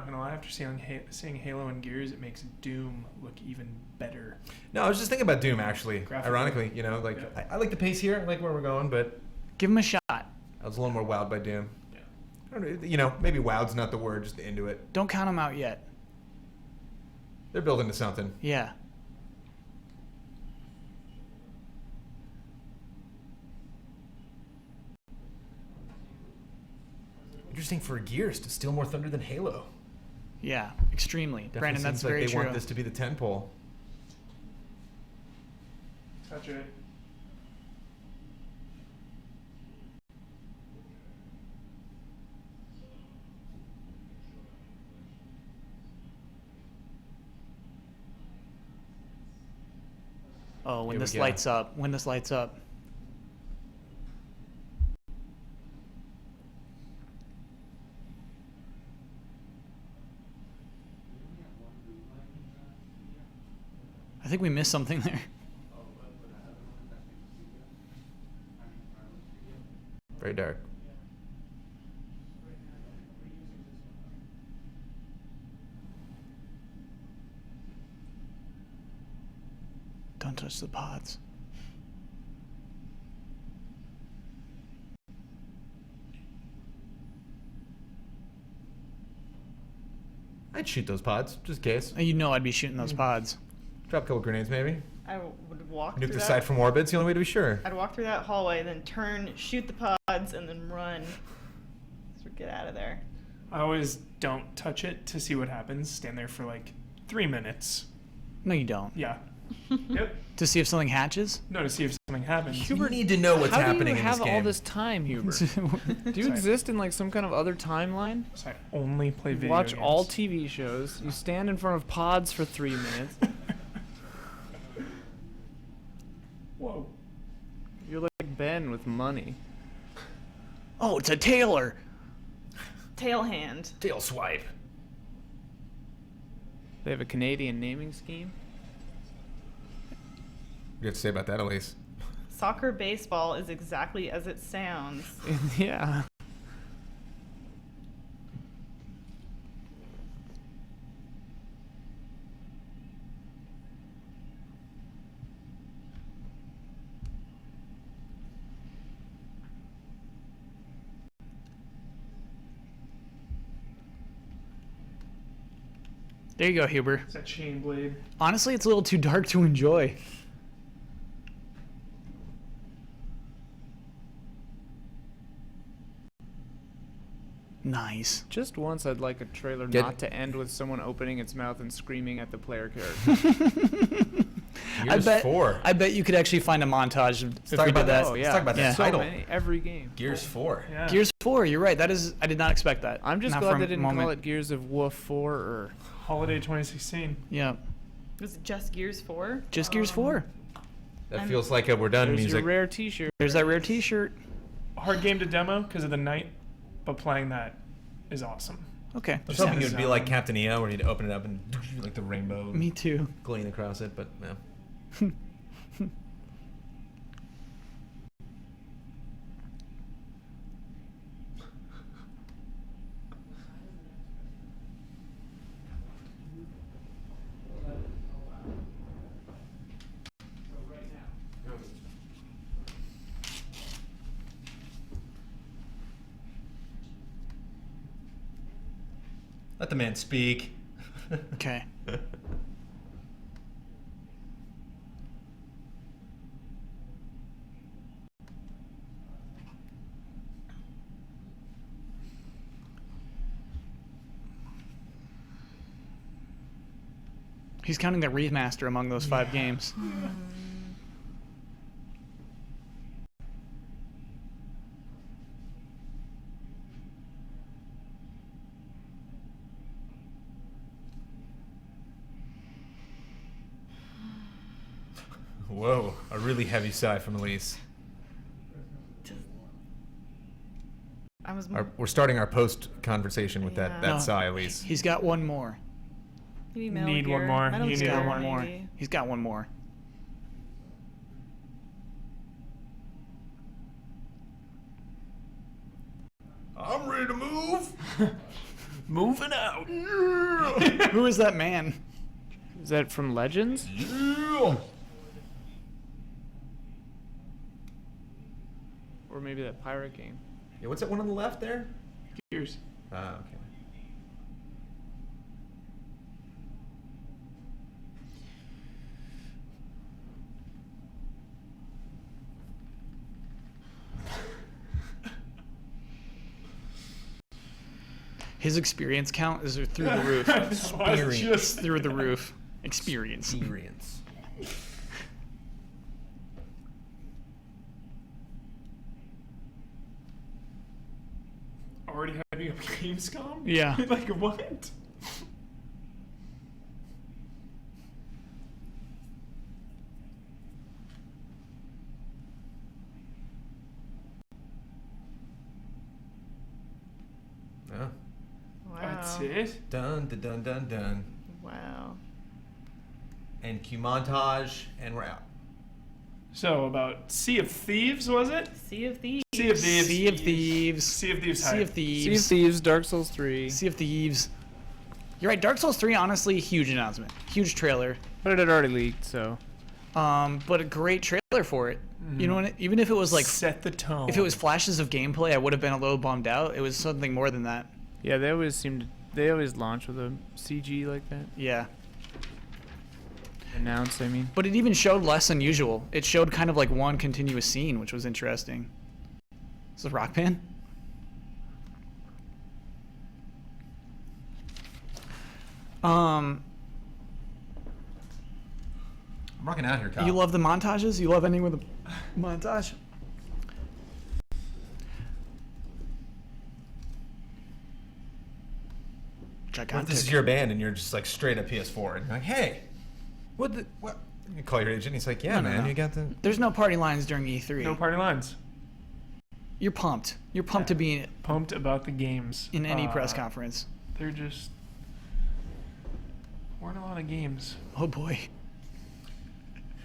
gonna lie. After seeing Halo and Gears, it makes Doom look even better. No, I was just thinking about Doom actually. Graphically. Ironically, you know, like Yeah. I like the pace here. I like where we're going, but Give him a shot. I was a little more wowed by Doom. Yeah. I don't know, you know, maybe wowed's not the word, just into it. Don't count him out yet. They're building to something. Yeah. Interesting for Gears to steal more thunder than Halo. Yeah. Extremely. Definitely Brandon, that's seems like very they true. want this to be the tentpole. Touch it. Oh, when Here we this go. lights up. When this lights up. I think we missed something there. Very dark. Don't touch the pods. I'd shoot those pods, just in case. You know I'd be shooting those pods. Drop a couple grenades, maybe. I would walk Nuke through the that. side from orbit. It's the only way to be sure. I'd walk through that hallway, then turn, shoot the pods, and then run. So get out of there. I always don't touch it to see what happens. Stand there for like 3 minutes. No, you don't. Yeah. Yep. To see if something hatches? No, to see if something happens. You need to know what's How happening do you in have this game. all this time, Hubert? Do you Sorry. exist in like some kind of other timeline? So I only play You video watch games. all TV shows. You stand in front of pods for 3 minutes. Whoa. You're like Ben with money. Oh, it's a Taylor. Tail hand. Tail swipe. They have a Canadian naming scheme. What do you have to say about that, Elise? Soccer baseball is exactly as it sounds. Yeah. There you go, Huber. It's that chain blade. Honestly, it's a little too dark to enjoy. Nice. Just once, I'd like a trailer Get- not to end with someone opening its mouth and screaming at the player character. Gears 4. I bet you could actually find a montage if talk we about did that. that. Oh Let's yeah, talk about that Yeah. so title. many, every game. Gears 4. Yeah. Gears 4, you're right. That is, I did not expect that. I'm just Not glad for they a didn't call moment. it Gears of War 4 or Holiday 2016. Yeah. Was it just Gears 4? Just Gears 4. That feels like a we're done there's music. your rare T-shirt. There's that rare T-shirt. Hard game to demo because of the night, but playing that is awesome. Okay. I was Just hoping it has, would be like Captain EO, where you'd open it up and like the rainbow Me too. gleaming across it, but no. Let the man speak. Okay. He's counting the remaster among those 5 games. Whoa, a really heavy sigh from Elise. I was. We're starting our post conversation with that Yeah. No. sigh, Elise. He's got one more. Maybe Metal Need one Gear. more. Metal You He's need Gear, got one one more. maybe. He's got one more. I'm ready to move. Moving out. Who is that man? Is that from Legends? Or maybe that pirate game. Yeah, what's that one on the left there? Gears. Ah, okay. His experience count is through the roof. Experience. Through the roof. Experience. Experience. Already having a Gamescom? Yeah. Like what? Yeah. Wow. That's it? Dun dun dun dun dun. Wow. And cue montage, and we're out. So about Sea of Thieves, was it? Sea of Thieves. Sea of Thieves. Sea of Thieves. Sea of Thieves. Sea hype. of Thieves. Sea of Thieves, Dark Souls 3. Sea of Thieves. You're right. Dark Souls 3, honestly, huge announcement. Huge trailer. But it had already leaked, so. But a great trailer for it. You know what? Even if it was like, Set the tone. if it was flashes of gameplay, I would have been a little bummed out. It was something more than that. Yeah, they always launch with a CG like that. Yeah. Announce, I mean. But it even showed less than usual. It showed kind of like one continuous scene, which was interesting. Is this a rock band? I'm rocking out here, Kyle. You love the montages? You love ending with a montage? What Gigantic. if this is your band and you're just like straight up PS4 and you're like, hey, what? You call your agent. He's like, yeah, No, man, no. you got the. There's no party lines during E3. No party lines. You're pumped. You're pumped to be Pumped about the games. in any press conference. They're just weren't a lot of games. Oh boy.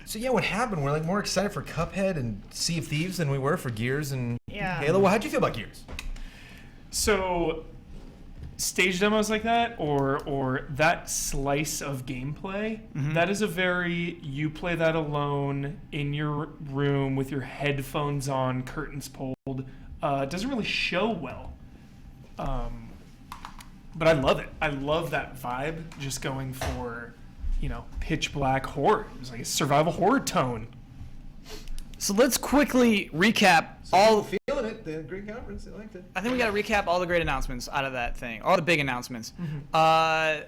So yeah, what happened? We're like more excited for Cuphead and Sea of Thieves than we were for Gears and Yeah. Halo. Well, how'd you feel about Gears? So stage demos like that or that slice of gameplay, that is a very you play that alone in your room with your headphones on, curtains pulled. It doesn't really show well. But I love it. I love that vibe, just going for, pitch black horror. It's like a survival horror tone. So let's quickly recap all. Feeling it. The Green Conference, they liked it. I think we got to recap all the great announcements out of that thing, all the big announcements. The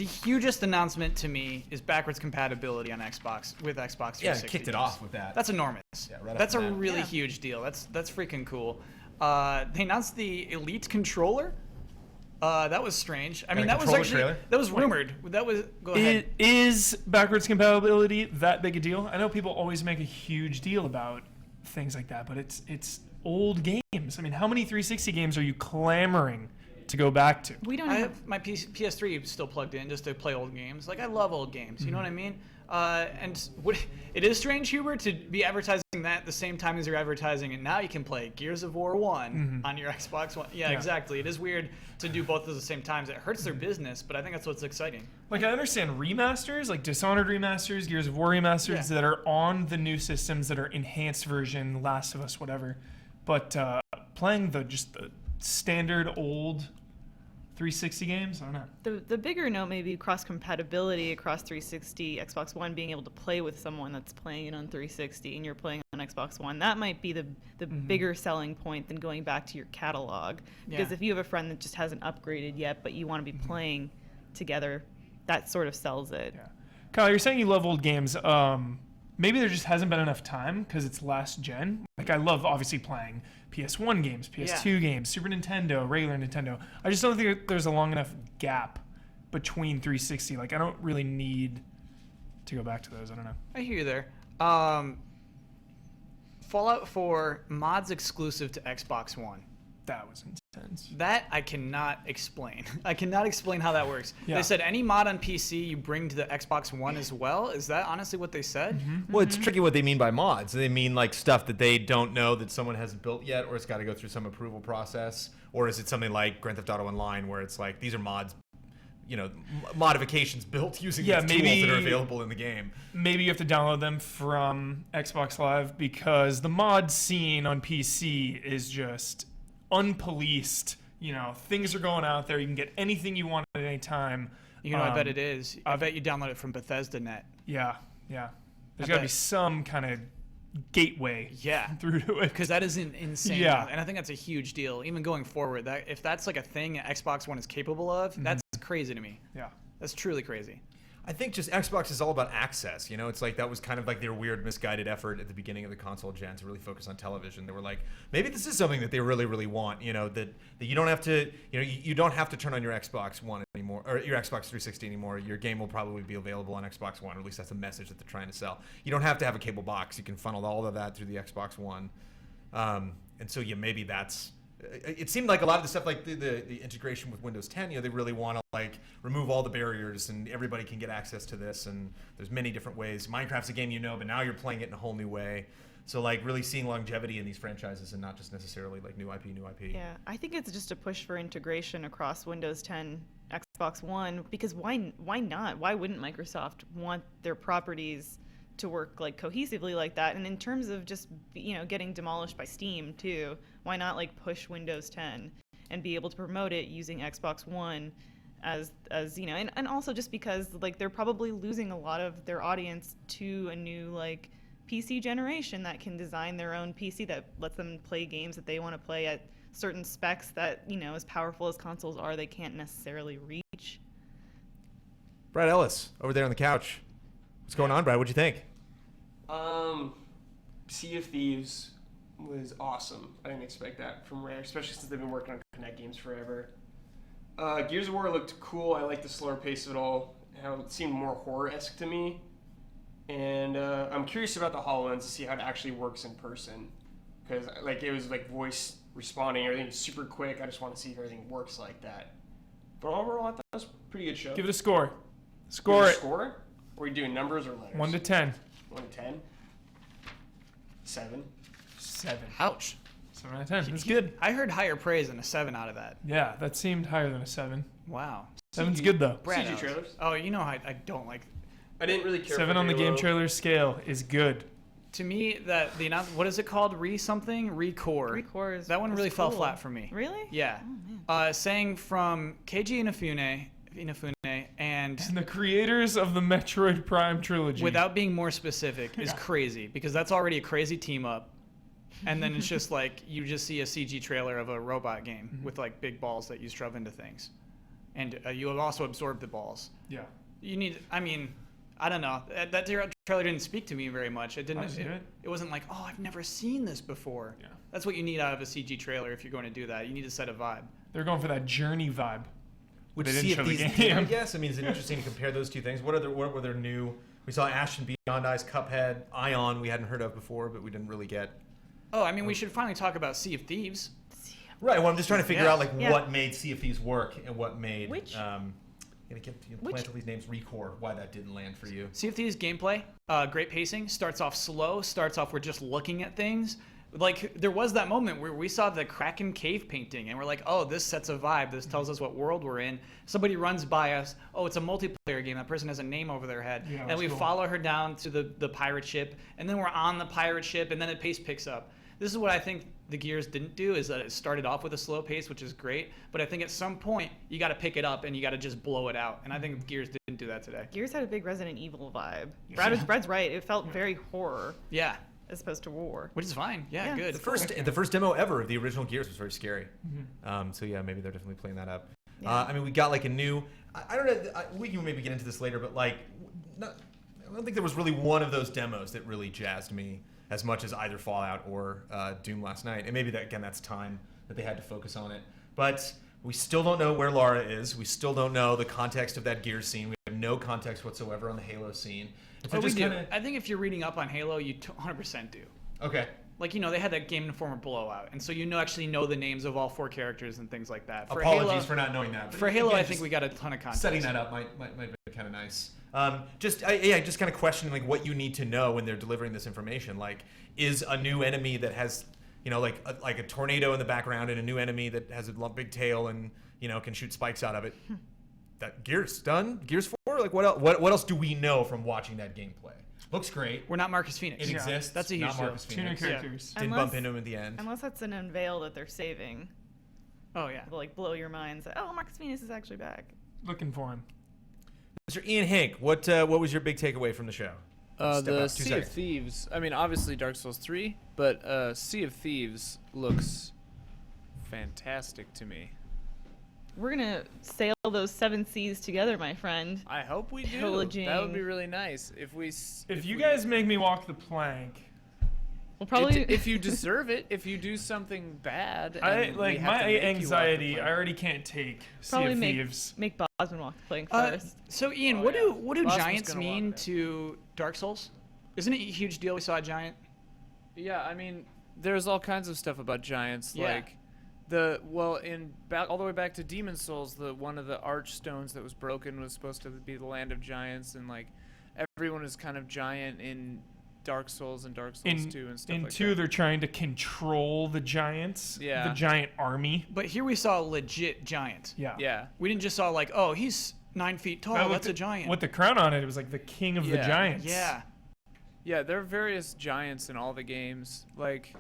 hugest announcement to me is backwards compatibility on Xbox with Xbox 360. Yeah, kicked it off with that. That's enormous. Yeah, right That's off a the bat. really Yeah. huge deal. That's freaking cool. They announced the Elite controller. That was strange. I mean, a that was controller actually trailer? that was rumored. That was go ahead. Is backwards compatibility that big a deal? I know people always make a huge deal about things like that, but it's old games. I mean, how many 360 games are you clamoring to go back to? We don't I have. have my PS3 still plugged in just to play old games. Like I love old games. You know what I mean? And it is strange, Hubert, to be advertising that the same time as you're advertising it. Now you can play Gears of War 1 on your Xbox One. Yeah, exactly. It is weird to do both at the same time. It hurts their business, but I think that's what's exciting. Like, I understand remasters, like Dishonored remasters, Gears of War remasters that are on the new systems that are enhanced version, Last of Us, whatever. But playing the standard old 360 games, I don't know. The bigger note may be cross compatibility across 360, Xbox One, being able to play with someone that's playing it on 360 and you're playing on Xbox One. That might be the bigger selling point than going back to your catalog. Because Yeah. if you have a friend that just hasn't upgraded yet, but you want to be playing together, that sort of sells it. Yeah. Kyle, you're saying you love old games. Maybe there just hasn't been enough time because it's last gen. Like, I love obviously playing PS1 games, PS2 games, Super Nintendo, regular Nintendo. I just don't think there's a long enough gap between 360. Like, I don't really need to go back to those. I don't know. I hear you there. Fallout 4 mods exclusive to Xbox One. That was sense. That I cannot explain. I cannot explain how that works. Yeah. They said any mod on PC you bring to the Xbox One as well. Is that honestly what they said? Well, it's tricky what they mean by mods. They mean like stuff that they don't know that someone hasn't built yet, or it's got to go through some approval process, or is it something like Grand Theft Auto Online where it's like these are mods, modifications built using these tools that are available in the game. Maybe you have to download them from Xbox Live because the mod scene on PC is just unpoliced. Things are going out there. You can get anything you want at any time. I bet it is. I bet you download it from Bethesda Net. Yeah. There's got to be some kind of gateway through to it. Because that is insane. Yeah. And I think that's a huge deal. Even going forward, that if that's like a thing Xbox One is capable of, that's crazy to me. Yeah. That's truly crazy. I think just Xbox is all about access. It's like that was kind of like their weird misguided effort at the beginning of the console gen to really focus on television. They were like, maybe this is something that they really, really want. That you don't have to, you don't have to turn on your Xbox One anymore or your Xbox 360 anymore. Your game will probably be available on Xbox One, or at least that's a message that they're trying to sell. You don't have to have a cable box. You can funnel all of that through the Xbox One. And so maybe that's. It seemed like a lot of the stuff, like the integration with Windows 10, they really want to like remove all the barriers and everybody can get access to this. And there's many different ways. Minecraft's a game but now you're playing it in a whole new way. So like really seeing longevity in these franchises and not just necessarily like new IP. Yeah, I think it's just a push for integration across Windows 10, Xbox One, because why not? Why wouldn't Microsoft want their properties to work like cohesively like that? And in terms of just getting demolished by Steam too, why not like push Windows 10 and be able to promote it using Xbox One as and also just because like they're probably losing a lot of their audience to a new like PC generation that can design their own PC that lets them play games that they want to play at certain specs that as powerful as consoles are, they can't necessarily reach. Brad Ellis over there on the couch. What's going on, Brad? What'd you think? Sea of Thieves was awesome. I didn't expect that from Rare, especially since they've been working on Kinect games forever. Gears of War looked cool. I liked the slower pace of it all. How it seemed more horror-esque to me. And I'm curious about the HoloLens to see how it actually works in person. Because it was like voice responding, everything's super quick. I just want to see if everything works like that. But overall, I thought it was a pretty good show. Give it a score. Score it. Score? Are we doing numbers or letters? 1 to 10. 1 to 10? 7. 7. Ouch. 7 out of 10. That's good. I heard higher praise than a 7 out of that. Yeah, that seemed higher than a 7. Wow. 7's good though. Brad CG knows. trailers? Oh, I don't like. I didn't really care 7 for on the Halo. game trailer scale is good. To me, what is it called? Recore. Recore is That one really fell flat for me. Really? Yeah. Oh, man. Saying from Keiji Inafune, and And the creators of the Metroid Prime trilogy. without being more specific is crazy, because that's already a crazy team up. And then it's just like you just see a CG trailer of a robot game with like big balls that you shove into things, and you will also absorb the balls. Yeah. I don't know. That trailer didn't speak to me very much. It didn't. I see it. It wasn't like, oh, I've never seen this before. Yeah. That's what you need out of a CG trailer if you're going to do that. You need to set a vibe. They're going for that journey vibe. Which They didn't Sea show of the Thieves game. did, I guess. Is it interesting to compare those two things? What were their new? We saw Ash and Beyond Eyes, Cuphead, Ion. We hadn't heard of before, but we didn't really get. Oh, we should finally talk about Sea of Thieves. Right. Well, I'm just trying to figure Yeah. out Yeah. what made Sea of Thieves work and what made. Which- Gonna get Which- plant all these names. Recore. Why that didn't land for you? Sea of Thieves gameplay, great pacing. Starts off slow. Starts off we're just looking at things. Like there was that moment where we saw the Kraken cave painting, and we're like, "Oh, this sets a vibe. This tells us what world we're in." Somebody runs by us. Oh, it's a multiplayer game. That person has a name over their head, Yeah, and that's we cool. follow her down to the pirate ship, and then we're on the pirate ship, and then the pace picks up. This is what I think the Gears didn't do, is that it started off with a slow pace, which is great, but I think at some point you got to pick it up and you got to just blow it out, and I think Gears didn't do that today. Gears had a big Resident Evil vibe. Brad's right. It felt very horror Yeah, as opposed to war. which is fine. Yeah, Yeah. good. The first demo ever of the original Gears was very scary. So yeah, maybe they're definitely playing that up. Yeah. We got like a new. I don't know. We can maybe get into this later, but I don't think there was really one of those demos that really jazzed me as much as either Fallout or Doom last night. And maybe that's time that they had to focus on it. But we still don't know where Lara is. We still don't know the context of that Gears scene. We have no context whatsoever on the Halo scene. And so But we just do. kinda- I think if you're reading up on Halo, you 100% do. Okay. Like, they had that Game Informer blowout, and so actually know the names of all 4 characters and things like that. For Apologies Halo, for not knowing that. For Halo, Again, I think we got a ton of context. setting that up might be kind of nice. Just kind of questioning like what you need to know when they're delivering this information. Like, is a new enemy that has like a tornado in the background and a new enemy that has a big tail and can shoot spikes out of it. That Gears 4. Like what else do we know from watching that gameplay? Looks great. We're not Marcus Phoenix. It exists. That's a huge not deal. Marcus 2 new Phoenix. characters. Didn't bump into him at the end. Unless that's an unveil that they're saving. Oh yeah. It'll, like, blow your minds. Oh, Marcus Phoenix is actually back. Looking for him. Mr. Ian Hink, what was your big takeaway from the show? Step The up, 2 Sea seconds. of Thieves. I mean, obviously Dark Souls 3, but Sea of Thieves looks fantastic to me. We're gonna sail those 7 seas together, my friend. I hope we do. Pillaging. That would be really nice If you guys make me walk the plank, We'll probably. if you deserve it, if you do something bad, I and we like have to my make you walk the anxiety. plank. I already can't take Sea probably of make Thieves. Bosman walk the plank Uh, first. so Ian, Oh, what yeah. do Bosman's giants gonna walk mean it. to Dark Souls? Isn't it a huge deal we saw a giant? Yeah, I mean, there's all kinds of stuff about giants, Yeah. like all the way back to Demon Souls, one of the archstones that was broken was supposed to be the land of giants, and like everyone is kind of giant in Dark Souls and Dark Souls 2 and stuff In like 2, that. they're trying to control the giants. Yeah. The giant army. But here we saw a legit giant. Yeah. Yeah. We didn't just saw like, oh, he's 9 feet tall. With That's the- a giant. With the crown on it, it was like the king of the Yeah. giants. Yeah. Yeah, there are various giants in all the games. Like,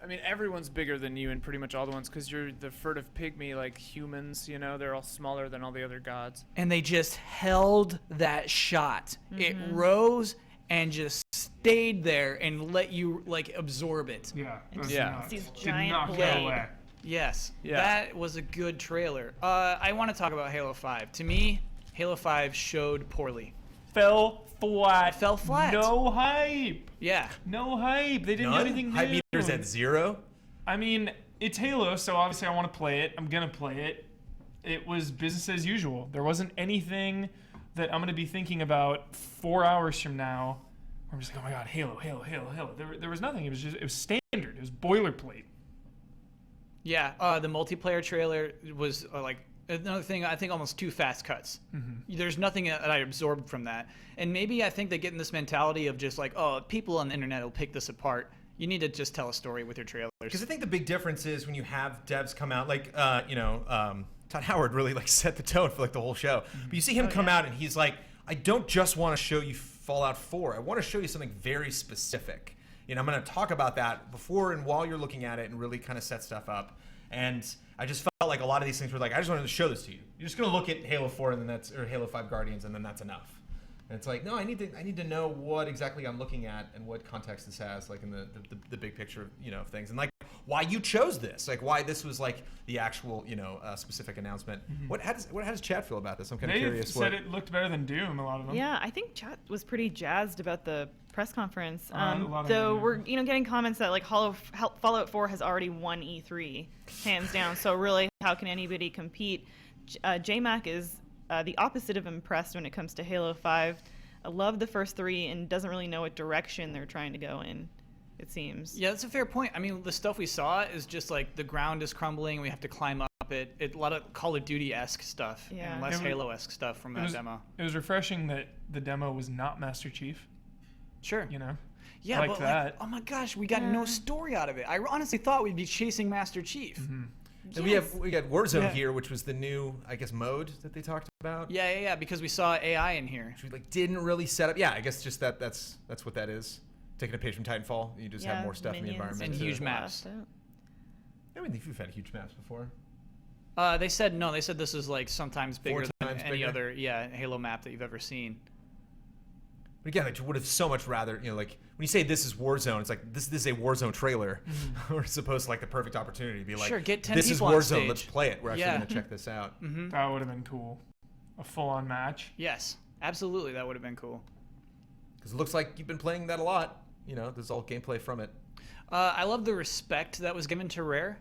I mean, everyone's bigger than you in pretty much all the ones because you're the furtive pygmy, like humans, they're all smaller than all the other gods. And they just held that shot. It rose and just stayed there and let you like absorb it. Yeah. it was Yeah. nuts. These Did giant not go blade. away. Yes. Yeah. That was a good trailer. I want to talk about Halo 5. To me, Halo 5 showed poorly. Fell flat. Fell flat. No hype. Yeah. No hype. They didn't do None? anything Hype new. meters at 0. I mean, it's Halo, so obviously I want to play it. I'm going to play it. It was business as usual. There wasn't anything that I'm going to be thinking about 4 hours from now. Where I'm just like, oh my god, Halo, Halo, Halo, Halo. There was nothing. It was standard. It was boilerplate. Yeah. The multiplayer trailer was like another thing. I think almost 2 fast cuts. There's nothing that I absorbed from that. And maybe I think they get in this mentality of just like, oh, people on the internet will pick this apart. You need to just tell a story with your trailers. Because I think the big difference is when you have devs come out, like, Todd Howard really like set the tone for like the whole show. But you see him come out and he's like, I don't just want to show you Fallout 4. I want to show you something very specific. I'm going to talk about that before and while you're looking at it and really kind of set stuff up. And I just felt like a lot of these things were like, I just wanted to show this to you. You're just going to look at Halo 4 and then or Halo 5 Guardians and then that's enough. And it's like, no, I need to know what exactly I'm looking at and what context this has, like in the big picture of things, and like why you chose this, like why this was like the actual specific announcement. How does Chad feel about this? I'm kind of They curious. said it looked better than Doom, a lot of them. Yeah, I think Chat was pretty jazzed about the press conference. A lot of Though them, we're getting comments that like Fallout 4 has already won E3 hands down. So really, how can anybody compete? JMac is the opposite of impressed when it comes to Halo 5. I love the first 3 and doesn't really know what direction they're trying to go in, it seems. Yeah, that's a fair point. I mean, the stuff we saw is just like the ground is crumbling and we have to climb up it. A lot of Call of Duty-esque stuff Yeah. and less It was- Halo-esque stuff from that demo. It was refreshing that the demo was not Master Chief. Sure. Yeah, like but that. like, oh my gosh, we got no story out of it. I honestly thought we'd be chasing Master Chief. And we got Warzone here, which was the new, I guess, mode that they talked about. Yeah, because we saw AI in here. Which we like didn't really set up. Yeah, I guess just that's what that is. Taking a page from Titanfall, you just have more stuff in the minions environment. And to- huge maps. blast out. I mean, you've had huge maps before. They said no. They said this is like sometimes bigger than times any bigger? other Halo map that you've ever seen. But again, I would have so much rather, like when you say this is Warzone, it's like this is a Warzone trailer. We're supposed to like the perfect opportunity to be like, Sure, get 10 this is people on Warzone. stage. Let's play it. We're actually Yeah. going to check this out. That would have been cool. A full-on match. Yes, absolutely, that would have been cool. Because it looks like you've been playing that a lot. There's all gameplay from it. I love the respect that was given to Rare.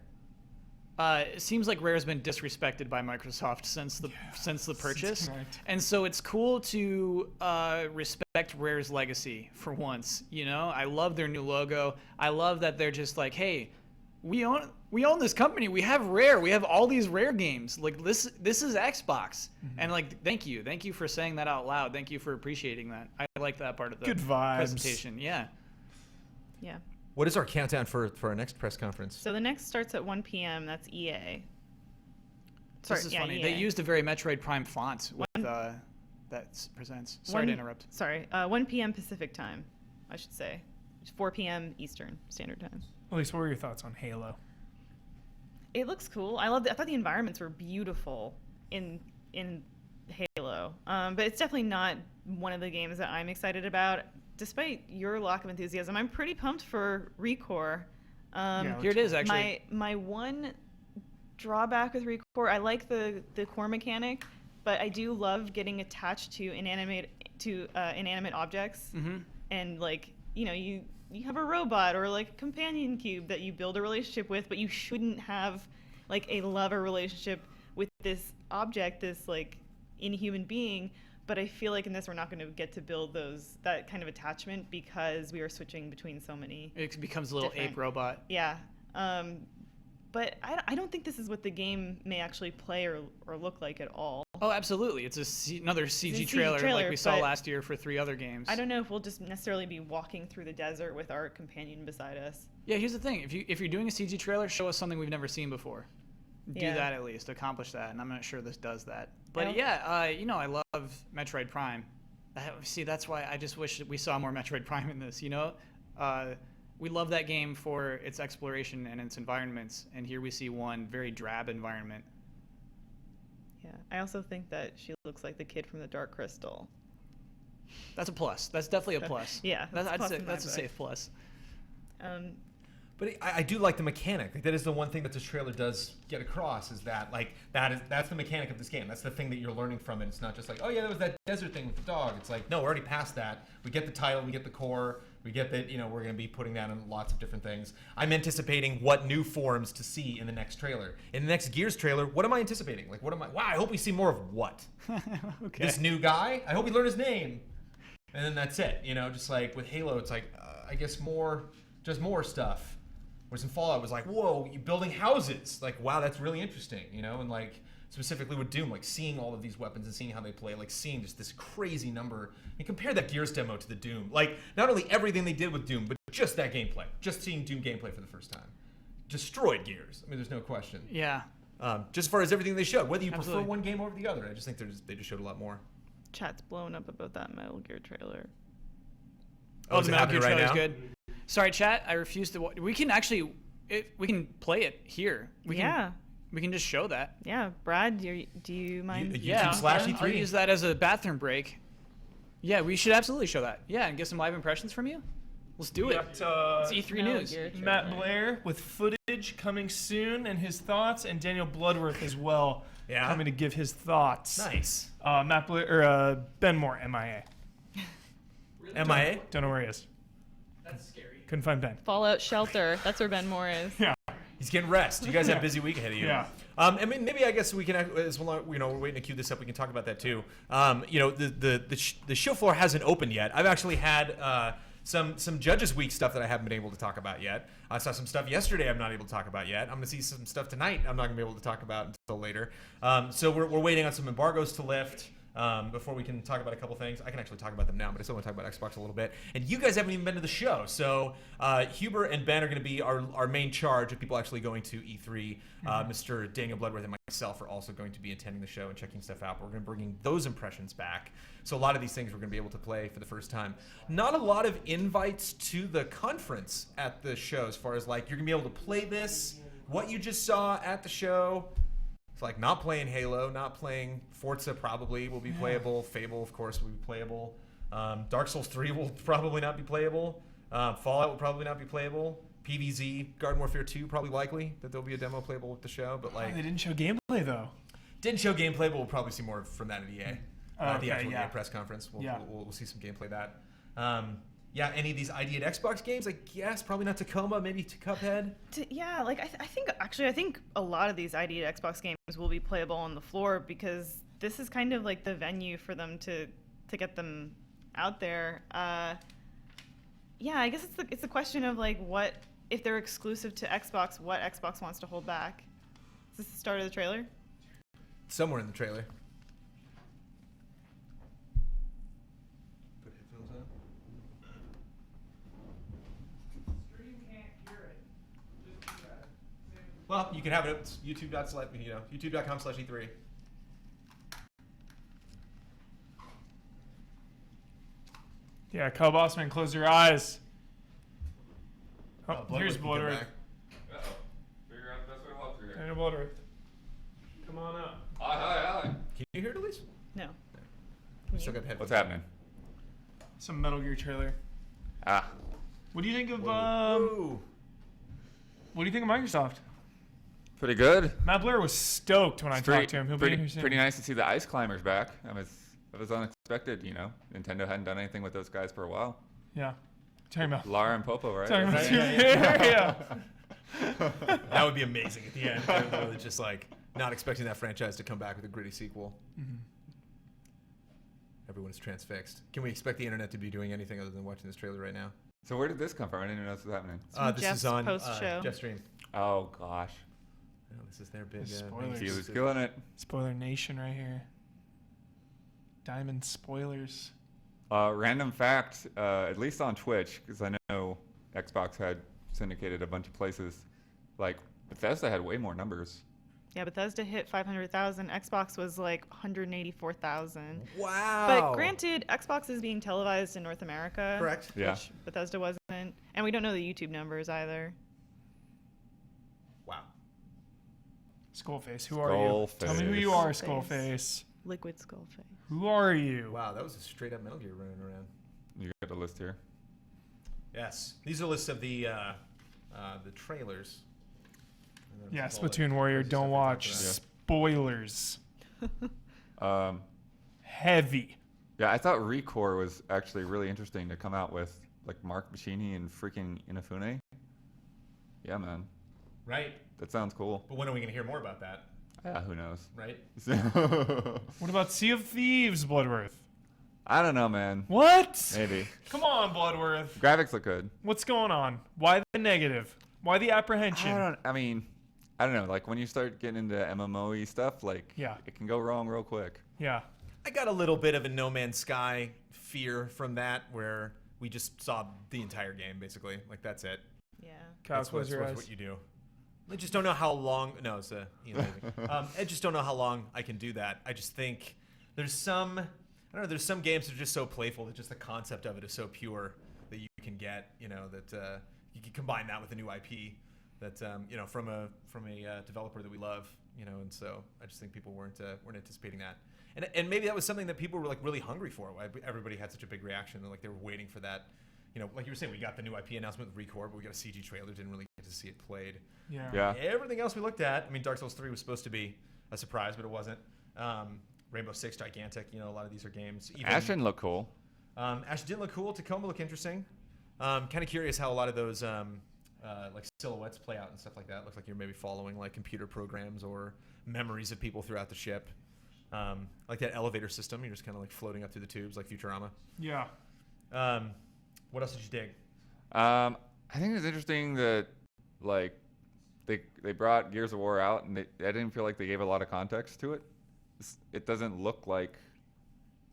It seems like Rare's been disrespected by Microsoft since the purchase, correct. and so it's cool to respect Rare's legacy for once. You know, I love their new logo. I love that they're just like, hey, we own this company. We have Rare. We have all these Rare games. Like this is Xbox, and like thank you for saying that out loud. Thank you for appreciating that. I like that part of the Good vibes. presentation. Yeah. Yeah. What is our countdown for our next press conference? So the next starts at 1 p.m. That's EA. Sorry, This is yeah, funny. EA. They used a very Metroid Prime font with that presents. Sorry to interrupt. 1 p.m. Pacific time, I should say. 4 p.m. Eastern Standard Time. Elise, what were your thoughts on Halo? It looks cool. I thought the environments were beautiful in Halo, but it's definitely not one of the games that I'm excited about. Despite your lack of enthusiasm, I'm pretty pumped for ReCore. Here it is, actually. My one drawback with ReCore, I like the core mechanic, but I do love getting attached to inanimate objects, and like you have a robot or like a companion cube that you build a relationship with, but you shouldn't have like a lover relationship with this object, this like inhuman being. But I feel like in this we're not going to get to build that kind of attachment because we are switching between so many. It becomes a little ape robot. Yeah. But I don't think this is what the game may actually play or look like at all. Oh, absolutely. It's another CG It's a CG trailer like trailer, we saw but last year for 3 other games. I don't know if we'll just necessarily be walking through the desert with our companion beside us. Yeah, here's the thing. If you're doing a CG trailer, show us something we've never seen before. Do Yeah. that at least. Accomplish that. And I'm not sure this does that. But don't- yeah, I love Metroid Prime. See, that's why I just wish that we saw more Metroid Prime in this, we love that game for its exploration and its environments, and here we see one very drab environment. Yeah. I also think that she looks like the kid from the Dark Crystal. That's a plus. That's definitely a plus. Yeah, that's a I'd plus say in my that's a book. safe plus. But I do like the mechanic. Like that is the one thing that this trailer does get across is that that's the mechanic of this game. That's the thing that you're learning from it. It's not just like, oh yeah, there was that desert thing with the dog. It's like, no, we're already past that. We get the title, we get the core, we get that we're going to be putting that in lots of different things. I'm anticipating what new forms to see in the next trailer. In the next Gears trailer, what am I anticipating? Like wow, I hope we see more of what? Okay. This new guy? I hope we learn his name. And then that's it. Just like with Halo, it's like I guess just more stuff. Whereas in Fallout, it was like, whoa, you building houses. Like, wow, that's really interesting, And like, specifically with Doom, like seeing all of these weapons and seeing how they play, like seeing just this crazy number. And compare that Gears demo to the Doom. Like, not only everything they did with Doom, but just that gameplay. Just seeing Doom gameplay for the first time. Destroyed Gears. I mean, there's no question. Yeah. Just as far as everything they showed. Whether you Absolutely. prefer one game over the other, I just think they just showed a lot more. Chat's blown up about that Metal Gear trailer. Oh, is the it Metal Gear happening right trailer is now? good. Sorry, chat. I refuse to. We can actually, we can play it here. We can just show that. Yeah, Brad, do you mind? YouTube slash E3. I'll use that as a bathroom break. Yeah, we should absolutely show that. Yeah, and get some live impressions from you. Let's do We it. got, It's E3 Metal news. Gear Matt trailer. Blair with footage coming soon and his thoughts, and Daniel Bloodworth as well coming to give his thoughts. Nice. Matt Blair or Ben Moore, MIA. MIA? Don't know where he is. That's scary. Couldn't find Ben. Fallout Shelter. That's where Ben Moore is. Yeah. He's getting rest. You guys have a busy week ahead of you. Yeah. I mean, maybe I guess we can, as well, we're waiting to queue this up. We can talk about that too. The show floor hasn't opened yet. I've actually had some Judges Week stuff that I haven't been able to talk about yet. I saw some stuff yesterday I'm not able to talk about yet. I'm going to see some stuff tonight I'm not going to be able to talk about until later. So we're waiting on some embargoes to lift. Before we can talk about a couple things. I can actually talk about them now, but I still want to talk about Xbox a little bit. And you guys haven't even been to the show. So Huber and Ben are going to be our main charge of people actually going to E3. Mr. Daniel Bloodworth and myself are also going to be attending the show and checking stuff out. But we're going to be bringing those impressions back. So a lot of these things we're going to be able to play for the first time. Not a lot of invites to the conference at the show as far as like you're going to be able to play this, what you just saw at the show. It's like not playing Halo, not playing Forza probably will be playable. Fable, of course, will be playable. Dark Souls 3 will probably not be playable. Fallout will probably not be playable. PvZ, Garden Warfare 2, probably likely that there'll be a demo playable with the show. But like, They didn't show gameplay though. didn't show gameplay, but we'll probably see more from that at EA. The Okay, actual yeah. EA press conference. We'll see some gameplay of that. yeah, any of these ID at Xbox games, I guess probably not Tacoma, maybe to Cuphead. Yeah, like I think a lot of these ID at Xbox games will be playable on the floor because this is kind of like the venue for them to get them out there. Yeah, I guess it's a question of like what if they're exclusive to Xbox, what Xbox wants to hold back. Is this the start of the trailer? Somewhere in the trailer. Put headphones on. Well, you can have it at youtube.com/E3. Yeah, Kyle Bosman, close your eyes. Oh, Bloodworth here's can come Bloodworth. back. Uh-oh. Figure out the best way to walk through here. Daniel Bloodworth. Come on up. Hi. Can you hear it, Elyse? No. We still got headphones. What's happening? Some Metal Gear trailer. Ah. What do you think of Whoa. What do you think of Microsoft? Pretty good. Matt Blair was stoked when I talked to him. He'll be in here soon. Pretty nice to see the Ice Climbers back. It was unexpected, you know. Nintendo hadn't done anything with those guys for a while. Yeah. Talking about. Lara and Popo, right? Talking about. Yeah. That would be amazing at the end. Really just like not expecting that franchise to come back with a gritty sequel. Mm-hmm. Everyone is transfixed. Can we expect the internet to be doing anything other than watching this trailer right now? So where did this come from? I didn't even know this was happening. from This Jeff's is on post-show. Jeff Stream. Oh, gosh. Oh, this is their big. Spoilers. He was killing it. Spoiler Nation right here. Diamond spoilers. Random fact, at least on Twitch, because I know Xbox had syndicated a bunch of places, like Bethesda had way more numbers. Yeah, Bethesda hit 500,000. Xbox was like 184,000. Wow. But granted, Xbox is being televised in North America. Correct. Yeah. Which Bethesda wasn't. And we don't know the YouTube numbers either. Wow. Skullface, who are you? Tell me who you are, Skullface. Skullface. Liquid Skullface. Who are you? Wow, that was a straight up Metal Gear running around. You got the list here. Yes. These are lists of the trailers. And then Yeah, it's all, like, Splatoon Warrior, crazy don't stuff we watch. talked about. Spoilers. Um, Heavy. yeah, I thought Recore was actually really interesting to come out with, like Mark Bashini and freaking Inafune. Yeah, man. Right. That sounds cool. But when are we going to hear more about that? Yeah, who knows? Right? What about Sea of Thieves, Bloodworth? I don't know, man. What? Maybe. Come on, Bloodworth. Graphics look good. What's going on? Why the negative? Why the apprehension? I don't know. Like when you start getting into MMO-y stuff, like Yeah. it can go wrong real quick. Yeah. I got a little bit of a No Man's Sky fear from that, where we just saw the entire game, basically. Like, that's it. Yeah. Kyle, That's close your eyes. what you do. I just don't know how long. No, it's I just don't know how long I can do that. I just think there's some. I don't know. There's some games that are just so playful that just the concept of it is so pure that you can get. You know that you can combine that with a new IP that you know from a developer that we love. You know, and so I just think people weren't anticipating that. And maybe that was something that people were like really hungry for. Why everybody had such a big reaction. Like they were waiting for that. You know, like you were saying, we got the new IP announcement with Recore, but we got a CG trailer. Didn't really get to see it played. Yeah. Everything else we looked at, I mean, Dark Souls 3 was supposed to be a surprise, but it wasn't. Rainbow Six, gigantic. You know, a lot of these are games. Even, Ash didn't look cool. Ash didn't look cool. Tacoma looked interesting. Kind of curious how a lot of those like silhouettes play out and stuff like that. Looks like you're maybe following like computer programs or memories of people throughout the ship. Like that elevator system, you're just kind of like floating up through the tubes like Futurama. Yeah. What else did you dig? I think it's interesting that like they brought Gears of War out and I didn't feel like they gave a lot of context to it. It doesn't look like,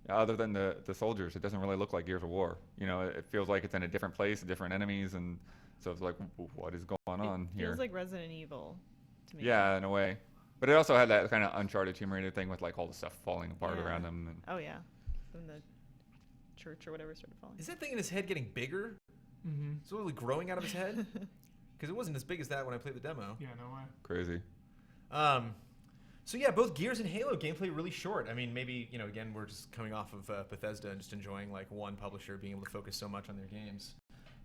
other than the soldiers, it doesn't really look like Gears of War. You know, it feels like it's in a different place, different enemies, and so it's like, what is going on here? Feels like Resident Evil to me. Yeah, in a way. But it also had that kind of Uncharted Tomb Raider thing with like all the stuff falling apart Yeah. around them. And Oh yeah. When the church or whatever started falling. Is that thing in his head getting bigger? Mm-hmm. Is it really growing out of his head? Because it wasn't as big as that when I played the demo. Yeah, no way. crazy. So yeah, both Gears and Halo gameplay really short. I mean, maybe, you know, again, we're just coming off of Bethesda and just enjoying like one publisher being able to focus so much on their games.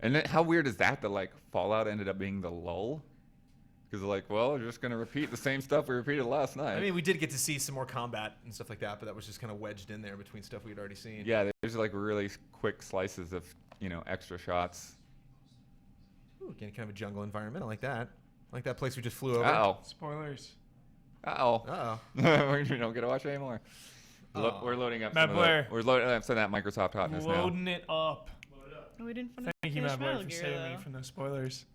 And then how weird is that like Fallout ended up being the lull? Because like, well, we're just gonna repeat the same stuff we repeated last night. I mean, we did get to see some more combat and stuff like that, but that was just kind of wedged in there between stuff we had already seen. yeah, there's like really quick slices of extra shots. Ooh, again, kind of a jungle environment. I like that. I like that place we just flew over. Uh-oh. Spoilers. Uh-oh. Uh-oh. We don't get to watch it anymore. We're loading up Matt some Blair. of the, we're loading up some of that Microsoft hotness now. Loading it up. Oh, we didn't Thank you, finish Matt Blair, Metal for Gear, saving me though. from those spoilers.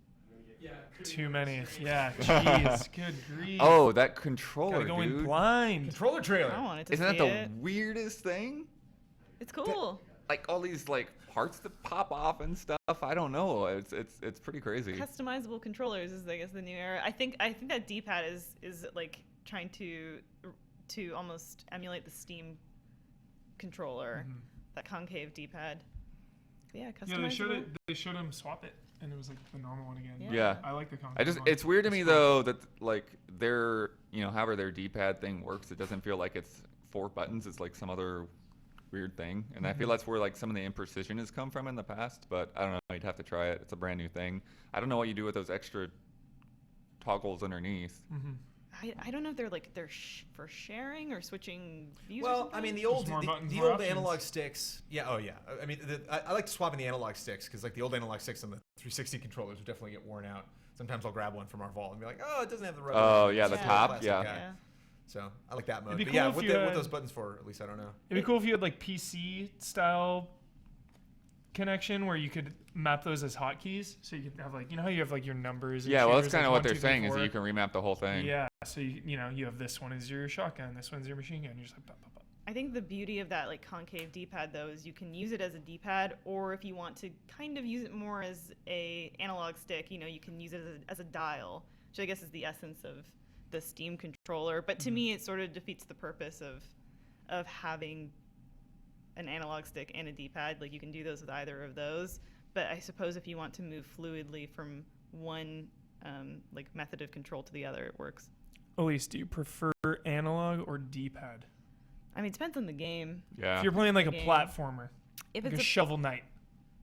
Too many. Yeah, jeez. Good grief. Oh, that controller, Gotta go in dude. blind. Controller trailer. I wanted to Isn't see that the it. weirdest thing? It's cool. Like all these like parts that pop off and stuff. I don't know. It's pretty crazy. Customizable controllers is, I guess, the new era. I think that D-pad is like trying to almost emulate the Steam controller, that concave D-pad. But yeah, customizable. Yeah, they showed him swap it, and it was like the normal one again. Yeah. I like the concave one. It's weird to me though that like their however their D-pad thing works, it doesn't feel like it's 4 buttons. It's like some other weird thing, and I feel that's where like some of the imprecision has come from in the past. But I don't know. You'd have to try it. It's a brand new thing. I don't know what you do with those extra toggles underneath. I don't know if they're for sharing or switching views. or Well, something. I mean, the Just old more buttons, the more old options. analog sticks. Yeah. Oh yeah. I mean, I like swapping the analog sticks because like the old analog sticks on the 360 controllers would definitely get worn out. Sometimes I'll grab one from our vault and be like, oh, it doesn't have the rubber. Oh, yeah, It's the a top, plastic yeah. guy. So I like that mode. It'd be But cool yeah, if what you what had- those buttons for? At least I don't know. It'd be cool if you had like PC style connection where you could map those as hotkeys, so you could have like how you have like your numbers. And Yeah, well, that's triggers, kind of like what 1, they're 2, 3, saying is that 4. you can remap the whole thing. Yeah, so you have this one is your shotgun, this one's your machine gun. You're just like pop, pop, pop. I think the beauty of that like concave D-pad though is you can use it as a D-pad, or if you want to kind of use it more as a analog stick, you can use it as a dial, which I guess is the essence of the Steam controller. But to me, it sort of defeats the purpose of having an analog stick and a D-pad. Like you can do those with either of those. But I suppose if you want to move fluidly from one like method of control to the other, it works. Elise, do you prefer analog or D-pad? I mean, it depends on the game. Yeah. If you're playing like a Game. platformer, If like it's a Shovel Knight.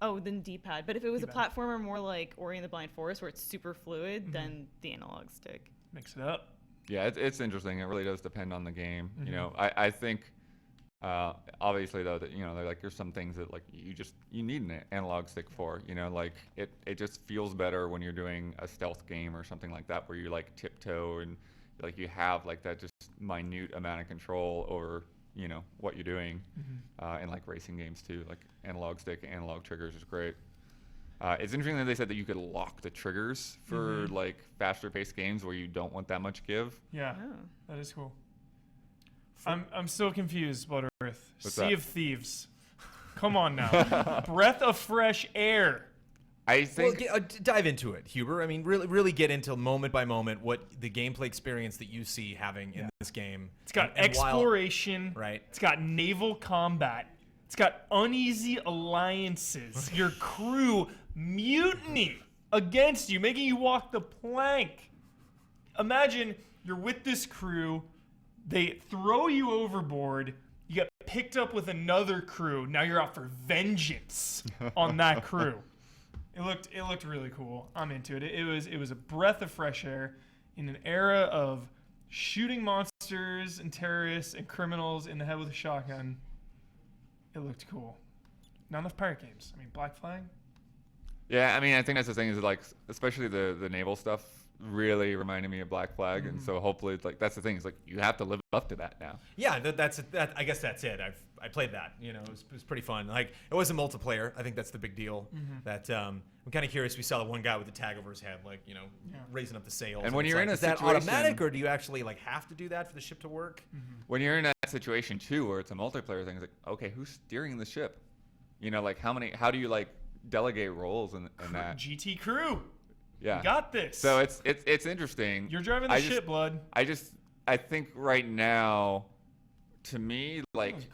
Oh, then D-pad. But if it was D-pad. a platformer more like Ori and the Blind Forest, where it's super fluid, then the analog stick. Mix it up. Yeah, it's interesting. It really does depend on the game. I think obviously though that they're like there's some things that like you need an analog stick for. Like it just feels better when you're doing a stealth game or something like that where you like tiptoe and like you have like that just minute amount of control over what you're doing. And like racing games too, like analog stick, analog triggers is great. It's interesting that they said that you could lock the triggers for like faster paced games where you don't want that much give. Yeah, Oh. that is cool. I'm still confused, Blood Earth. What's Sea that? of Thieves. Come on now. Breath of fresh air. I Well, think dive into it, Huber. I mean, really get into moment by moment what the gameplay experience that you see having in this game. It's got And while- exploration. right. It's got naval combat. It's got uneasy alliances. Your crew mutiny against you, making you walk the plank. Imagine you're with this crew. They throw you overboard. You get picked up with another crew. Now you're out for vengeance on that crew. It looked really cool. I'm into it. It was a breath of fresh air in an era of shooting monsters and terrorists and criminals in the head with a shotgun. It looked cool. Not enough pirate games. I mean, Black Flag. Yeah, I mean, I think that's the thing is like, especially the naval stuff really reminded me of Black Flag, and so hopefully, it's like that's the thing is like you have to live up to that now. Yeah, that. I guess that's it. I played that. It was pretty fun. Like it wasn't multiplayer. I think that's the big deal. That I'm kind of curious. We saw the one guy with the tag over his head, like raising up the sails. And when it's you're like, in a is that situation- automatic, or do you actually like have to do that for the ship to work? When you're in that situation too, where it's a multiplayer thing, it's like okay, who's steering the ship? Like how do you like delegate roles in that? GT crew. Yeah, You got this. So it's interesting. You're driving the ship, Blood. I think right now, to me, like Those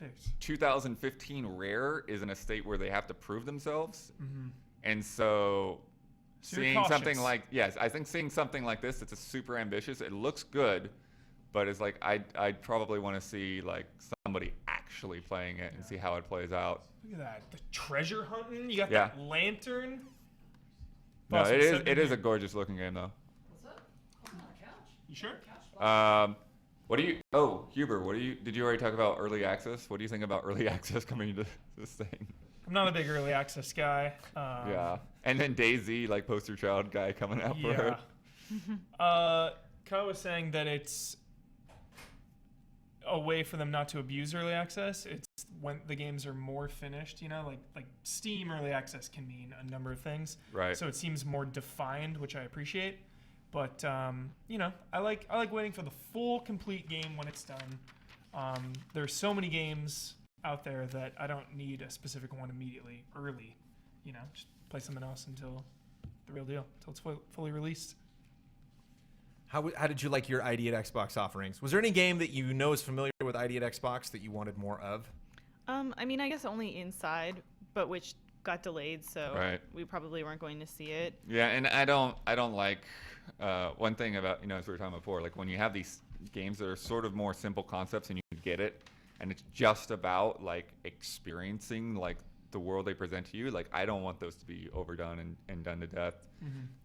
graphics. 2015 Rare is in a state where they have to prove themselves, and so So you're seeing something cautious. like I think seeing something like this, it's a super ambitious. It looks good, but it's like I'd probably want to see like somebody actually playing it and see how it plays out. Look at that. The treasure hunting. You got Yeah. that lantern. No, Bosman, it is send it me- is a gorgeous looking game though. You sure? What do you? Oh, Huber, did you already talk about early access? What do you think about early access coming into this thing? I'm not a big early access guy. Yeah. And then Daisy, like poster child guy coming out for her. Kyle was saying that it's a way for them not to abuse early access. It's when the games are more finished, like Steam early access can mean a number of things. Right. So it seems more defined, which I appreciate. But I like waiting for the full complete game when it's done. There's so many games out there that I don't need a specific one immediately early. Just play something else until the real deal, until it's fully released. How did you like your ID at Xbox offerings? Was there any game that is familiar with ID at Xbox that you wanted more of? I mean, I guess only Inside, but which got delayed, so Right. we probably weren't going to see it. Yeah, and I don't like one thing about as we were talking before, like when you have these games that are sort of more simple concepts and you can get it, and it's just about like experiencing like the world they present to you. Like I don't want those to be overdone and done to death.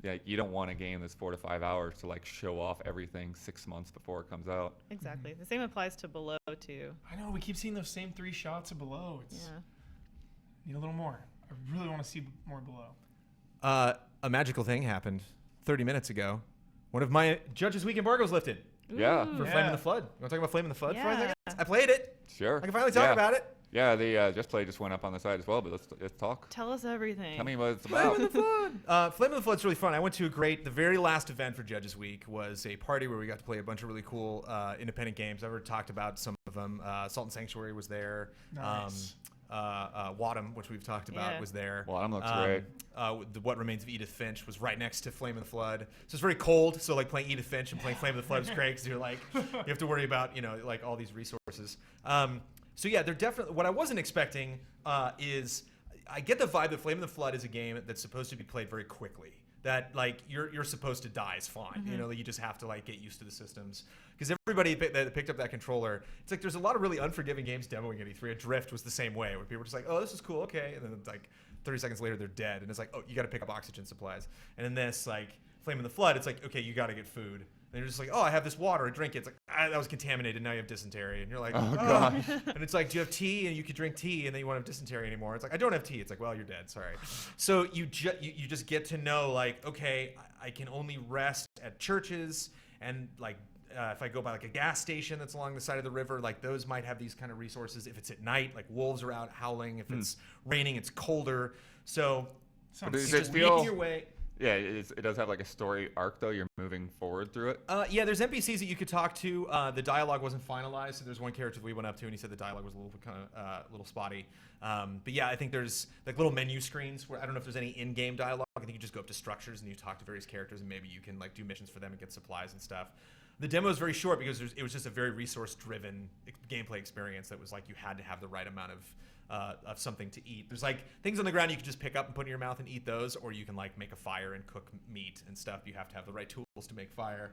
Yeah, you don't want a game that's 4 to 5 hours to like show off everything 6 months before it comes out. Exactly. The same applies to Below too. I know we keep seeing those same 3 shots of Below. Need a little more. I really want to see more Below. A magical thing happened 30 minutes ago. One of my Judges Week embargoes lifted Yeah. for Flame in the Flood. You want to talk about Flame in the Flood for a second? Yeah. I played it. Sure. I can finally talk about it. Yeah, the Just Play just went up on the site as well, but let's talk. Tell us everything. Tell me what it's Flame about. in the Flood. Flame in the Flood's really fun. I went to the very last event for Judges Week was a party where we got to play a bunch of really cool independent games. I've already talked about some of them. Salt and Sanctuary was there. Nice. Wadham, which we've talked about, Yeah. was there. Wadham looks great. The What Remains of Edith Finch was right next to Flame in the Flood. So it's very cold. So like playing Edith Finch and playing Flame in the Flood is great because you're like you have to worry about like all these resources. So yeah, they're definitely. What I wasn't expecting is I get the vibe that Flame in the Flood is a game that's supposed to be played very quickly. That like you're supposed to die is fine. You just have to like get used to the systems. Because everybody that picked up that controller, it's like there's a lot of really unforgiving games demoing at E3. Adrift was the same way, where people were just like, oh, this is cool, okay, and then it's like 30 seconds later they're dead, and it's like, oh, you got to pick up oxygen supplies. And in this, like Flame in the Flood, it's like, okay, you got to get food. And you're just like, oh, I have this water, I drink it. It's like, that was contaminated, now you have dysentery. And you're like, oh, gosh. And it's like, do you have tea? And you could drink tea, and then you won't have dysentery anymore. It's like, I don't have tea. It's like, well, you're dead, sorry. So you just get to know, like, okay, I can only rest at churches, and like, if I go by like a gas station that's along the side of the river, like those might have these kind of resources. If it's at night, like wolves are out howling. If it's raining, it's colder. So Does you're it just feel- making your way. Yeah, it does have like a story arc though. You're moving forward through it. Yeah, there's NPCs that you could talk to. The dialogue wasn't finalized, so there's one character that we went up to, and he said the dialogue was a little kind of little spotty. But yeah, I think there's like little menu screens where I don't know if there's any in-game dialogue. I think you just go up to structures and you talk to various characters, and maybe you can like do missions for them and get supplies and stuff. The demo is very short because it was just a very resource-driven gameplay experience that was like you had to have the right amount of something to eat. There's like things on the ground you can just pick up and put in your mouth and eat those, or you can like make a fire and cook meat and stuff. You have to have the right tools to make fire.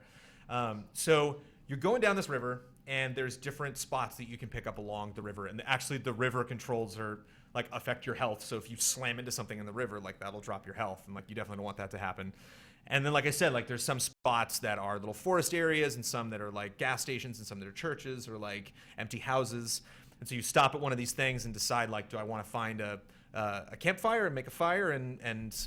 So you're going down this river, and there's different spots that you can pick up along the river, and actually the river controls are like affect your health. So if you slam into something in the river, like that'll drop your health, and like you definitely don't want that to happen. And then, like I said, like there's some spots that are little forest areas, and some that are like gas stations, and some that are churches or like empty houses. And so you stop at one of these things and decide, like, do I want to find a campfire and make a fire and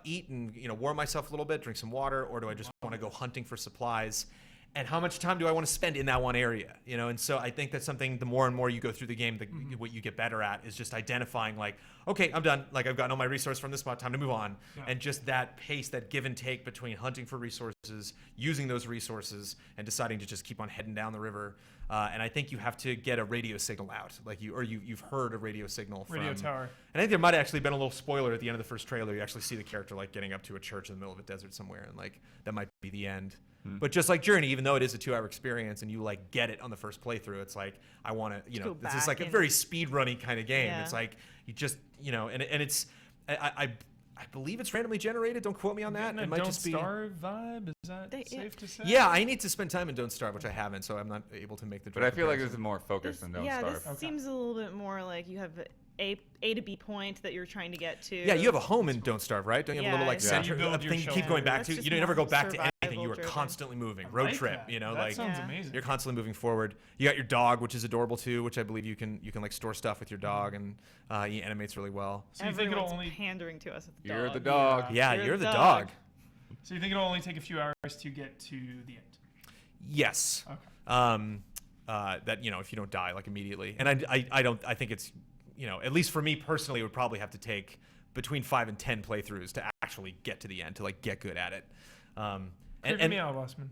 eat and warm myself a little bit, drink some water, or do I just want to go hunting for supplies? And how much time do I want to spend in that one area? And so I think that's something. The more and more you go through the game, what you get better at is just identifying, like, okay, I'm done. Like I've gotten all my resource from this spot. Time to move on. Yeah. And just that pace, that give and take between hunting for resources, using those resources, and deciding to just keep on heading down the river. And I think you have to get a radio signal out, like you've heard a radio signal from Radio tower. And I think there might have actually been a little spoiler at the end of the first trailer. You actually see the character like getting up to a church in the middle of a desert somewhere, and like that might be the end. But just like Journey, even though it is a 2-hour experience and you like get it on the first playthrough, it's like I want to, this is like a very speed running kind of game. Yeah. It's like you just, and it's I believe it's randomly generated. Don't quote me on that. It might Don't just be Starve vibe. Is that safe to say? Yeah, I need to spend time in Don't Starve, which I haven't, so I'm not able to make the. But I feel like this is more focused than Don't Starve. This seems a little bit more like you have A to B point that you're trying to get to. Yeah, you have a home in Don't Starve, right? Don't you have a little like center you thing you keep going back to? You don't ever go back to anything, you are driven. constantly moving. Road Like trip, that. you know, That like sounds Yeah. amazing. you're constantly moving forward. You got your dog, which is adorable too, which I believe you can like store stuff with your dog, and he animates really well. So you think it'll Everyone's only pandering to us with the You're dog. the dog. Yeah, You're you're the the dog. dog. So you think it'll only take a few hours to get to the end? Yes. Okay. That if you don't die like immediately, and I think it's at least for me personally, it would probably have to take between 5 and 10 playthroughs to actually get to the end, to like get good at it. Creep me out, Bosman.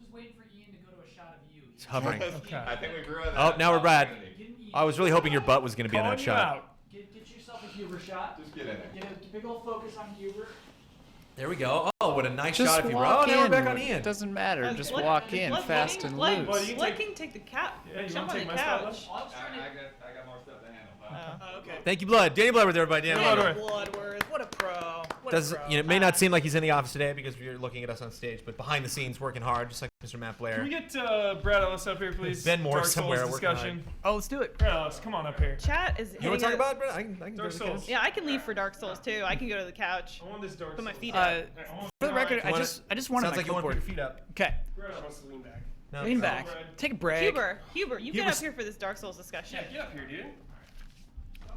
Just waiting for Ian to go to a shot of you. It's hovering. Okay. I think we grew on Oh, that now we're bad. opportunity. I was really hoping your butt was going to be in Calling that you shot. out. Get yourself a Huber shot. Just get in there. Get a big old focus on Huber. There we go. Oh, what a nice Just shot if you were. walk Oh, now we're in. back on Ian. It doesn't matter. Just Let- walk in let fast King- and let- loose. Well, you Let take- King take the cat. Yeah, you jump wanna on take the my spot, couch. I got more stuff to handle. Okay. Thank you, Blood. Danny Bloodworth, everybody. Danny Bloodworth. Bloodworth, what a pro. What Does a pro. it may not seem like he's in the office today because you're looking at us on stage, but behind the scenes, working hard, just like Mr. Matt Blair. Can we get Brad Ellis up here, please? Ben Moore Dark Souls somewhere working discussion. Oh, let's do it. Brad Ellis, come on up here. Chat is. You want to talk hitting about it, Brett? I can go Dark to the Souls. couch. Yeah, I can leave for Dark Souls too. I can go to the couch. I want this Dark Put my Souls. feet up. For the record, I wanna- just wanted Sounds my like you want to put clipboard. your feet up. Okay, Brad Ellis wants to lean back. No, lean no. back. Brad. Take a break. Huber, you get Huber's- up here for this Dark Souls discussion. Yeah, get up here, dude.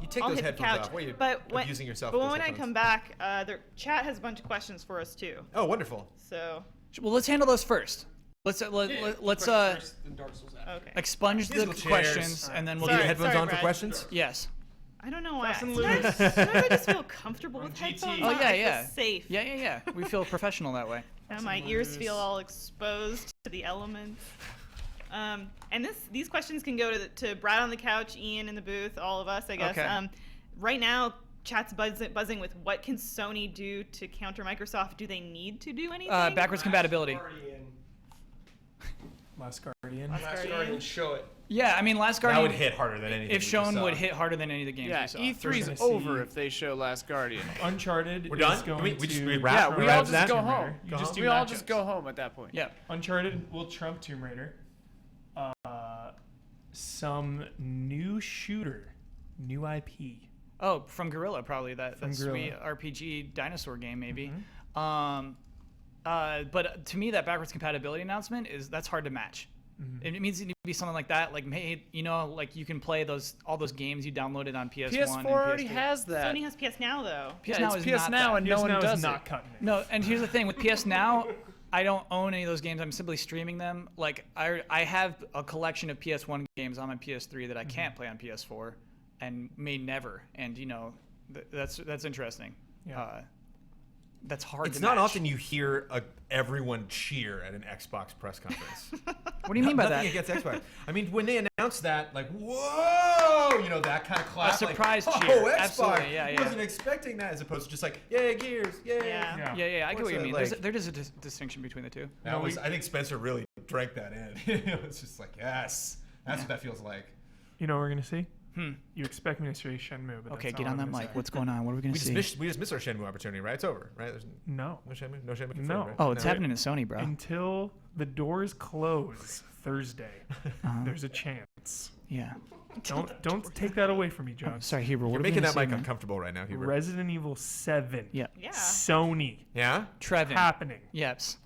You take I'll those hit the headphones couch. off. What are you but when, abusing yourself but with those when I headphones? come back, the chat has a bunch of questions for us too. Oh, wonderful. So Well, let's handle those first. Let's First, then Dark Souls after. okay. expunge the Musical chairs. questions, and then we'll We'll do get it. headphones Sorry, on for Brad. questions. Yes. I don't know why. Fast and Sometimes, loose. sometimes I just feel comfortable with GT. headphones. Oh on. yeah, I feel yeah. safe. Yeah. We feel professional that way. And my ears feel all exposed to the elements. And these questions can go to Brad on the couch, Ian in the booth, all of us, I guess. Okay. Right now, chat's buzzing with what can Sony do to counter Microsoft? Do they need to do anything? Backwards compatibility. Last Guardian. Last Guardian, show it. Yeah, I mean, Last That Guardian, would hit harder than anything. if we shown, just would saw. hit harder than any of the games Yeah, we saw. E3's gonna over see- if they show Last Guardian. Uncharted We're is done? going We just to... we wrap- Yeah, we wrap all just that? go Tomb Raider. home. You just do We all matchups. just go home at that point. Yeah. Uncharted will trump Tomb Raider. Some new shooter, new IP. Oh, from Gorilla, probably that From sweet Guerrilla. RPG dinosaur game, maybe. But to me, that backwards compatibility announcement that's hard to match. It means it needs to be something like that, like hey, like you can play all those games you downloaded on PS1. PS4 and already PS3. has that. Sony has PS Now, though. PS Yeah, Now it's is PS not Now that. and no one PS Now does is it. not cutting it. No, and here's the thing with PS Now, I don't own any of those games. I'm simply streaming them. Like I have a collection of PS1 games on my PS3 that I can't play on PS4, and may never. And that's interesting. Yeah. That's hard. It's to not match. often you hear everyone cheer at an Xbox press conference. What do you mean by that? Nothing against Xbox. I mean, when they announced that, like, whoa, that kind of clap. surprise like, cheer. Oh, Xbox. Absolutely, yeah. Wasn't expecting that, as opposed to just like, yay, Gears, yay. Yeah. Yeah, I get What's what you that, mean. like- There's a distinction between the two. That was, I think Spencer really drank that in. It's just like, yes, that's what that feels like. You know what we're going to see? You expect me to say Shenmue, but Okay, that's get not on what that I'm mic. gonna What's going on? What are we gonna We see? just missed our Shenmue opportunity, right? It's over, right? There's say. No. no Shenmue confirmed, No. right? Oh, it's No. happening at Sony, bro. Until the doors close Thursday, there's a chance. Yeah. Don't take that away from me, John. Sorry, Huber. What You're are we making gonna that see, mic man? uncomfortable right now, Hubert. Resident Evil 7. Yeah. Yeah. Sony. Yeah? Trevin. Happening. Yes.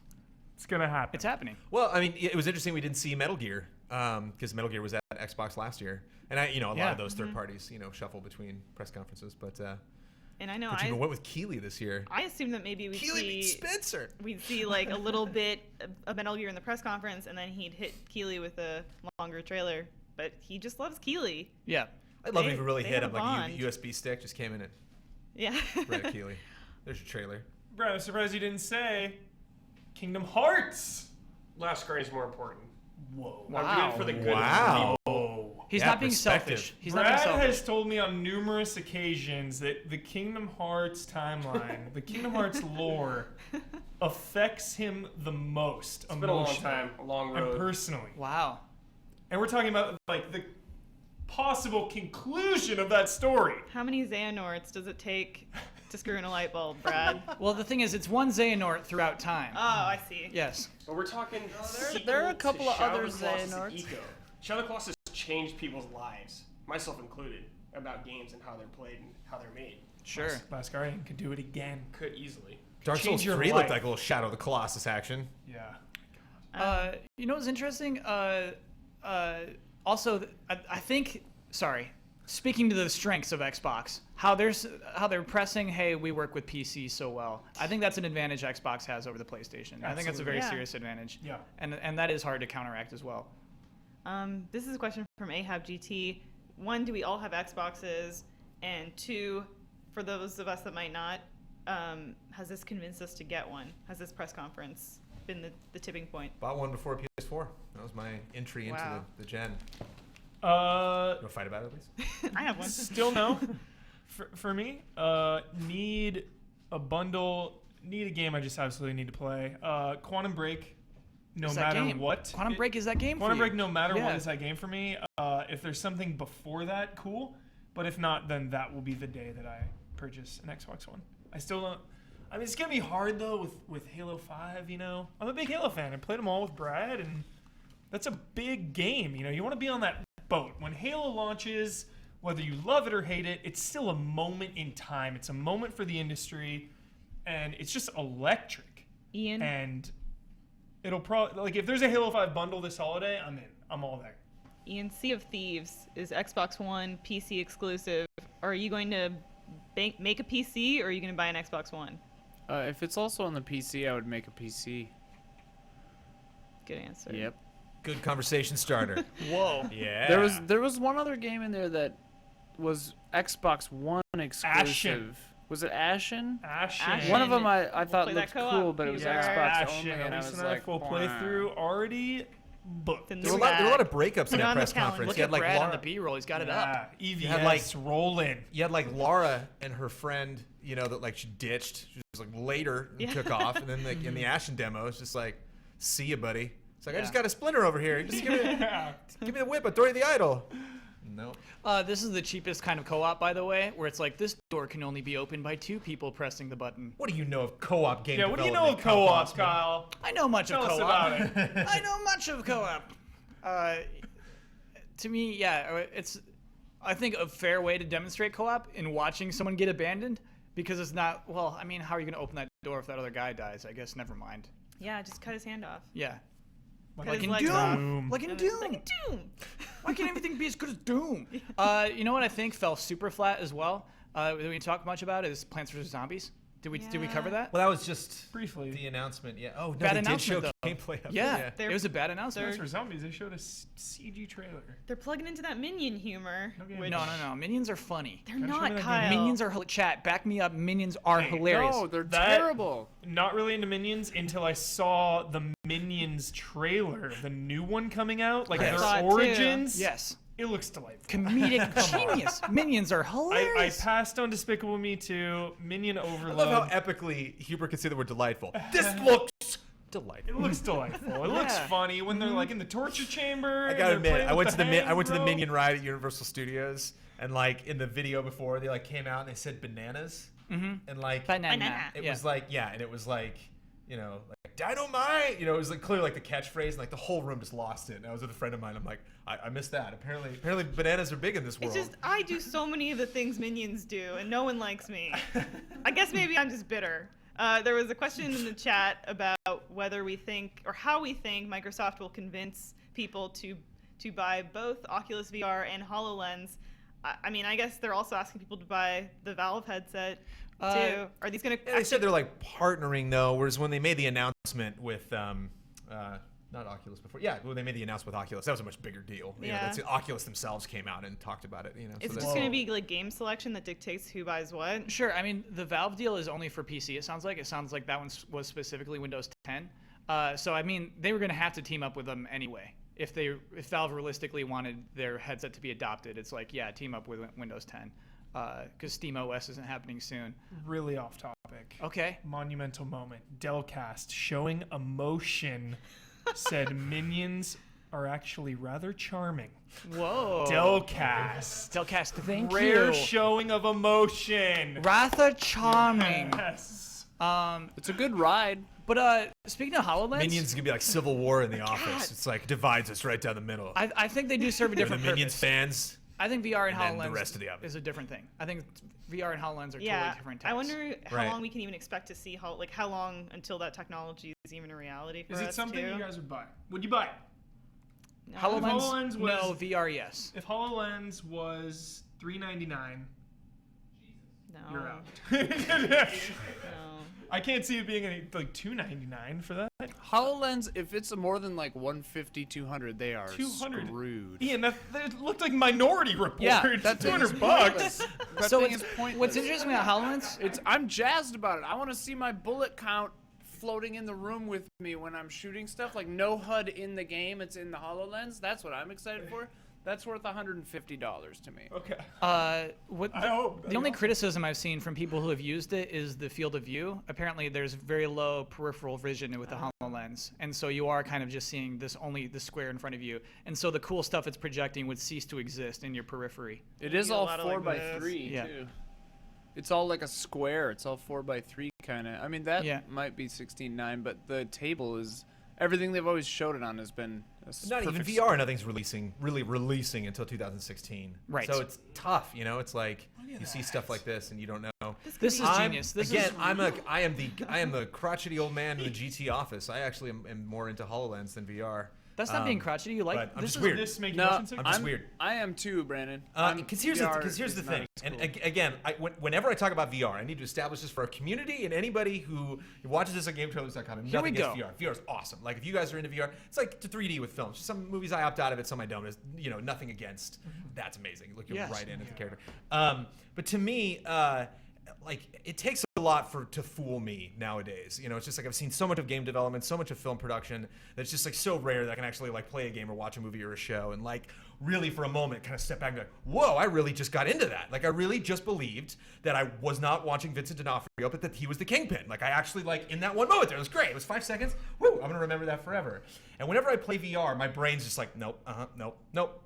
It's going to happen. It's happening. Well, I mean, it was interesting we didn't see Metal Gear because Metal Gear was at Xbox last year, and a lot Yeah. of those third parties, shuffle between press conferences. But And I know you went with Keeley this year. I assumed that maybe Keeley beats Spencer. we'd see like a little bit of Metal Gear in the press conference, and then he'd hit Keeley with a longer trailer. But he just loves Keeley. Yeah. I'd love They- if you really they hit have him a like a bond. USB stick just came in and Yeah. right at Keeley. There's your trailer. Brad, I'm surprised you didn't say Kingdom Hearts. Last Guardian's more important. Whoa. I'm doing it for the good Wow. of the people. He's Yeah, not being perspective. selfish. He's not Brad being selfish. has told me on numerous occasions that the Kingdom Hearts timeline, the Kingdom Hearts lore, affects him the most It's been a long emotionally time, a long and road. personally. Wow. And we're talking about like the possible conclusion of that story. How many Xehanorts does it take to screw in a light bulb, Brad? Well, the thing is, it's one Xehanort throughout time. Oh, I see. Yes. But we're talking. there are a sequel couple to of Shadow other of the Colossus Xehanorts. Eco. Shadow of the Colossus changed people's lives, myself included, about games and how they're played and how they're made. Sure. Last Guardian could do it again. Could easily. Dark Souls change your 3 life. looked like a little Shadow of the Colossus action. Yeah. You know what's interesting? Also, I think. Sorry. Speaking to the strengths of Xbox, how they're pressing, hey, we work with PC so well. I think that's an advantage Xbox has over the PlayStation. I think that's a very Yeah. serious advantage. Yeah. And that is hard to counteract as well. This is a question from Ahab GT. 1, do we all have Xboxes? And 2, for those of us that might not, has this convinced us to get one? Has this press conference been the tipping point? Bought one before PS4. That was my entry into Wow. the gen. You want to fight about it, please? I have one. Still no. For me, need a bundle, need a game I just absolutely need to play. Quantum Break, no Is that matter game? what. Quantum Break is that game Quantum for you? Break, no matter Yeah. what, is that game for me. If there's something before that, cool. But if not, then that will be the day that I purchase an Xbox One. I still don't. I mean, it's gonna be hard though with Halo 5. You know, I'm a big Halo fan. I played them all with Brad, and that's a big game. You know, you want to be on that boat when Halo launches. Whether you love it or hate it, it's still a moment in time. It's a moment for the industry, and it's just electric. Ian? And it'll probably, like, if there's a Halo 5 bundle this holiday, I'm in. I'm all there. Ian, Sea of Thieves is Xbox One PC exclusive. Are you going to make a PC, or are you going to buy an Xbox One? If it's also on the PC, I would make a PC. Good answer. Yep. Good conversation starter. Whoa. Yeah. There was one other game in there that was Xbox One exclusive. Was it Ashen? Ashen. One of them I We'll thought play that looked co-op. cool, but it was Peter. Xbox Ashen, only, and I Elise was and I like, full "Wah." playthrough already booked. The new There were a lot of breakups Put in it that on the press calendar. conference. Look You at had like Brad on Laura, the B-roll. He's got it up. EVS had, like- rolling. you had like Laura and her friend, you know, that like she ditched. She was like later and Yeah. took off, and then like in the Ashen demo, it's just like, see ya, buddy. It's like I just Yeah. got a splinter over here. Just give me the whip. I throw you the idol. Nope. This is the cheapest kind of co-op, by the way, where it's like this door can only be opened by 2 people pressing the button. What do you know of co-op game? Yeah, what do you know of development, Kyle co-ops, Bosman? Kyle? I know much Tell of us co-op. about it. I know much of co-op. To me, yeah, it's I think a fair way to demonstrate co-op in watching someone get abandoned, because it's not, well, I mean, how are you going to open that door if that other guy dies? I guess never mind. Yeah, just cut his hand off. Yeah. Cut Like his in legs Doom. off. Like in Doom. Like in Doom. Why can't everything be as good as Doom? You know what I think fell super flat as well? That we didn't talk much about is Plants vs. Zombies. Did we cover that? Well, that was just Briefly. the announcement. Yeah. Oh, no, Bad they did show announcement, though. gameplay of Yeah, it. it was a bad announcement. Plants vs. Zombies, they showed a CG trailer. They're plugging into that minion humor. Okay. Which No. Minions are funny. They're Gotta show me not, that Kyle. Minions are chat. Back me up. Minions are Hey, hilarious. No, they're That- terrible. Not really into Minions until I saw the Minions trailer, the new one coming out, like Yes. their I saw it too. origins. Yes. It looks delightful. Comedic genius. Minions are I hilarious. passed on Despicable Me 2, Minion I Overload. love how epically Hubert could say the word delightful. This looks delightful. It looks delightful. It looks Yeah. funny when they're like in the torture chamber. I and gotta they're admit, playing I with went to the hands, I went to the bro. Minion ride at Universal Studios, and like in the video before, they like came out and they said bananas, and like Banana. it Yeah. was like and it was like, you know, like dynamite. You know, it was like clearly like the catchphrase, and like the whole room just lost it. And I was with a friend of mine. I'm like, I missed that. Apparently bananas are big in this world. It's just I do so many of the things minions do, and no one likes me. I guess maybe I'm just bitter. There was a question in the chat about whether we think or how we think Microsoft will convince people to buy both Oculus VR and HoloLens. I mean, I guess they're also asking people to buy the Valve headset too. Are these going to? Yeah, they said they're like partnering though, whereas when they made the announcement with not Oculus before, when they made the announcement with Oculus, that was a much bigger deal. You know, Yeah. that's Oculus themselves came out and talked about it. You know, It's so just going to be like game selection that dictates who buys what. Sure. I mean, the Valve deal is only for PC. It sounds like that one was specifically Windows 10. So I mean, they were going to have to team up with them anyway. If Valve realistically wanted their headset to be adopted, it's like, yeah, team up with Windows 10, because SteamOS isn't happening soon. Really off topic. Okay. Monumental moment. Delcast showing emotion said minions are actually rather charming. Whoa. Delcast. Delcast, thank Rare you. showing of emotion. Rather charming. Yes. It's a good ride. But speaking of HoloLens, Minions is gonna be like Civil War in the office. It's like divides us right down the middle. I think they do serve a the different Minions purpose. fans, I think VR and, and then HoloLens the rest of the oven. is a different thing. I think VR and HoloLens are Yeah, totally different types. I wonder how Right. long we can even expect to see how long until that technology is even a reality for Is us it something too? you guys would buy? Would you buy it? No. HoloLens, HoloLens no. was- VR, yes. If HoloLens was $399, No. you're out. No. I can't see it being any like $299 for that. HoloLens, if it's more than like 150, 200, they are 200. screwed. Ian, that looked like Minority Report. Yeah, that thing is $200. pointless. That So thing it's, is pointless. what's interesting about HoloLens, I'm jazzed about it. I want to see my bullet count floating in the room with me when I'm shooting stuff. Like no HUD in the game, it's in the HoloLens. That's what I'm excited for. That's worth $150 to me. Okay. what I hope. the only criticism I've seen from people who have used it is the field of view. Apparently, there's very low peripheral vision with the HoloLens, and so you are kind of just seeing only the square in front of you, and so the cool stuff it's projecting would cease to exist in your periphery. It is do a all lot of 4 like by this. 3 Yeah. too. It's all like a square. It's all 4 by 3 kind of. I mean that Yeah. might be 16:9, but the table is everything they've always showed it on has been. Not even perfect VR. Nothing's really releasing until 2016. Right. So it's tough. You know, it's like you see stuff like this and you don't know. This is genius. This Again, is I am the crotchety old man in the GT office. I actually am more into HoloLens than VR. that's not being crotchety. You like but I'm this just is weird. This make No, motion sickness? I'm just weird. I am too, Brandon. Because here's the thing, and again, whenever I talk about VR, I need to establish this for our community and anybody who watches this on GameTrailers.com. Here we Nothing against go. VR. VR is awesome. Like if you guys are into VR, it's like to 3D with films. Some movies I opt out of it, some I don't. There's, nothing against. That's amazing. Look, you're Yes. right into the character. But to me, like it takes a lot to fool me nowadays. It's just like I've seen so much of game development, so much of film production that it's just like so rare that I can actually like play a game or watch a movie or a show and like really for a moment kind of step back and be like, whoa, I really just got into that. Like I really just believed that I was not watching Vincent D'Onofrio, but that he was the Kingpin. Like I actually like in that one moment there, it was great. It was 5 seconds. Woo, I'm gonna remember that forever. And whenever I play VR, my brain's just like, nope, nope.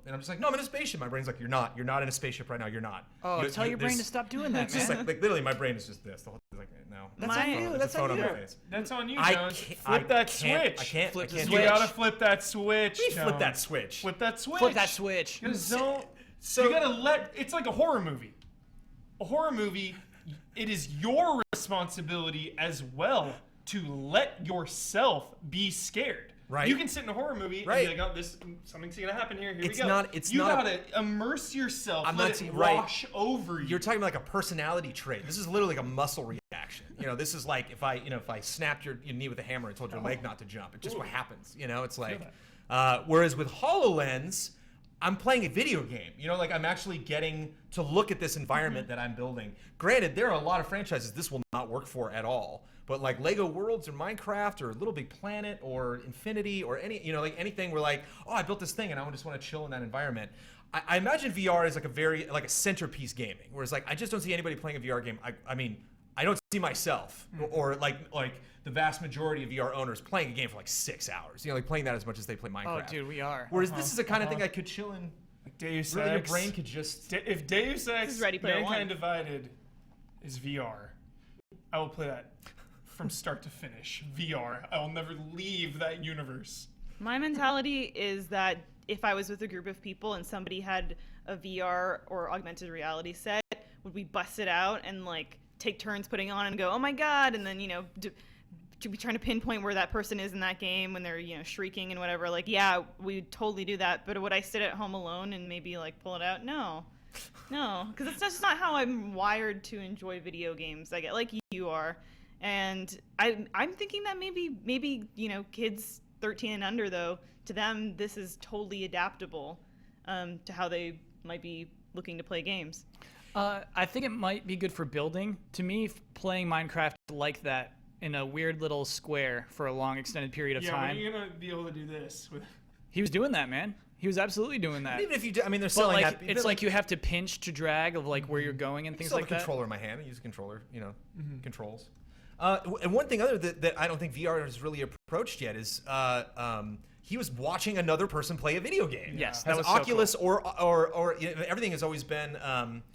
And I'm just like, no, I'm in a spaceship. My brain's like, you're not in a spaceship right now. You're not. tell your brain to there's- stop doing that, It's just man. like literally, my brain is just this. The whole thing's like, no. That's My- on you. There's That's a phone on on you. my face. That's on you, I Jones. can't- Flip that can't- switch. I can't. Flip I the can't switch. You gotta flip that switch. Please flip Jones. that switch. Flip that switch. Flip that switch. You gotta So you gotta let. It's like a horror movie. A horror movie. It is your responsibility as well to let yourself be scared. Right. You can sit in a horror movie Right. and be like, "Oh, something's gonna happen here. Here It's we go." not- it's you not gotta immerse yourself. I'm let not it saying- right. wash over you. You're talking about like a personality trait. This is literally like a muscle reaction. This is like if I snapped your knee with a hammer and told your leg not to jump. It's just what happens. It's like, whereas with HoloLens, I'm playing a video game. Like I'm actually getting to look at this environment that I'm building. Granted, there are a lot of franchises this will not work for at all. But like Lego Worlds or Minecraft or Little Big Planet or Infinity or like anything where like, oh, I built this thing and I just want to chill in that environment. I imagine VR is like a centerpiece gaming, whereas like I just don't see anybody playing a VR game. I mean, I don't see myself or like the vast majority of VR owners playing a game for like 6 hours. Like playing that as much as they play Minecraft. Oh, dude, we are. Whereas this is the kind of thing I could chill in. Like Deus Really, your Ex. brain could just. If Deus Ex is Ready Player Mankind One. Divided is VR, I will play that from start to finish. VR. I will never leave that universe. My mentality is that if I was with a group of people and somebody had a VR or augmented reality set, would we bust it out and like take turns putting on and go, oh my god, and then to be trying to pinpoint where that person is in that game when they're shrieking and whatever. Like, yeah, we would totally do that. But would I sit at home alone and maybe like pull it out? No, because it's just not how I'm wired to enjoy video games. I get like you are. And I'm thinking that maybe kids 13 and under, though, to them this is totally adaptable to how they might be looking to play games. I think it might be good for building. To me, playing Minecraft like that in a weird little square for a long extended period of Yeah, time. when are you gonna be able to do this? He was doing that, man. He was absolutely doing that. Even if you do, I mean, they're But selling like, that. it's like you have to pinch to drag of like where you're going and things still like have a that. controller in my hand. I use a controller, controls. And one thing other that I don't think VR has really approached yet is he was watching another person play a video game. Yes, As that was so Oculus or everything has always been,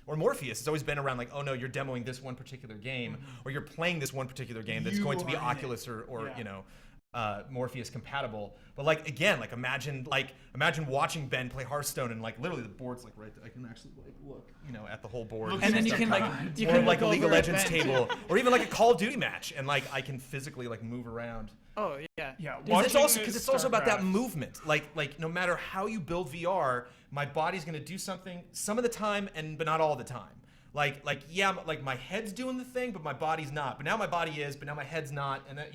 or Morpheus has always been around like, oh no, you're demoing this one particular game, or you're playing this one particular game that's You going to be are in it. Oculus or Yeah. Morpheus compatible. But like again, like imagine watching Ben play Hearthstone and like literally the board's like right there. I can actually like look, at the whole board. And then you can like or like a look League of over at Legends Ben. table, or even like a Call of Duty match, and like I can physically like move around. Oh yeah. Yeah, Because it's also about that StarCraft. movement. Like no matter how you build VR, my body's gonna do something some of the time, but not all the time. Like my head's doing the thing, but my body's not. But now my body is, but now my head's not. And then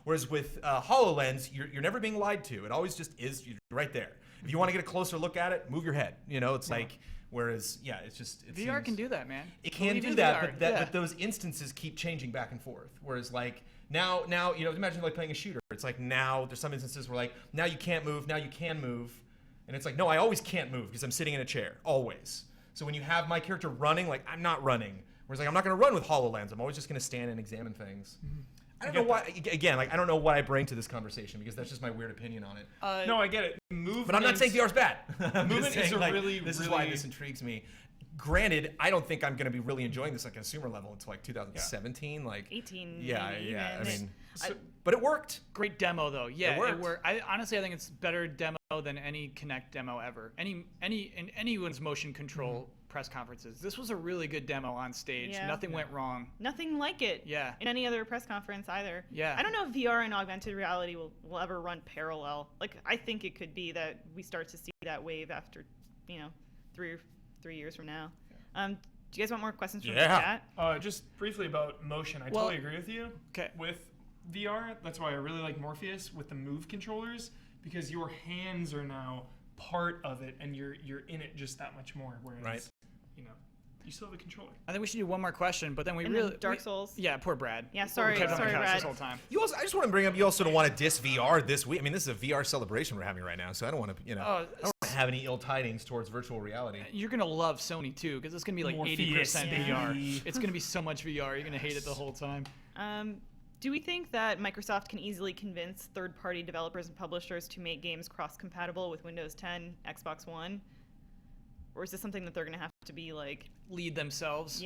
whereas with HoloLens, you're never being lied to. It always just is. You're right there. If you want to get a closer look at it, move your head. It's like. Whereas it's just it VR seems, can do that, man. It can Believe do in that, VR. but those instances keep changing back and forth. Whereas like now imagine like playing a shooter. It's like now there's some instances where like now you can't move, now you can move, and it's like no, I always can't move because I'm sitting in a chair always. So when you have my character running, like I'm not running. Whereas like I'm not going to run with HoloLens. I'm always just going to stand and examine things. I don't know why. Again, like I don't know what I bring to this conversation because that's just my weird opinion on it. No, I get it. Movement. But I'm not saying VR's bad. I'm just Movement is saying, a like, really, this is why really- this intrigues me. Granted, I don't think I'm going to be really enjoying this at consumer level until like 2017. Like 18. Yeah, maybe yeah. I even. mean, but it worked. Great demo though. Yeah, worked. it worked. Honestly, I think it's better demo than any Kinect demo ever. Anyone's motion control press conferences. This was a really good demo on stage. Yeah. Nothing went wrong. Nothing like it Yeah. in any other press conference either. Yeah. I don't know if VR and augmented reality will ever run parallel. Like, I think it could be that we start to see that wave after, 3 years from now. Do you guys want more questions from the chat? Just briefly about motion. I Well, totally agree with you. okay. With VR, that's why I really like Morpheus with the Move controllers because your hands are now part of it and you're in it just that much more. Whereas, Right. you still have a controller. I think we should do one more question, but then we And then really Dark Souls. Yeah, poor Brad. Yeah, sorry, We kept him on the sorry, couch this Brad. whole time. I just want to bring up. You also don't want to diss VR this week. I mean, this is a VR celebration we're having right now, so I don't want to. I don't want to have any ill tidings towards virtual reality. You're gonna love Sony too, because it's gonna be like Morpheus, 80% baby. VR. It's gonna be so much VR. You're gonna hate it the whole time. Do we think that Microsoft can easily convince third-party developers and publishers to make games cross-compatible with Windows 10, Xbox One? Or is this something that they're going to have to be like, Lead themselves.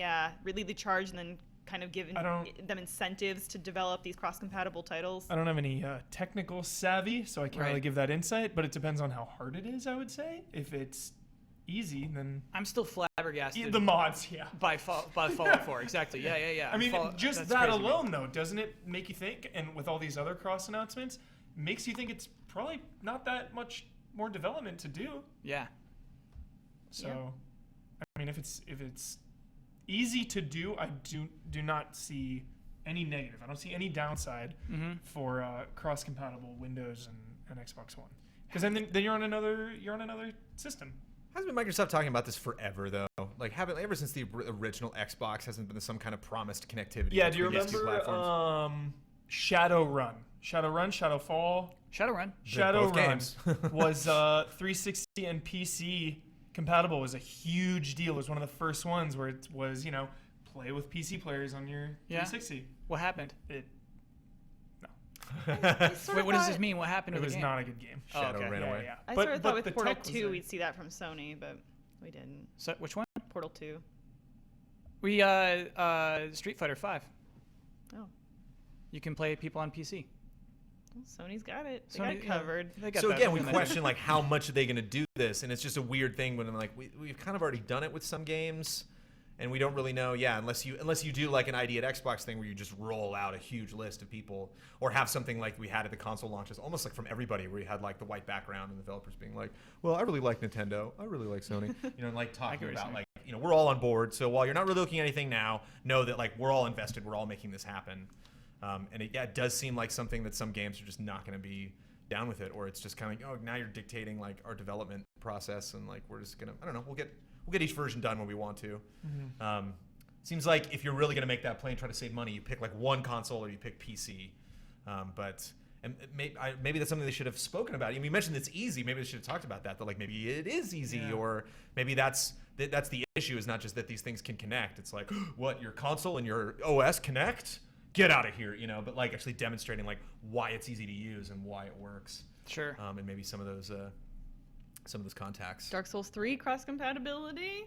really the charge and then kind of give them incentives to develop these cross-compatible titles? I don't have any technical savvy, so I can't really give that insight, but it depends on how hard it is, I would say. If it's easy, then I'm still flabbergasted. the mods, yeah. by Fallout 4, exactly. Yeah. I mean, just that's that crazy to me. alone, though, doesn't it make you think? And with all these other cross announcements, makes you think it's probably not that much more development to do. Yeah. So, I mean, if it's easy to do, I do not see any negative. I don't see any downside for cross-compatible Windows and Xbox One. Because then you're on another system. Hasn't been Microsoft talking about this forever though? Like ever since the original Xbox hasn't been some kind of promised connectivity. Yeah, do you between these two remember platforms? Shadowrun, Shadowfall? Shadowrun. Both games. Was 360 and PC compatible. Was a huge deal. It was one of the first ones where it was, play with PC players on your 360. What happened? I sort Wait, of what does thought- this mean? What happened It to the was game? not a good game. Shadow okay. ran away. Yeah. I sort of thought the with Portal tech was 2 there. we'd see that from Sony, but we didn't. So, which one? Portal 2. We Street Fighter 5. Oh. You can play people on PC. Well, Sony's got it. They got Sony- it yeah, covered. they got So that again, we doing that. question like how much are they going to do this, and it's just a weird thing when I'm like we've kind of already done it with some games, and we don't really know. Yeah, unless you do like an ID at Xbox thing where you just roll out a huge list of people, or have something like we had at the console launches, almost like from everybody, where you had like the white background and the developers being like, well, I really like Nintendo, I really like Sony, and like talking about like we're all on board. So while you're not really looking at anything now, know that like we're all invested, we're all making this happen. And it does seem like something that some games are just not going to be down with it, or it's just kind of like, oh, now you're dictating like our development process, and like we're just gonna, I don't know, we'll get each version done when we want to. Seems like if you're really gonna make that play and try to save money, you pick like one console or you pick PC. Maybe that's something they should have spoken about. I mean, you mentioned it's easy. Maybe they should have talked about that. That like maybe it is easy, or maybe that's the issue. Is not just that these things can connect. It's like what your console and your OS connect. Get out of here, but like actually demonstrating like why it's easy to use and why it works. Sure. And maybe some of those contacts. Dark Souls 3 cross-compatibility?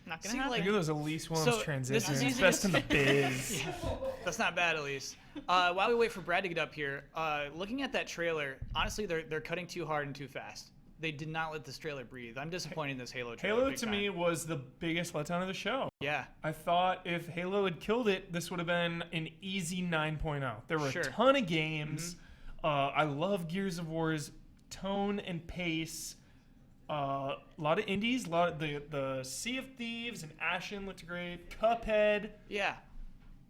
Not gonna See, happen. like- Look at those Elyse Willems So, transitions. this is He's easy best to in the say. biz. That's not bad, Elise. While we wait for Brad to get up here, looking at that trailer, honestly, they're cutting too hard and too fast. They did not let this trailer breathe. I'm disappointed in this Halo trailer. Halo big to time. me was the biggest letdown of the show. Yeah. I thought if Halo had killed it, this would have been an easy 9.0. There were Sure. a ton of games. I love Gears of War's tone and pace. A lot of indies. A lot of the Sea of Thieves and Ashen looked great. Cuphead. Yeah.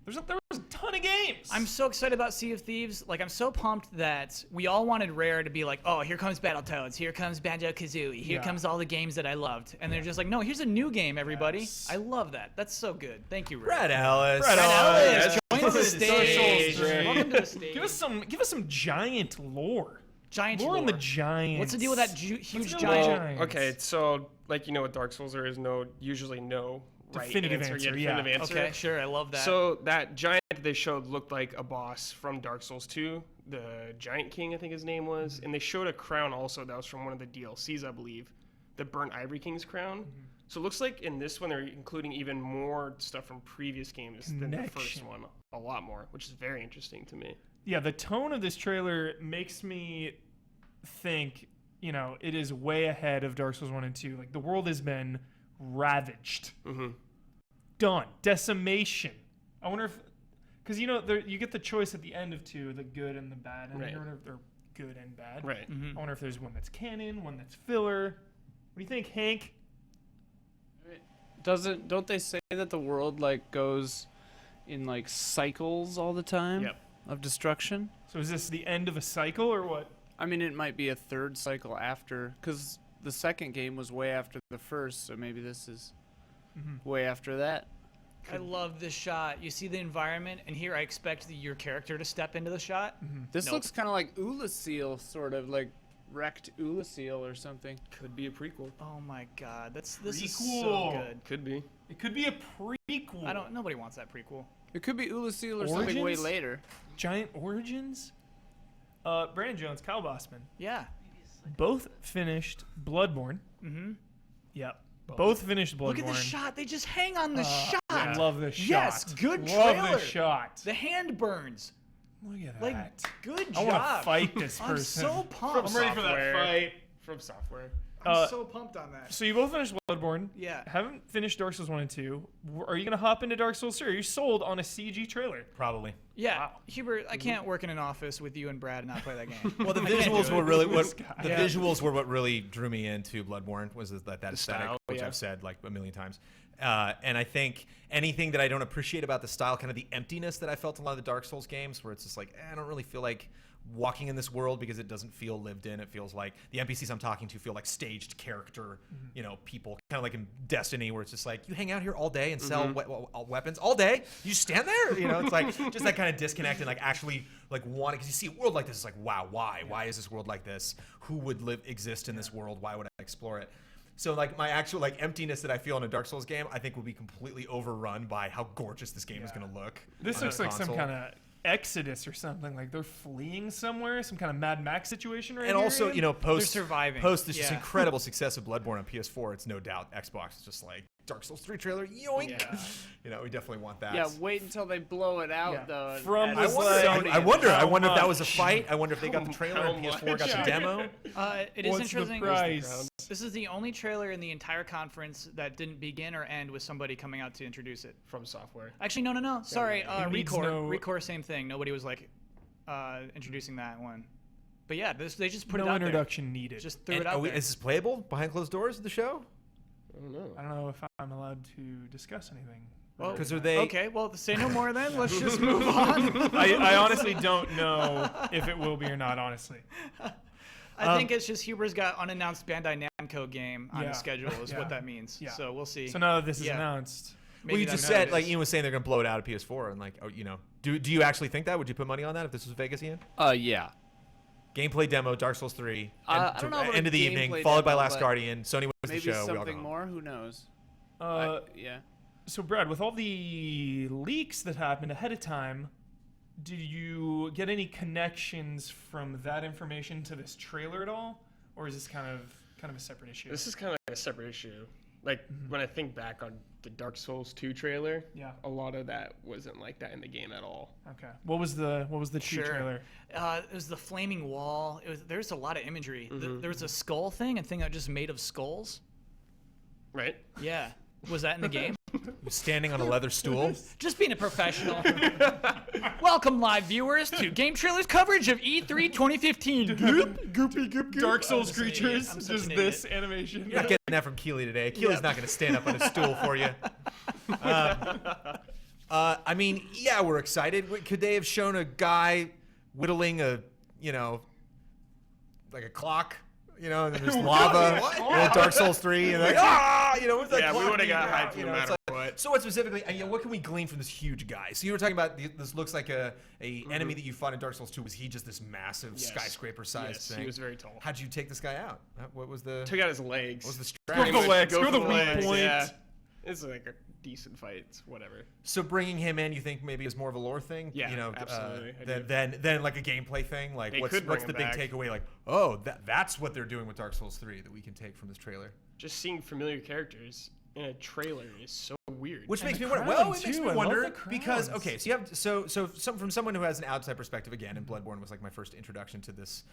There was a ton of games. I'm so excited about Sea of Thieves. Like, I'm so pumped that we all wanted Rare to be like, oh, here comes Battletoads, here comes Banjo-Kazooie, here Yeah. comes all the games that I loved. And they're just like, no, here's a new game, everybody. Yes. I love that. That's so good. Thank you, Rare. Brad Ellis. Brad Ellis, Ellis. join the Dark stage. Souls 3. Welcome to the stage. Give us some giant lore. Giant Lore on the lore. giants. What's the deal with that huge the deal with giant? giants? Okay, so like you know what Dark Souls, there is usually no Definitive right answer, definitive yeah. answer. Okay, sure. I love that. So that giant that they showed looked like a boss from Dark Souls 2, the Giant King, I think his name was, and they showed a crown also that was from one of the DLCs, I believe, the Burnt Ivory King's crown. So it looks like in this one they're including even more stuff from previous games than the first Connection. one, a lot more, which is very interesting to me. Yeah, the tone of this trailer makes me think, it is way ahead of Dark Souls 1 and 2. Like, the world has been ravaged. Mm-hmm. Done. Decimation. I wonder if... Because, you get the choice at the end of 2, the good and the bad. And Right. I wonder if they're good and bad. Right. I wonder if there's one that's canon, one that's filler. What do you think, Hank? Don't they say that the world like goes in like cycles all the time Yep. of destruction? So is this the end of a cycle or what? I mean, it might be a third cycle after, because the second game was way after the first, so maybe this is way after that. I love this shot. You see the environment, and here I expect your character to step into the shot. This Nope. looks kind of like Elyse, sort of like wrecked Elyse or something. Could be a prequel. Oh my god, this is so Prequel. good. Could be. It could be a prequel. Nobody wants that prequel. It could be Elyse or something way Origins? later. Giant Origins? Brandon Jones, Kyle Bosman. Yeah. Both finished Bloodborne. Mm-hmm. Yep. Both finished Bloodborne. Look at the shot. They just hang on the shot. I love this shot. Yes, good Love trailer. this shot. The hand burns. Look at Like, that. good I job. want to fight this I'm person. so pumped. I'm ready for that Software. fight. From software. I'm so pumped on that. So you both finished Bloodborne. Yeah. Haven't finished Dark Souls 1 and 2. Are you going to hop into Dark Souls 3? Are you sold on a CG trailer? Probably. Yeah, Wow. Hubert, I can't work in an office with you and Brad and not play that game. Well, the I can't visuals do were it. really This what guy. the Yeah. visuals were what really drew me into Bloodborne was that aesthetic, style, which yeah. I've said like a million times. And I think anything that I don't appreciate about the style, kind of the emptiness that I felt in a lot of the Dark Souls games, where it's just like I don't really feel like walking in this world because it doesn't feel lived in. It feels like the NPCs I'm talking to feel like staged character, people, kind of like in Destiny, where it's just like you hang out here all day and sell weapons all day. You just stand there, It's like just that kind of disconnect and like actually like wanting, because you see a world like this, it's like wow, why? Why is this world like this? Who would exist in this world? Why would I explore it? So like my actual like emptiness that I feel in a Dark Souls game, I think will be completely overrun by how gorgeous this game is going to look. This on a looks like some console. kind of Exodus or something. Like they're fleeing somewhere, some kind of Mad Max situation right And here, also, Ian? post surviving. post this just Yeah. incredible success of Bloodborne on PS4, it's no doubt Xbox is just like Dark Souls 3 trailer, yoink. We definitely want that. Yeah, wait until they blow it out, Yeah. though. and From add the Sony I and wonder. I How wonder if that was a much? fight. I wonder if they got the trailer and How PS4 got much? the demo. It is What's the interesting. price? This is the only trailer in the entire conference that didn't begin or end with somebody coming out to introduce it. From software. Actually, no. Sorry, It needs Recore. no- Recore, same thing. Nobody was like introducing that one. But yeah, they just put it No out introduction needed. there. Just threw And it out there. is this playable behind closed doors at the show? I don't know. I don't know if I'm allowed to discuss anything. Well, Because are they? Okay, well, say no more then. Let's just move on. I honestly don't know if it will be or not, honestly. I think it's just Huber's got unannounced Bandai Namco game on Yeah. the schedule is Yeah. what that means. Yeah. So we'll see. So now that this is Yeah. announced, Maybe Well, you that's just what said it like is. Ian was saying they're gonna blow it out of PS4 and like do you actually think that? Would you put money on that if this was Vegas, Ian? Yeah. Gameplay demo, Dark Souls 3, I don't know about end a of the evening, gameplay followed by demo, Last but Guardian. Sony wins Maybe the show. We all go something home. more. Who knows? Yeah. So Brad, with all the leaks that happened ahead of time, did you get any connections from that information to this trailer at all, or is this kind of a separate issue? This is kind of like a separate issue. Like when I think back on the Dark Souls 2 trailer, Yeah. a lot of that wasn't like that in the game at all. Okay. What was the 2 Sure. trailer? It was the flaming wall. There's a lot of imagery. There was a skull thing, a thing that just made of skulls. Right? Yeah. Was that in the game? Standing on a leather stool. Just being a professional. Welcome, live viewers, to Game Trailers coverage of E3 2015. Dark Souls such an idiot. creatures. I'm such Just an this animation. You're not getting that from Keely today. Keely's not going to stand up on a stool for you. I mean, yeah, we're excited. Could they have shown a guy whittling a, like a clock? And then there's lava. Dark Souls 3, and like, what's that Yeah, we clock would've mean? got hyped no it's matter like- what. So what specifically, what can we glean from this huge guy? So you were talking about this looks like a enemy that you fought in Dark Souls 2. Was he just this massive Yes. skyscraper-sized Yes, thing? he was very tall. How'd you take this guy out? What was the Took out his legs. what was the Go strategy? for the legs. Go Go for the the weak legs, point. yeah. It's like a decent fight. It's whatever. So bringing him in, you think maybe is more of a lore thing? Yeah, absolutely, I do. Than like a gameplay thing? Like They what's could bring the him big back. takeaway? Like, oh, that's what they're doing with Dark Souls 3 that we can take from this trailer. Just seeing familiar characters in a trailer is so weird. Which makes the me wonder. crown, Well, it makes too. me I love wonder the because crowns. okay, so you have from someone who has an outside perspective again, and Bloodborne was like my first introduction to this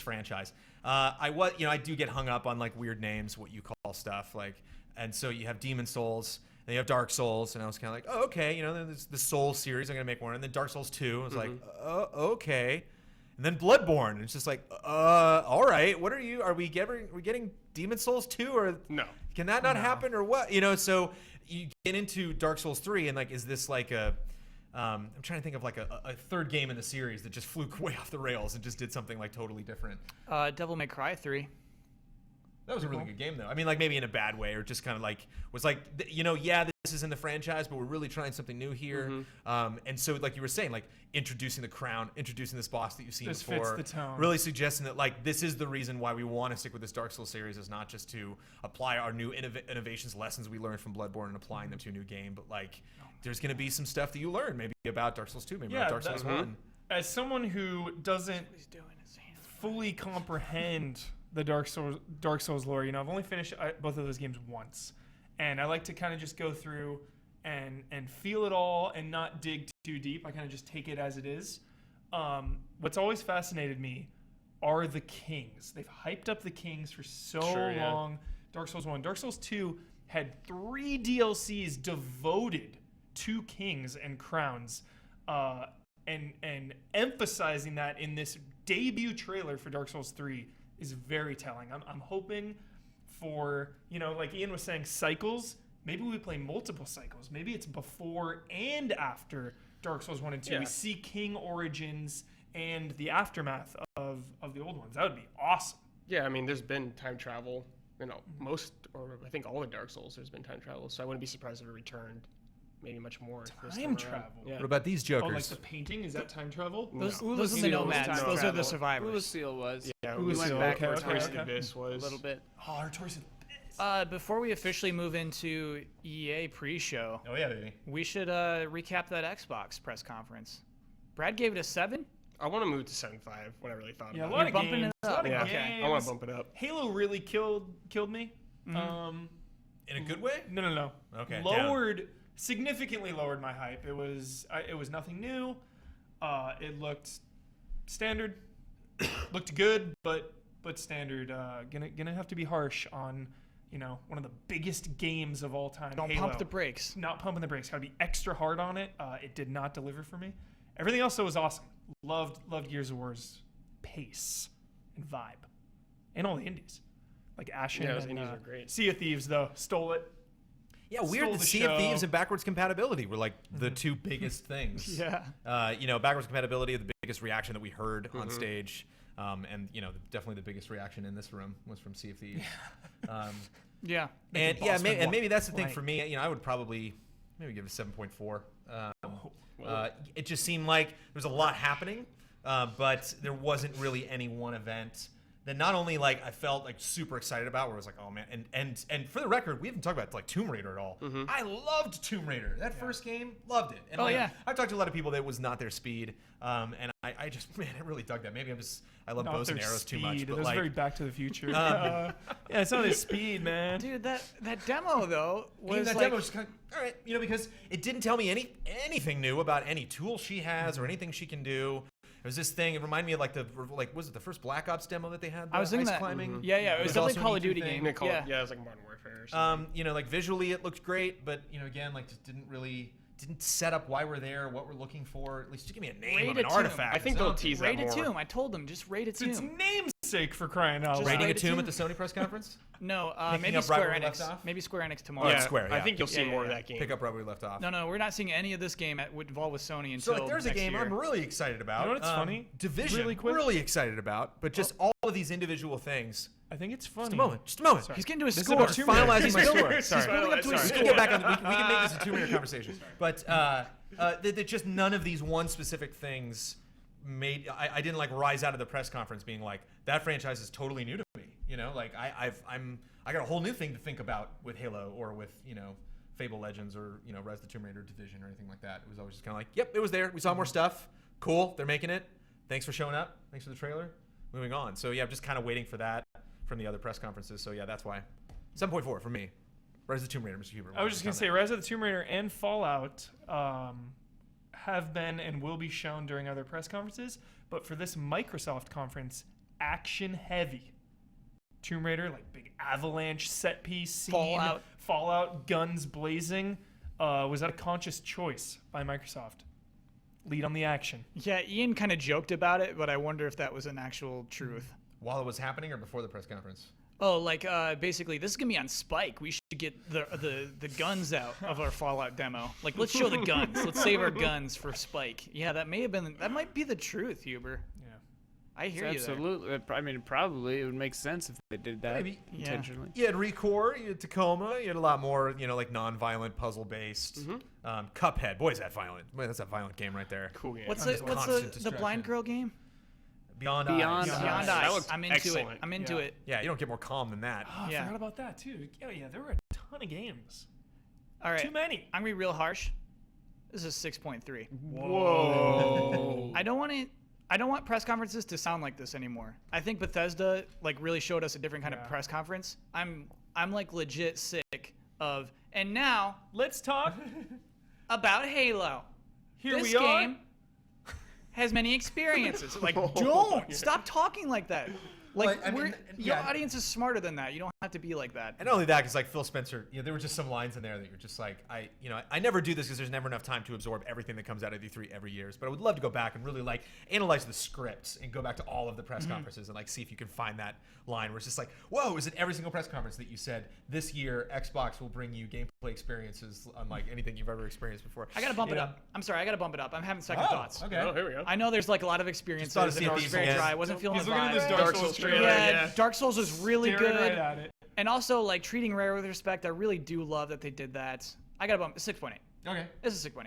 franchise. I do get hung up on like weird names, what you call stuff like, and so you have Demon Souls. Then you have Dark Souls, and I was kind of like, oh, okay, there's the Soul series. I'm gonna make one, and then Dark Souls 2. I was like, okay, and then Bloodborne. And it's just like, all right, what are you? Are we getting Demon Souls 2, or No. can that not happen, or what? So you get into Dark Souls 3, and like, is this like I'm trying to think of like a third game in the series that just flew way off the rails and just did something like totally different. Devil May Cry 3. That was a really good game, though. I mean, like maybe in a bad way, or just kind of like was like, yeah, this is in the franchise, but we're really trying something new here. And so, like you were saying, like introducing the crown, introducing this boss that you've seen This before, fits the tone. really suggesting that like this is the reason why we want to stick with this Dark Souls series, is not just to apply our new innovations, lessons we learned from Bloodborne, and applying them to a new game, but like there's going to be some stuff that you learn maybe about Dark Souls 2, maybe about Dark Souls 1. As someone who doesn't fully comprehend the Dark Souls lore, I've only finished both of those games once, and I like to kind of just go through and feel it all and not dig too deep. I kind of just take it as it is. What's always fascinated me are the kings. They've hyped up the kings for so long. Dark Souls 1. Dark Souls 2 had 3 DLCs devoted to kings and crowns, and emphasizing that in this debut trailer for Dark Souls 3 is very telling. I'm hoping for, like Ian was saying, cycles. Maybe we play multiple cycles. Maybe it's before and after Dark Souls 1 and 2. Yeah. We see king origins and the aftermath of the old ones. That would be awesome. Yeah, I mean, there's been time travel. Most, or I think all the Dark Souls, there's been time travel. So I wouldn't be surprised if it returned. Maybe much more. this Time time around. travel. Yeah. What about these Oh, like jokers? the painting? Is that time travel? Those No. are the Seal was nomads. time Those are travel. the survivors. Seal was. Yeah, Who we was went Seal? back Okay, where okay, Twisted okay. Abyss was. A little bit. Oh, our Twisted Abyss. Before we officially move into EA pre-show, Oh yeah, baby. we should recap that Xbox press conference. Brad gave it a 7. I want to move to 7.5 when I really thought Yeah, a about lot it. of bumping games. it A lot up. of Yeah, Okay. I want games. to bump it up. Halo really killed me. In a good way? No. Okay, Significantly lowered my hype. It was nothing new. It looked standard. Looked good, but standard. Gonna have to be harsh on, one of the biggest games of all time. Don't Halo. pump the brakes. Not pumping the brakes. Gotta be extra hard on it. It did not deliver for me. Everything else though was awesome. Loved Gears of War's pace and vibe, and all the indies, like Ashen. Yeah, those and, indies are great. Sea of Thieves though stole it. Yeah, weird. Stole The the Sea of show. Thieves and backwards compatibility were like the two biggest things. Yeah. Backwards compatibility, the biggest reaction that we heard on stage, and definitely the biggest reaction in this room was from Sea of Thieves. Yeah. And Bosman and walk maybe that's the thing blank. for me. I would probably maybe give it a 7.4. It just seemed like there was a lot happening, but there wasn't really any one event that not only like I felt like super excited about, where I was like, oh man, and for the record, we haven't talked about like Tomb Raider at all. I loved Tomb Raider. That first game, loved it. And I've talked to a lot of people that was not their speed, and I just man, I really dug that. Maybe I love bows and arrows too much, It but was like very Back to the Future. Yeah, it's not his speed, man. Dude, that demo though was that like, demo was kind of, all right, because it didn't tell me anything new about any tool she has or anything she can do. It was this thing. It reminded me of was it the first Black Ops demo that they had? I was thinking ice that. climbing. Yeah, it was definitely also Call an of Duty E3 thing. game. Yeah, it was like Modern Warfare or something. Like visually it looked great, but again, like just didn't set up why we're there, what we're looking for. At least just give me a name Raid of a an tomb. artifact. I think they'll tease that Raid a more. tomb. I told them just raid a It's its tomb. namesake, for crying out Just loud. Raiding a Raid a tomb tomb? at the Sony press conference. No, Picking maybe up right Square where we left Enix. off? Maybe Square Enix tomorrow. Oh, it's Square. I Yeah. think you'll see Yeah, more yeah, of yeah. that game. Pick up right where we left off. No, we're not seeing any of this game involved with Sony until So like, there's a next game year. I'm really excited about. You know what's funny? Division. Really quick? Really excited about, but just all of these individual things. I think it's funny. Just a moment. He's getting to his This is score. about Tomb Raider. Finalizing my score. He's building up to his We score. can get back on. We can make this a 2 minute conversation. But that just none of these one specific things made. I didn't like rise out of the press conference being like that franchise is totally new to me. Like I got a whole new thing to think about with Halo or with Fable Legends or Res the Tomb Raider Division or anything like that. It was always just kind of like, yep, it was there. We saw more stuff. Cool, they're making it. Thanks for showing up. Thanks for the trailer. Moving on. So yeah, I'm just kind of waiting for that from the other press conferences. So yeah, that's why 7.4 for me. Res the Tomb Raider, Mr. Huber. I was just going to say, Rise of the Tomb Raider and Fallout have been and will be shown during other press conferences. But for this Microsoft conference, action heavy. Tomb Raider, like big avalanche set piece scene. Fallout, guns blazing. Was that a conscious choice by Microsoft? Lead on the action. Yeah, Ian kind of joked about it, but I wonder if that was an actual truth. While it was happening or before the press conference? Oh, like basically, this is gonna be on Spike. We should get the guns out of our Fallout demo. Like, let's show the guns. Let's save our guns for Spike. Yeah, that might be the truth, Huber. Yeah. I hear you there. Absolutely. I mean, probably it would make sense if they did that Maybe. intentionally. You had Recore, you had Tacoma, you had a lot more, like non-violent, puzzle-based. Cuphead, boy, is that violent. Boy, that's a violent game right there. Cool game. What's Constant the distraction. blind girl game? Beyond Beyond Eyes. Eyes. Beyond That Eyes. looks I'm into excellent. it. I'm into Yeah. it. Yeah, you don't get more calm than that. Oh, I Yeah. forgot about that, too. Oh, yeah, there were a ton of games. All right. Too many. I'm gonna be real harsh. This is 6.3. Whoa. I don't want press conferences to sound like this anymore. I think Bethesda like really showed us a different kind of press conference. I'm like legit sick of. And now Let's talk. about Halo. Here This we are. game has many experiences. Like, don't stop talking like that. Like, Well, I mean, your yeah. audience is smarter than that. You don't have to be like that. And not only that, because like Phil Spencer, there were just some lines in there that you're just like, I never do this because there's never enough time to absorb everything that comes out of E3 every year. But I would love to go back and really like analyze the scripts and go back to all of the press conferences and like see if you can find that line where it's just like, whoa, is it every single press conference that you said this year Xbox will bring you gameplay experiences unlike anything you've ever experienced before? I gotta bump it up. I'm sorry, I gotta bump it up. I'm having second thoughts. Okay. Oh, here we go. I know there's like a lot of experiences. thought of and it was Thieves very again. dry. I wasn't feeling He's the looking at vibe. this Dark Souls trailer. Yeah, Dark Souls was really Staring good. right at it. And also, like, treating Rare with respect, I really do love that they did that. I gotta bump 6.8. Okay. This is 6.8.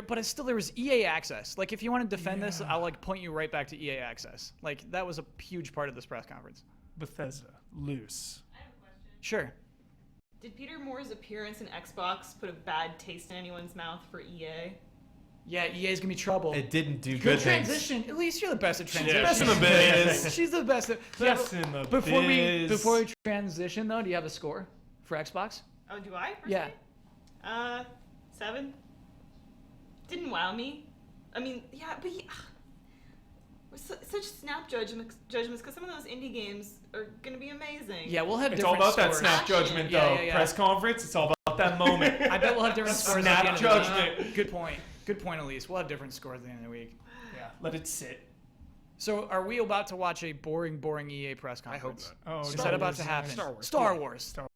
But it's still, there was EA Access. Like, if you want to defend this, I'll like point you right back to EA Access. Like, that was a huge part of this press conference. Bethesda, loose. I have a question. Sure. Did Peter Moore's appearance in Xbox put a bad taste in anyone's mouth for EA? Yeah, EA's gonna be trouble. It didn't do Good good things. transition. At least you're the best at transition. Best in the biz. She's the best. Best in the before biz. before we transition though, do you have a score for Xbox? Oh, do I? Yeah. Personally? 7. Didn't wow me. I mean, yeah, but such snap judgments because some of those indie games are gonna be amazing. Yeah, we'll have It's all different about that scores. snap judgment, Yeah, though. yeah, yeah. Press conference, it's all about that moment. I bet we'll have different scores at the end Snap of the week. judgment. Good point. Good point, Elyse. We'll have different scores at the end of the week. Yeah, let it sit. So, are we about to watch a boring EA press I hope conference? not. Oh, Is that about to happen? Star Wars. Star Wars. Star